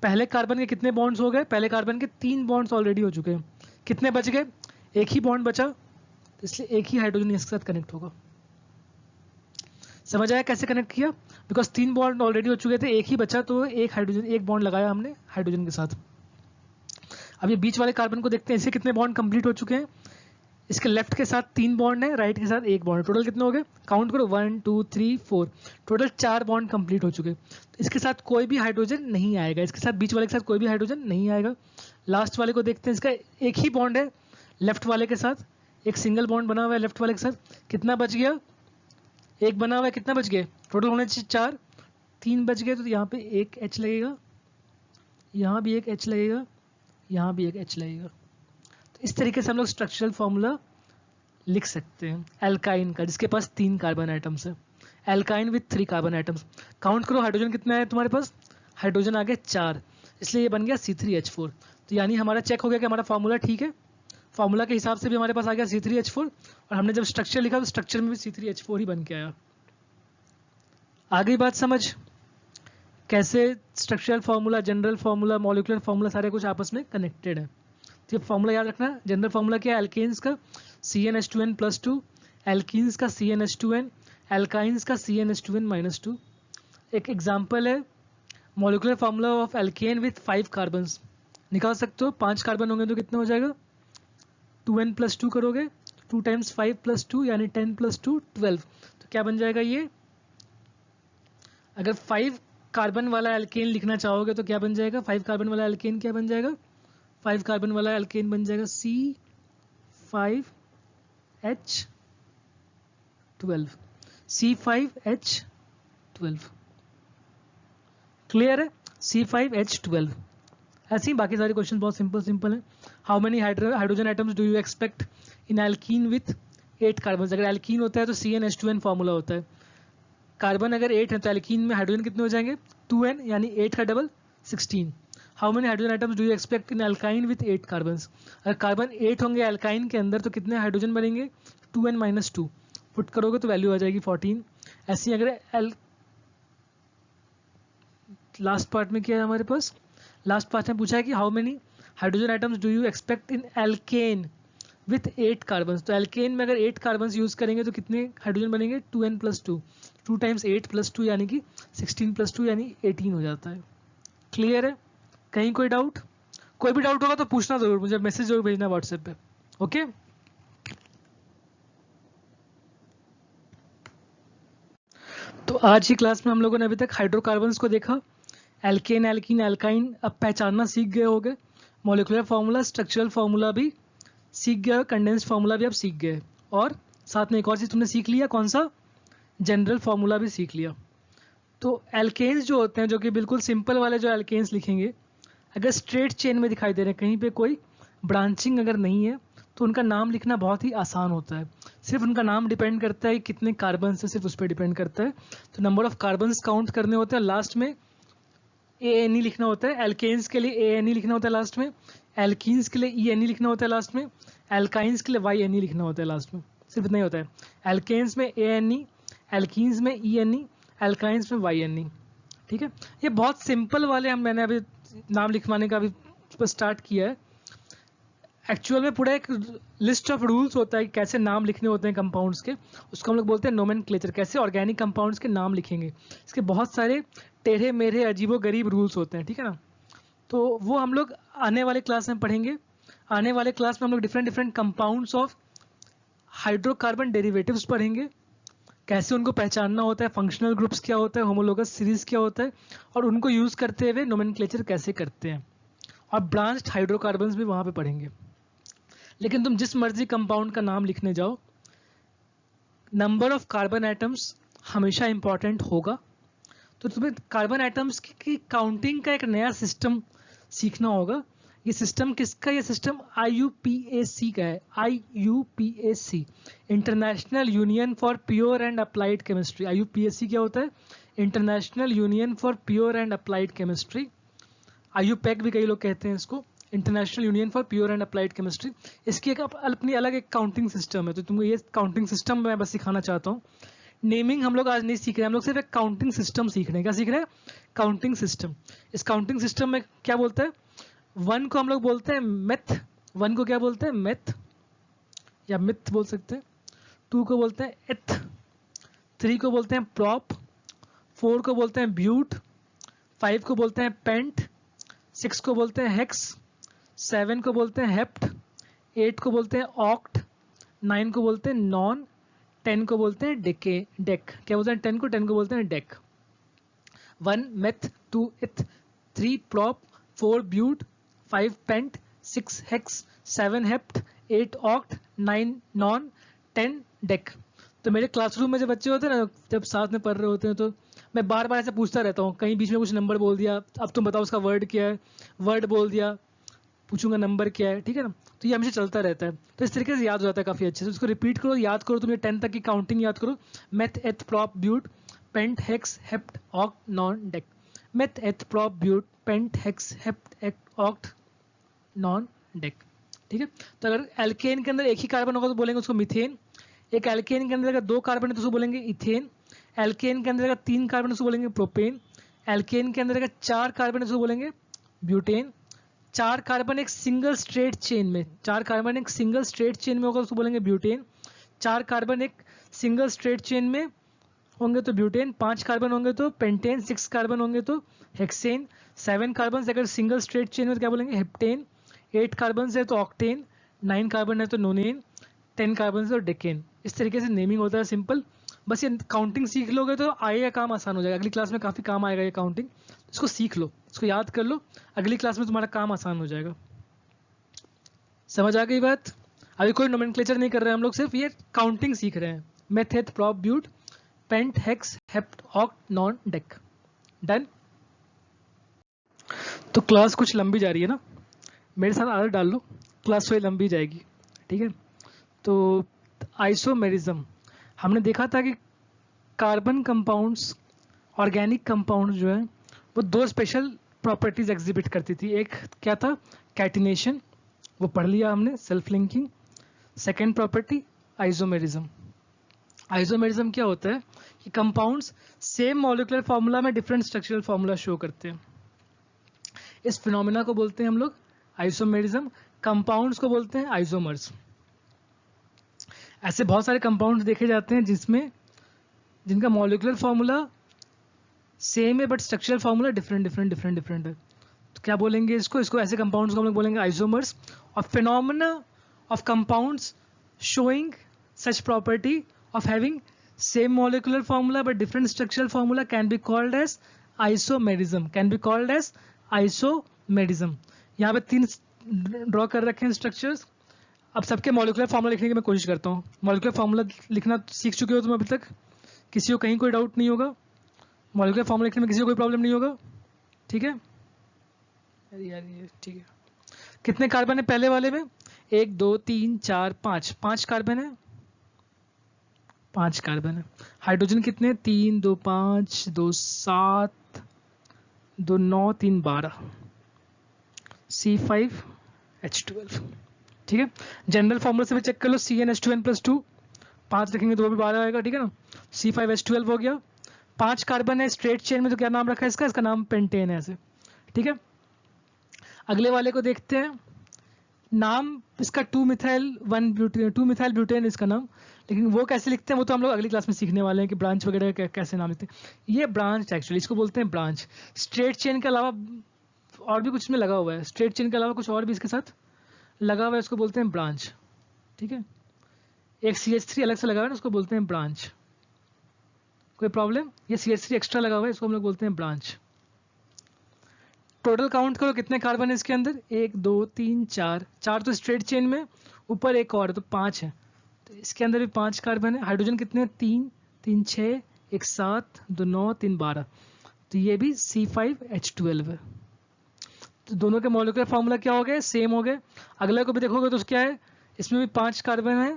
पहले कार्बन के कितने बॉन्ड्स हो गए? पहले कार्बन के 3 बॉन्ड्स ऑलरेडी हो चुके हैं। कितने बच गए? एक ही बॉन्ड बचा, तो इसलिए एक ही हाइड्रोजन इसके साथ कनेक्ट होगा। समझ आया कैसे कनेक्ट किया? बिकॉज 3 बॉन्ड ऑलरेडी हो चुके थे, एक ही बचा, तो एक हाइड्रोजन, एक बॉन्ड लगाया हमने हाइड्रोजन के साथ। अब ये बीच वाले कार्बन को देखते हैं, इससे कितने बॉन्ड कंप्लीट हो चुके हैं? इसके लेफ्ट के साथ 3 बॉन्ड है, राइट के साथ 1 बॉन्ड, टोटल कितने हो गए? काउंट करो, 1 2 3 4, टोटल 4 बॉन्ड कंप्लीट हो चुके। तो इसके साथ कोई भी हाइड्रोजन नहीं आएगा, इसके साथ बीच वाले के साथ कोई भी हाइड्रोजन नहीं आएगा। लास्ट वाले को देखते हैं, इसका एक ही बॉन्ड है लेफ्ट वाले के साथ, एक सिंगल बॉन्ड बना हुआ है लेफ्ट वाले के साथ। कितना बच गया? एक बना हुआ है, कितना बच गए? टोटल होने चाहिए 4, 3 बच गए, तो यहाँ पे एक H लगेगा, यहाँ भी एक H लगेगा, यहाँ भी एक H लगेगा। तो इस तरीके से हम लोग स्ट्रक्चरल फॉर्मूला लिख सकते हैं एल्काइन का, जिसके पास 3 कार्बन आइटम्स है। Alkyne with 3 carbon atoms. Count करो हाइड्रोजन कितना है तुम्हारे पास? हाइड्रोजन आ गए 4, इसलिए ये बन गया C3H4। तो यानी हमारा चेक हो गया कि हमारा फॉर्मूला ठीक है। फॉर्मूला के हिसाब से भी हमारे पास आ गया C3H4, और हमने जब स्ट्रक्चर लिखा तो स्ट्रक्चर में भी C3H4 ही बन के आया। आ गई बात समझ? कैसे structural formula, general formula, molecular formula सारे कुछ आपस में कनेक्टेड है। तो ये फार्मूला याद रखना। जनरल फार्मूला क्या है? एल्केन्स का CnH2n+2, एल्कीन्स का CnH2n, एल्काइंस का CnH2n-2। एक एग्जांपल है molecular formula of alkene with 5 carbons. निकाल सकते हो, 5 कार्बन होंगे तो कितना हो जाएगा? 2n+2 करोगे, 2 × 5 + 2 यानी 10 + 2 12। तो क्या बन जाएगा ये? अगर 5 कार्बन वाला एल्केन लिखना चाहोगे तो क्या बन जाएगा? 5 कार्बन वाला एल्केन क्या बन जाएगा? 5 कार्बन वाला एल्केन बन जाएगा C5H12, C5H12। क्लियर है? C5H12। ऐसे ही बाकी सारे क्वेश्चन बहुत सिंपल सिंपल हैं। How many hydrogen atoms do you expect in alkene with 8 carbon? अगर एल्कीन होता है तो CnH2n फॉर्मूला होता है। कार्बन अगर 8 है तो एल्कीन में हाइड्रोजन कितने हो जाएंगे? 2n, यानी 8 का double 16। How many hydrogen atoms do you expect in alkyne with 8 carbons? अगर कार्बन 8 होंगे एल्काइन के अंदर तो कितने हाइड्रोजन बनेंगे? 2n-2। पुट करोगे तो वैल्यू आ जाएगी 14। ऐसे ही अगर लास्ट पार्ट में क्या है हमारे पास? लास्ट पार्ट में पूछा है कि how many hydrogen atoms do you expect in alkane with 8 carbons? तो एल्केन में अगर 8 कार्बन्स यूज करेंगे तो कितने हाइड्रोजन बनेंगे? 2n+2, 2 × 8 + 2 यानी कि 16 + 2 यानी 18 हो जाता है। क्लियर है? कहीं कोई डाउट? कोई भी डाउट होगा तो पूछना जरूर, मुझे मैसेज जरूर भेजना व्हाट्सएप पे। ओके, तो आज की क्लास में हम लोगों ने अभी तक हाइड्रोकार्बन्स को देखा, एल्केन, एल्कीन, एल्काइन अब पहचानना सीख गए होगे। मॉलिक्यूलर फार्मूला, स्ट्रक्चरल फार्मूला भी सीख गए, कंडेंस्ड फार्मूला भी अब सीख गए, और साथ में एक और चीज तुमने सीख लिया, कौन सा? जनरल फार्मूला भी सीख लिया। तो एल्केन्स जो होते हैं, जो कि बिल्कुल सिंपल वाले जो एल्केन्स लिखेंगे, अगर स्ट्रेट चेन में दिखाई दे रहे हैं, कहीं पे कोई ब्रांचिंग अगर नहीं है, तो उनका नाम लिखना बहुत ही आसान होता है। सिर्फ उनका नाम डिपेंड करता है कितने कार्बन से, सिर्फ उस पर डिपेंड करता है। तो नंबर ऑफ कार्बन्स काउंट करने होते हैं, लास्ट में ANE लिखना होता है। एल्केन्स के लिए ANE लिखना होता है लास्ट में, एल्कीन्स के लिए ENE लिखना होता है लास्ट में, एल्काइंस के लिए YNE लिखना होता है लास्ट में। सिर्फ इतना ही होता है। एल्केन्स में ANE, एल्कीन्स में ENE, एल्काइंस में YNE। ठीक है, ये बहुत सिंपल वाले मैंने अभी नाम लिखवाने का अभी स्टार्ट किया है। एक्चुअल में पूरा एक लिस्ट ऑफ रूल्स होता है कि कैसे नाम लिखने होते हैं कंपाउंड्स के, उसको हम लोग बोलते हैं नोमेनक्लेचर। कैसे ऑर्गेनिक कंपाउंड्स के नाम लिखेंगे, इसके बहुत सारे टेढ़े मेढ़े अजीबो गरीब रूल्स होते हैं। ठीक है ना, तो वो हम लोग आने वाले क्लास में पढ़ेंगे। आने वाले क्लास में हम लोग different compounds of hydrocarbon derivatives पढ़ेंगे, कैसे उनको पहचानना होता है, फंक्शनल ग्रुप्स क्या होता है, होमोलोगस सीरीज क्या होता है, और उनको यूज करते हुए नोमेनक्लेचर कैसे करते हैं, और ब्रांच्ड हाइड्रोकार्बन्स भी वहां पे पढ़ेंगे। लेकिन तुम जिस मर्जी कंपाउंड का नाम लिखने जाओ, नंबर ऑफ कार्बन एटम्स, हमेशा इंपॉर्टेंट होगा। तो तुम्हें कार्बन एटम्स की काउंटिंग का एक नया सिस्टम सीखना होगा। ये सिस्टम किसका? ये सिस्टम IUPAC का है। IUPAC, international union for pure and applied chemistry. IUPAC क्या होता है? International union for pure and applied chemistry. IUPAC भी कई लोग कहते हैं इसको, international union for pure and applied chemistry. इसकी एक अपनी अलग एक काउंटिंग सिस्टम है, तो तुमको ये काउंटिंग सिस्टम मैं बस सिखाना चाहता हूँ। नेमिंग हम लोग आज नहीं सीख रहे हैं, हम लोग सिर्फ एक काउंटिंग सिस्टम सीख रहे हैं। क्या सीख रहे हैं? Counting system. इस काउंटिंग सिस्टम में क्या बोलते हैं? 1 को हम लोग बोलते हैं मेथ। 1 को क्या बोलते हैं? मेथ या मिथ बोल सकते हैं। 2 को बोलते हैं एथ। 3 को बोलते हैं प्रॉप। 4 को बोलते हैं ब्यूट। 5 को बोलते हैं पेंट। 6 को बोलते हैं हेक्स। 7 को बोलते हैं हेप्ट। 8 को बोलते हैं ऑक्ट। 9 को बोलते हैं नॉन। 10 को बोलते हैं डेक। क्या बोलते हैं 10 को? 10 को बोलते हैं deck. 1 meth, 2 eth, 3 prop, 4 but, 5 pent, 6 hex, 7 hept, 8 oct, 9 non, 10 dec. तो मेरे क्लासरूम में जो बच्चे होते हैं ना, जब साथ में पढ़ रहे होते हैं, तो मैं बार बार ऐसे पूछता रहता हूँ। कहीं बीच में कुछ नंबर बोल दिया, अब तुम बताओ उसका वर्ड क्या है, वर्ड बोल दिया, पूछूंगा नंबर क्या है, ठीक है ना। तो ये हमेशा चलता रहता है, तो इस तरीके से याद हो जाता है काफ़ी अच्छे से। उसको रिपीट करो, याद करो, तुम ये 10 तक की काउंटिंग याद करो। Meth, eth, prop, but, pent, hex, hept, oct, non, dec. Meth, eth, prop, but, pent, hex, hept, oct, non, dec. ठीक है। तो अगर एल्केन के अंदर एक ही कार्बन होगा तो बोलेंगे उसको मीथेन। एक एल्केन के अंदर अगर 2 कार्बन है तो उसको बोलेंगे इथेन। एल्केन के अंदर अगर 3 कार्बन है तो उसको बोलेंगे प्रोपेन। एल्केन के अंदर अगर 4 कार्बन है तो उसको बोलेंगे ब्यूटेन। 4 कार्बन एक सिंगल स्ट्रेट चेन में, 4 कार्बन एक सिंगल स्ट्रेट चेन में होगा तो उसको बोलेंगे ब्यूटेन। 4 कार्बन एक सिंगल स्ट्रेट चेन में होंगे तो ब्यूटेन। 5 कार्बन होंगे तो पेंटेन। 6 कार्बन होंगे तो हेक्सेन। 7 कार्बन अगर सिंगल स्ट्रेट चेन में तो क्या बोलेंगे? हेप्टेन। 8 कार्बन है तो ऑक्टेन। 9 कार्बन है तो नोनेन। 10 कार्बन है तो डेकेन। इस तरीके से नेमिंग होता है, सिंपल। बस ये काउंटिंग सीख लोगे तो आएगा, काम आसान हो जाएगा। अगली क्लास में काफ़ी काम आएगा ये काउंटिंग। इसको सीख लो, इसको याद कर लो, अगली क्लास में तुम्हारा काम आसान हो जाएगा। समझ आ गई बात? अभी कोई नोमेनक्लेचर नहीं कर रहे हैं हम लोग, सिर्फ ये काउंटिंग सीख रहे हैं। Method, prop, but, pent, hex, hept, oct, non, dec. Done. तो क्लास कुछ लंबी जा रही है ना, मेरे साथ आदत डाल लो, क्लास थोड़ी लंबी जाएगी। ठीक है। तो आइसोमेरिज्म हमने देखा था कि कार्बन कंपाउंड्स, ऑर्गेनिक कंपाउंड जो है वो 2 स्पेशल प्रॉपर्टीज एग्जिबिट करती थी। एक क्या था? कैटिनेशन, वो पढ़ लिया हमने, self linking. Second property isomerism. Isomerism क्या होता है कि कंपाउंड्स सेम मॉलिक्यूलर फॉर्मूला में डिफरेंट स्ट्रक्चरल फॉर्मूला शो करते हैं। इस फिनोमिना को बोलते हैं हम लोग आइसोमेरिज्म। कंपाउंड्स को बोलते हैं आइसोमर्स। ऐसे बहुत सारे कंपाउंड्स देखे जाते हैं जिनका मॉलिक्यूलर फॉर्मूला सेम है बट स्ट्रक्चरल फॉर्मूला डिफरेंट है। तो क्या बोलेंगे इसको ऐसे कंपाउंड्स को हम लोग बोलेंगे आइसोमर्स। और phenomena of compounds showing such property of having same molecular formula but different structural formula can be called as isomerism. यहाँ पे 3 ड्रॉ कर रखे हैं स्ट्रक्चर्स। अब सबके मॉलिक्यूलर फॉर्मूला लिखने की मैं कोशिश करता हूँ। मॉलिक्यूलर फॉर्मूला लिखना सीख चुके हो तुम अभी तक? किसी को कहीं कोई डाउट नहीं होगा? मॉलिक्यूलर फॉर्मूला लिखने में किसी को कोई प्रॉब्लम नहीं होगा? ठीक है यार, ये ठीक है। कितने कार्बन है पहले वाले में? 1 2 3 4 5, 5 कार्बन है। 5 कार्बन है। हाइड्रोजन कितने? 3 2 5 2 7 2 9 3 12, C5H12। ठीक है। जनरल फॉर्मूला से भी चेक कर लो, CnH2n+2, 5 रखेंगे तो वो भी 12 आएगा। ठीक है ना। C5H12 हो गया। 5 कार्बन है स्ट्रेट चेन में, तो क्या नाम रखा है इसका नाम पेंटेन है ऐसे। ठीक है। अगले वाले को देखते हैं। नाम इसका 2 मिथाइल ब्यूटेन इसका नाम, लेकिन वो कैसे लिखते हैं वो तो हम लोग अगली क्लास में सीखने वाले हैं कि ब्रांच वगैरह कैसे नाम लिखते हैं। ये ब्रांच एक्चुअली इसको बोलते हैं ब्रांच। स्ट्रेट चेन के अलावा और भी कुछ में लगा हुआ है, स्ट्रेट चेन के अलावा कुछ और भी इसके साथ लगा हुआ है, उसको बोलते हैं ब्रांच। ठीक है। एक CH3 अलग से लगा हुआ है ना, उसको बोलते हैं ब्रांच। कोई प्रॉब्लम? ये CH3 एक्स्ट्रा लगा हुआ है, इसको हम लोग बोलते हैं ब्रांच। टोटल काउंट करो कितने कार्बन है इसके अंदर? 1 2 3 4, 4 तो स्ट्रेट चेन में, ऊपर एक और तो 5 है, तो इसके अंदर भी 5 कार्बन है। हाइड्रोजन कितने? 3 3 6 एक 7, 2 9, 3 12, तो ये भी C5H12 है। तो दोनों के मॉलिक्यूलर फार्मूला क्या हो गए, सेम हो गए। अगले को भी देखोगे तो क्या है, इसमें भी 5 कार्बन है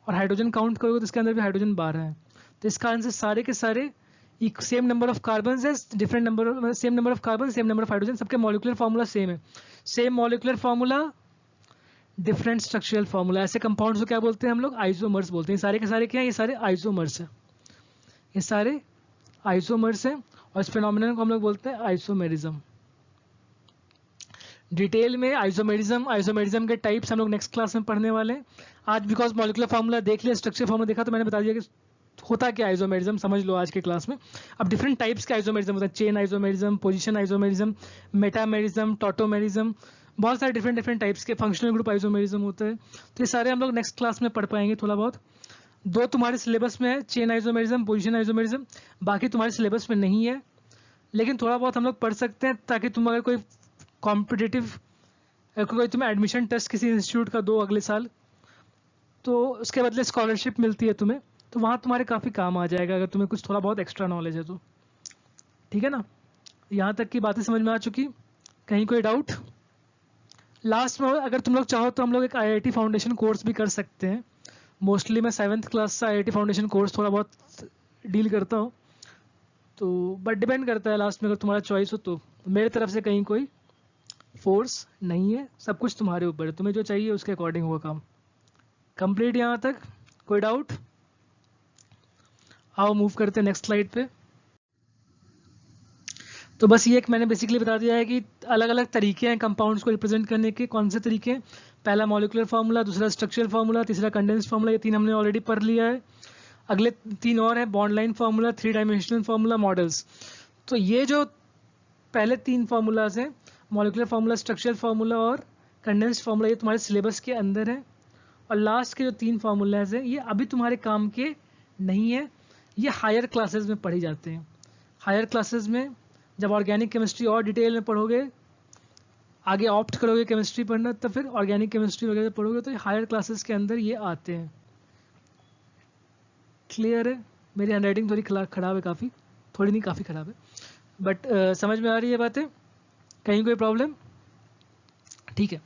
और हाइड्रोजन काउंट करोगे तो इसके अंदर भी हाइड्रोजन 12 है। तो इसका आंसर सारे के सारे सेम नंबर ऑफ कार्बन है, different number, same number of carbon, same number of hydrogen, सबके मॉलिक्यूलर फार्मूला सेम है। Same molecular formula, different structural formula, ऐसे कंपाउंड्स को क्या बोलते हैं हम लोग, आइसोमर्स बोलते हैं। सारे के सारे क्या है, ये सारे आइसोमर्स हैं, ये सारे आइसोमर्स हैं, और इस फिनोमिनन को हम लोग बोलते हैं आइसोमेरिज्म। डिटेल में आइसोमेरिज्म के टाइप्स हम लोग नेक्स्ट क्लास में पढ़ने वाले हैं। आज बिकॉज मॉलिक्यूलर फार्मूला देख लिया, स्ट्रक्चर फार्मूला देखा, तो मैंने बता दिया कि होता क्या आइसोमेरिज्म, समझ लो आज के क्लास में। अब डिफरेंट टाइप्स के आइसोमेरिज्म होता है, chain isomerism, position isomerism, metamerism, tautomerism, बहुत सारे डिफरेंट टाइप्स के फंक्शनल ग्रुप आइसोमेरिज्म होता है। तो ये सारे हम लोग नेक्स्ट क्लास में पढ़ पाएंगे थोड़ा बहुत। 2 तुम्हारे सिलेबस में है, चेन आइसोमेरिज्म, पोजीशन आइसोमेरिज्म, बाकी तुम्हारे सिलेबस में नहीं है, लेकिन थोड़ा बहुत हम लोग पढ़ सकते हैं, ताकि तुम अगर कोई कॉम्पिटिटिव, कोई तुम्हें एडमिशन टेस्ट किसी इंस्टीट्यूट का दो अगले साल, तो उसके बदले स्कॉलरशिप मिलती है तुम्हें, तो वहाँ तुम्हारे काफ़ी काम आ जाएगा अगर तुम्हें कुछ थोड़ा बहुत एक्स्ट्रा नॉलेज है तो। ठीक है ना, यहाँ तक की बातें समझ में आ चुकी, कहीं कोई डाउट? लास्ट में अगर तुम लोग चाहो तो हम लोग एक IIT फाउंडेशन कोर्स भी कर सकते हैं। मोस्टली मैं 7th क्लास से IIT फाउंडेशन कोर्स थोड़ा बहुत डील करता हूँ, तो बट डिपेंड करता है लास्ट में, अगर तुम्हारा चॉइस हो तो। मेरे तरफ से कहीं कोई फोर्स नहीं है, सब कुछ तुम्हारे ऊपर है, तुम्हें जो चाहिए उसके अकॉर्डिंग होगा काम। कंप्लीट यहाँ तक, कोई डाउट? आओ मूव करते हैं नेक्स्ट स्लाइड पे। तो बस ये एक मैंने बेसिकली बता दिया है कि अलग अलग तरीके हैं कंपाउंड्स को रिप्रेजेंट करने के। कौन से तरीके हैं? पहला मॉलिक्यूलर फार्मूला, दूसरा स्ट्रक्चरल फार्मूला, तीसरा कंडेंस्ड फार्मूला, ये 3 हमने ऑलरेडी पढ़ लिया है। अगले 3 और है, bond line formula, 3 dimensional formula, models. तो ये जो पहले 3 फार्मूलाज हैं, मॉलिक्यूलर फार्मूला, स्ट्रक्चरल फार्मूला और कंडेंस्ड फार्मूला, ये तुम्हारे सिलेबस के अंदर है। और लास्ट के जो 3 फार्मूलाज हैं, ये अभी तुम्हारे काम के नहीं है, ये हायर क्लासेस में पढ़े जाते हैं। हायर क्लासेस में जब ऑर्गेनिक केमिस्ट्री और डिटेल में पढ़ोगे, आगे ऑप्ट करोगे केमिस्ट्री पढ़ना, तो फिर ऑर्गेनिक केमिस्ट्री वगैरह पढ़ोगे, तो हायर क्लासेस के अंदर ये आते हैं। क्लियर है? मेरी हैंडराइटिंग थोड़ी खराब है, काफ़ी, थोड़ी नहीं काफ़ी खराब है, बट समझ में आ रही है बातें? कहीं कोई प्रॉब्लम? ठीक है।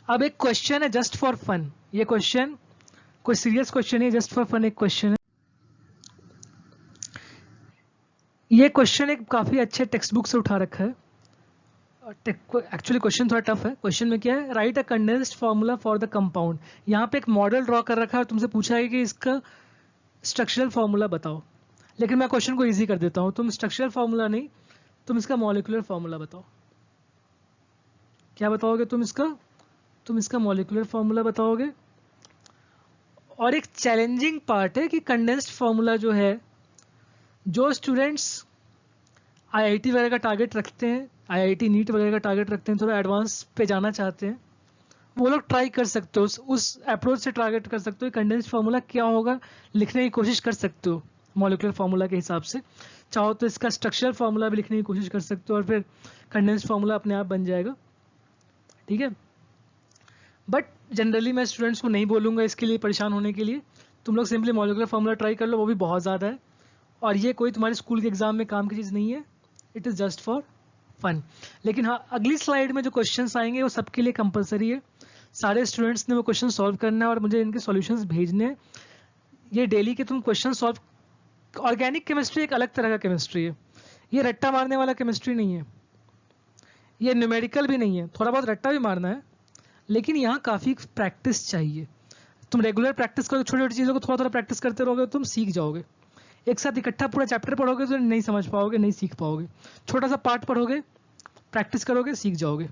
अब एक क्वेश्चन है जस्ट फॉर फन, ये क्वेश्चन कोई सीरियस क्वेश्चन है, जस्ट फॉर फन एक क्वेश्चन है। ये क्वेश्चन एक काफ़ी अच्छे टेक्स्ट बुक से उठा रखा है। एक्चुअली क्वेश्चन थोड़ा टफ है। क्वेश्चन में क्या है, right a condensed formula for the compound. यहाँ पे एक मॉडल ड्रॉ कर रखा है और तुमसे पूछा है कि इसका स्ट्रक्चरल फार्मूला बताओ। लेकिन मैं क्वेश्चन को इजी कर देता हूँ, तुम स्ट्रक्चरल फार्मूला नहीं, तुम इसका मॉलिक्यूलर फार्मूला बताओ। क्या बताओगे तुम इसका मॉलिक्यूलर फार्मूला बताओगे। और एक चैलेंजिंग पार्ट है कि कंडेंस्ड फार्मूला जो है, जो स्टूडेंट्स IIT वगैरह का टारगेट रखते हैं, IIT नीट वगैरह का टारगेट रखते हैं, थोड़ा एडवांस पे जाना चाहते हैं, वो लोग ट्राई कर सकते हो, उस अप्रोच से टारगेट कर सकते हो। कंडेंस्ड फार्मूला क्या होगा लिखने की कोशिश कर सकते हो मॉलिक्यूलर फार्मूला के हिसाब से। चाहो तो इसका स्ट्रक्चरल फार्मूला भी लिखने की कोशिश कर सकते हो, और फिर कंडेंस्ड फार्मूला अपने आप बन जाएगा। ठीक है, बट जनरली मैं स्टूडेंट्स को नहीं बोलूँगा इसके लिए परेशान होने के लिए। तुम लोग सिंपली मॉलिक्यूलर फार्मूला ट्राई कर लो, वो भी बहुत ज़्यादा है, और ये कोई तुम्हारे स्कूल के एग्जाम में काम की चीज़ नहीं है, it is just for fun. लेकिन हाँ, अगली स्लाइड में जो क्वेश्चंस आएंगे वो सबके लिए कंपलसरी है। सारे स्टूडेंट्स ने वो क्वेश्चन सॉल्व करना है और मुझे इनके सॉल्यूशंस भेजने हैं। ये डेली के तुम क्वेश्चन सॉल्व। ऑर्गेनिक केमिस्ट्री एक अलग तरह का केमिस्ट्री है, ये रट्टा मारने वाला केमिस्ट्री नहीं है, ये न्यूमेरिकल भी नहीं है, थोड़ा बहुत रट्टा भी मारना है, लेकिन यहाँ काफ़ी प्रैक्टिस चाहिए। तुम रेगुलर प्रैक्टिस करोगे, छोटी छोटी चीज़ों को थोड़ा थोड़ा प्रैक्टिस करते रहोगे, तुम सीख जाओगे। एक साथ इकट्ठा पूरा चैप्टर पढ़ोगे तो नहीं समझ पाओगे, नहीं सीख पाओगे। छोटा सा पार्ट पढ़ोगे, प्रैक्टिस करोगे, सीख जाओगे।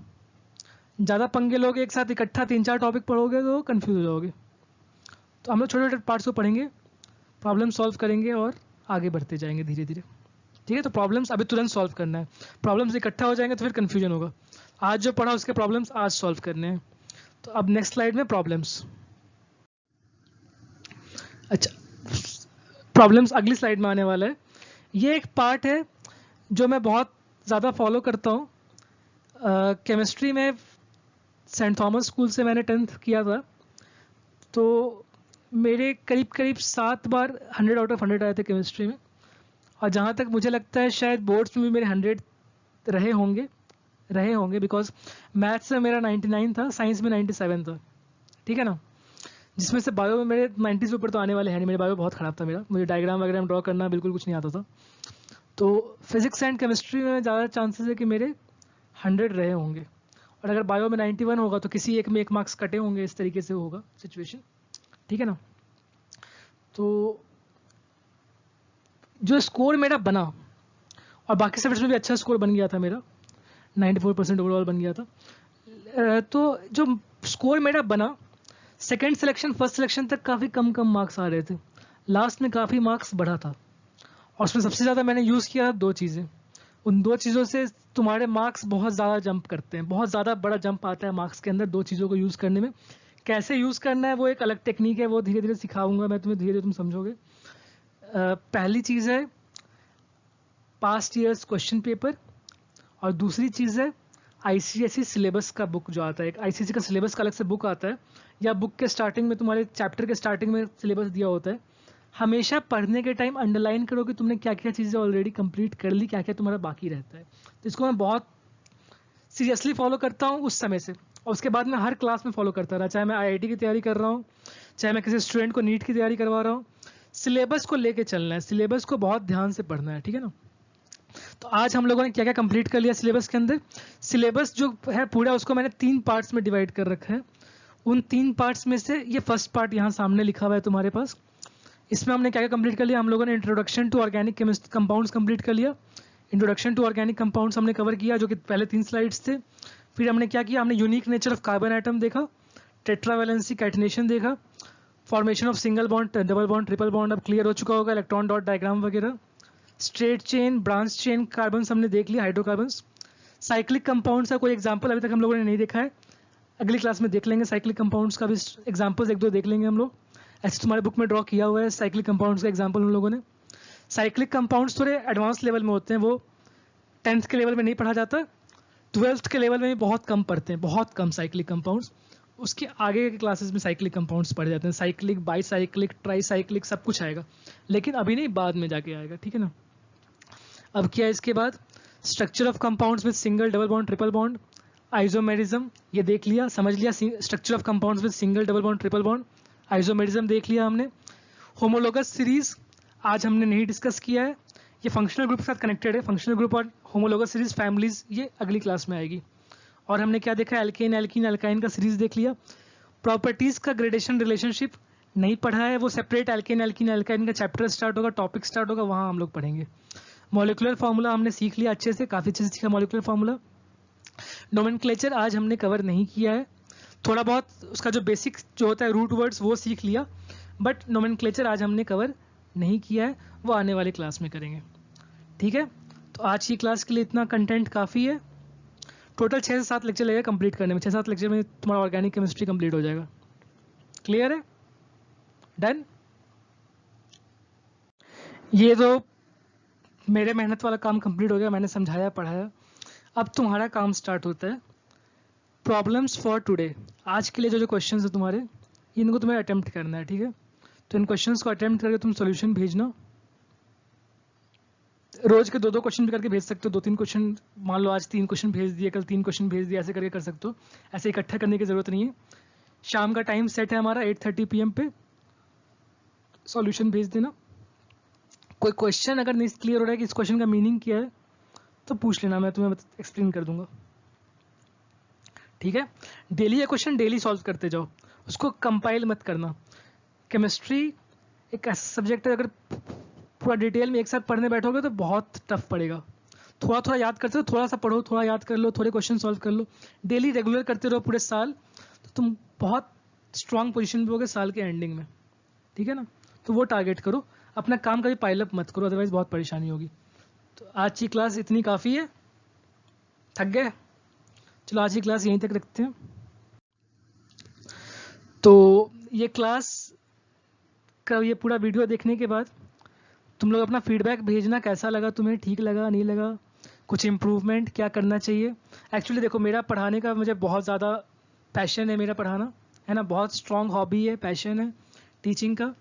ज़्यादा पंगे लोगे, एक साथ इकट्ठा 3-4 टॉपिक पढ़ोगे तो कंफ्यूज हो जाओगे। तो हम लोग छोटे छोटे पार्ट्स को पढ़ेंगे, प्रॉब्लम सॉल्व करेंगे और आगे बढ़ते जाएंगे धीरे धीरे। ठीक है, तो प्रॉब्लम्स अभी तुरंत सॉल्व करना है, प्रॉब्लम्स इकट्ठा हो जाएंगे तो फिर कन्फ्यूजन होगा। आज जो पढ़ा उसके प्रॉब्लम्स आज सॉल्व करने हैं। तो अब नेक्स्ट स्लाइड में प्रॉब्लम्स। अच्छा, प्रॉब्लम्स अगली स्लाइड में आने वाला है। ये एक पार्ट है जो मैं बहुत ज़्यादा फॉलो करता हूँ। केमिस्ट्री में सेंट थॉमस स्कूल से मैंने 10th किया था, तो मेरे करीब करीब 7 बार 100 आउट ऑफ 100 आए थे केमिस्ट्री में। और जहाँ तक मुझे लगता है शायद बोर्ड्स में भी मेरे 100 रहे होंगे बिकॉज मैथ्स में मेरा 99 था, साइंस में 97 था, ठीक है ना, जिसमें से बायो में मेरे 90 से ऊपर तो आने वाले हैं नहीं, मेरे बायो बहुत ख़राब था मेरा, मुझे डायग्राम वगैरह ड्रॉ करना बिल्कुल कुछ नहीं आता था। तो फिजिक्स एंड केमिस्ट्री में ज़्यादा चांसेस है कि मेरे 100 रहे होंगे, और अगर बायो में 91 होगा तो किसी एक में 1 मार्क्स कटे होंगे, इस तरीके से होगा सिचुएशन, ठीक है ना। तो जो स्कोर मेरा बना, और बाकी सब्जेक्ट्स में भी अच्छा स्कोर बन गया था मेरा, 94% ओवरऑल बन गया था। तो जो स्कोर मेरा बना, सेकेंड सिलेक्शन फर्स्ट सिलेक्शन तक काफ़ी कम मार्क्स आ रहे थे, लास्ट में काफ़ी मार्क्स बढ़ा था, और उसमें सबसे ज़्यादा मैंने यूज़ किया 2 चीज़ें। उन 2 चीज़ों से तुम्हारे मार्क्स बहुत ज़्यादा जंप करते हैं, बहुत ज़्यादा बड़ा जंप आता है मार्क्स के अंदर 2 चीज़ों को यूज़ करने में। कैसे यूज़ करना है वो एक अलग टेक्निक है, वो धीरे धीरे सिखाऊंगा मैं तुम्हें, धीरे धीरे तुम समझोगे। पहली चीज़ है पास्ट ईयर्स क्वेश्चन पेपर, और दूसरी चीज़ है आईसीएसई सिलेबस का बुक जो आता है, एक आईसीएसई का सिलेबस का अलग से बुक आता है, या बुक के स्टार्टिंग में तुम्हारे चैप्टर के स्टार्टिंग में सिलेबस दिया होता है। हमेशा पढ़ने के टाइम अंडरलाइन करो कि तुमने क्या क्या चीज़ें ऑलरेडी कंप्लीट कर ली, क्या क्या तुम्हारा बाकी रहता है। तो इसको मैं बहुत सीरियसली फॉलो करता हूँ उस समय से, और उसके बाद मैं हर क्लास में फॉलो करता रहा, चाहे मैं आईआईटी की तैयारी कर रहा हूँ, चाहे मैं किसी स्टूडेंट को नीट की तैयारी करवा रहा हूँ। सिलेबस को लेके चलना है, सिलेबस को बहुत ध्यान से पढ़ना है, ठीक है ना। तो आज हम लोगों ने क्या क्या कंप्लीट कर लिया सिलेबस के अंदर। सिलेबस जो है पूरा, उसको मैंने 3 पार्ट्स में डिवाइड कर रखा है। उन 3 पार्ट्स में से ये फर्स्ट पार्ट यहाँ सामने लिखा हुआ है तुम्हारे पास। इसमें हमने क्या क्या कंप्लीट कर लिया, हम लोगों ने introduction to organic chemistry compounds complete कर लिया। इंट्रोडक्शन टू ऑर्गेनिक कंपाउंड्स हमने कवर किया, जो कि पहले 3 स्लाइड्स थे। फिर हमने क्या किया, हमने unique nature of carbon atom देखा, टेट्रावैलेंसी कैटिनेशन देखा, formation of single bond, double bond, triple bond अब क्लियर हो चुका होगा, इलेक्ट्रॉन डॉट डायग्राम वगैरह। Straight chain, branch chain carbons हमने देख लिया, हाइड्रोकार्बन्स। साइक्लिक कंपाउंड्स का कोई एग्जाम्पल अभी तक हम लोगों ने नहीं देखा है, अगली क्लास में देख लेंगे। साइक्लिक कंपाउंड्स का भी एग्जाम्पल्स 1-2 देख लेंगे हम लोग, ऐसे तुम्हारे बुक में ड्रॉ किया हुआ है साइक्लिक कंपाउंड्स का एग्जाम्पल हम लोगों ने। साइक्लिक कंपाउंड्स थोड़े एडवांस लेवल में होते हैं, वो 10th के लेवल में नहीं पढ़ा जाता, 12th के लेवल में भी बहुत कम पढ़ते हैं, बहुत कम साइक्लिक कंपाउंड्स। उसके आगे के क्लासेस में साइक्लिक कंपाउंड्स पढ़े जाते हैं, साइक्लिक, बाईसाइक्लिक, ट्राईसाइक्लिक सब कुछ आएगा, लेकिन अभी नहीं, बाद में जाके आएगा, ठीक है ना। अब क्या है इसके बाद, structure of compounds with single, double bond, triple bond, isomerism ये देख लिया, समझ लिया। Structure of compounds with single, double bond, triple bond, isomerism देख लिया हमने। होमोलोगस सीरीज आज हमने नहीं डिस्कस किया है, ये फंक्शनल ग्रुप के साथ कनेक्टेड है, फंक्शनल ग्रुप और होमोलोगस सीरीज फैमिलीज ये अगली क्लास में आएगी। और हमने क्या देखा, एल्केन, एल्कीन, एल्काइन का सीरीज देख लिया। प्रॉपर्टीज का ग्रेडेशन रिलेशनशिप नहीं पढ़ा है, वो सेपरेट एल्केन, एल्कीन, एल्काइन का चैप्टर स्टार्ट होगा, टॉपिक स्टार्ट होगा, वहाँ हम लोग पढ़ेंगे। मॉलिक्यूलर फार्मूला हमने सीख लिया अच्छे से, काफ़ी अच्छे से सीखा मॉलिक्यूलर फार्मूला। नोमेनक्लेचर आज हमने कवर नहीं किया है, थोड़ा बहुत उसका जो बेसिक जो होता है रूट वर्ड्स वो सीख लिया, बट नोमेनक्लेचर आज हमने कवर नहीं किया है, वो आने वाली क्लास में करेंगे, ठीक है। तो आज की क्लास के लिए इतना कंटेंट काफ़ी है। टोटल 6 से 7 लेक्चर लगेगा कंप्लीट करने में, 6-7 लेक्चर में तुम्हारा ऑर्गेनिक केमिस्ट्री कंप्लीट हो जाएगा। क्लियर है, डन। ये तो मेरे मेहनत वाला काम कंप्लीट हो गया, मैंने समझाया पढ़ाया। अब तुम्हारा काम स्टार्ट होता है प्रॉब्लम्स फॉर टुडे। आज के लिए जो जो क्वेश्चंस है तुम्हारे, इनको तुम्हें अटेम्प्ट करना है, ठीक है। तो इन क्वेश्चंस को अटेम्प्ट करके तुम सॉल्यूशन भेजना। रोज के 2-2 क्वेश्चन भी करके भेज सकते हो, 2-3 क्वेश्चन, मान लो आज 3 क्वेश्चन भेज दिए, कल 3 क्वेश्चन भेज दिए, ऐसे करके कर सकते हो, ऐसे इकट्ठा करने की जरूरत नहीं है। शाम का टाइम सेट है हमारा 8:30 PM पे, सॉल्यूशन भेज देना। कोई क्वेश्चन अगर नहीं क्लियर हो रहा है कि इस क्वेश्चन का मीनिंग क्या है तो पूछ लेना, मैं तुम्हें एक्सप्लेन कर दूंगा, ठीक है। डेली ये क्वेश्चन डेली सॉल्व करते जाओ, उसको कंपाइल मत करना। केमिस्ट्री एक ऐसा सब्जेक्ट है, अगर पूरा डिटेल में एक साथ पढ़ने बैठोगे तो बहुत टफ पड़ेगा। थोड़ा थोड़ा याद करते हो, थोड़ा सा पढ़ो, थोड़ा याद कर लो, थोड़े क्वेश्चन सॉल्व कर लो, डेली रेगुलर करते रहो पूरे साल, तो तुम बहुत स्ट्रांग पोजीशन पे होगे साल के एंडिंग में, ठीक है ना। तो वो टारगेट करो, अपना काम कभी पाइलअप मत करो, अदरवाइज बहुत परेशानी होगी। तो आज की क्लास इतनी काफ़ी है, थक गए, चलो आज की क्लास यहीं तक रखते हैं। तो ये क्लास का ये पूरा वीडियो देखने के बाद तुम लोग अपना फीडबैक भेजना, कैसा लगा तुम्हें, ठीक लगा नहीं लगा, कुछ इम्प्रूवमेंट क्या करना चाहिए। एक्चुअली देखो, मेरा पढ़ाने का मुझे बहुत ज़्यादा पैशन है, मेरा पढ़ाना है ना, बहुत स्ट्रॉन्ग हॉबी है, पैशन है टीचिंग का।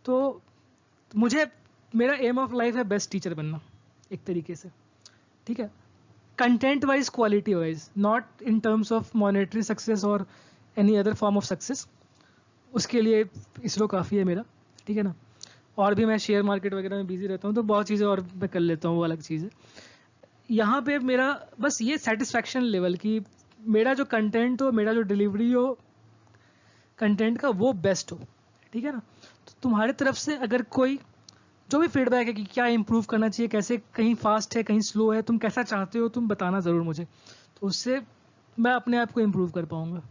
तो मुझे मेरा एम ऑफ लाइफ है बेस्ट टीचर बनना एक तरीके से, ठीक है, content wise, quality wise, not in terms of monetary success और any other form of success. उसके लिए इसरो काफ़ी है मेरा, ठीक है ना। और भी मैं शेयर मार्केट वगैरह में बिजी रहता हूँ, तो बहुत चीज़ें और मैं कर लेता हूँ, वो अलग चीज़ है। यहाँ पे मेरा बस ये सेटिस्फैक्शन लेवल कि मेरा जो कंटेंट हो, मेरा जो डिलीवरी हो कंटेंट का, वो बेस्ट हो, ठीक है ना। तो तुम्हारी तरफ से अगर कोई जो भी फीडबैक है कि क्या इंप्रूव करना चाहिए, कैसे, कहीं फास्ट है, कहीं स्लो है, तुम कैसा चाहते हो, तुम बताना ज़रूर मुझे, तो उससे मैं अपने आप को इम्प्रूव कर पाऊँगा,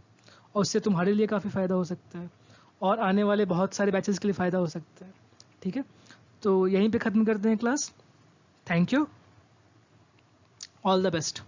और उससे तुम्हारे लिए काफ़ी फ़ायदा हो सकता है और आने वाले बहुत सारे बैचेस के लिए फ़ायदा हो सकता है, ठीक है। तो यहीं पे ख़त्म करते हैं class. Thank you, all the best.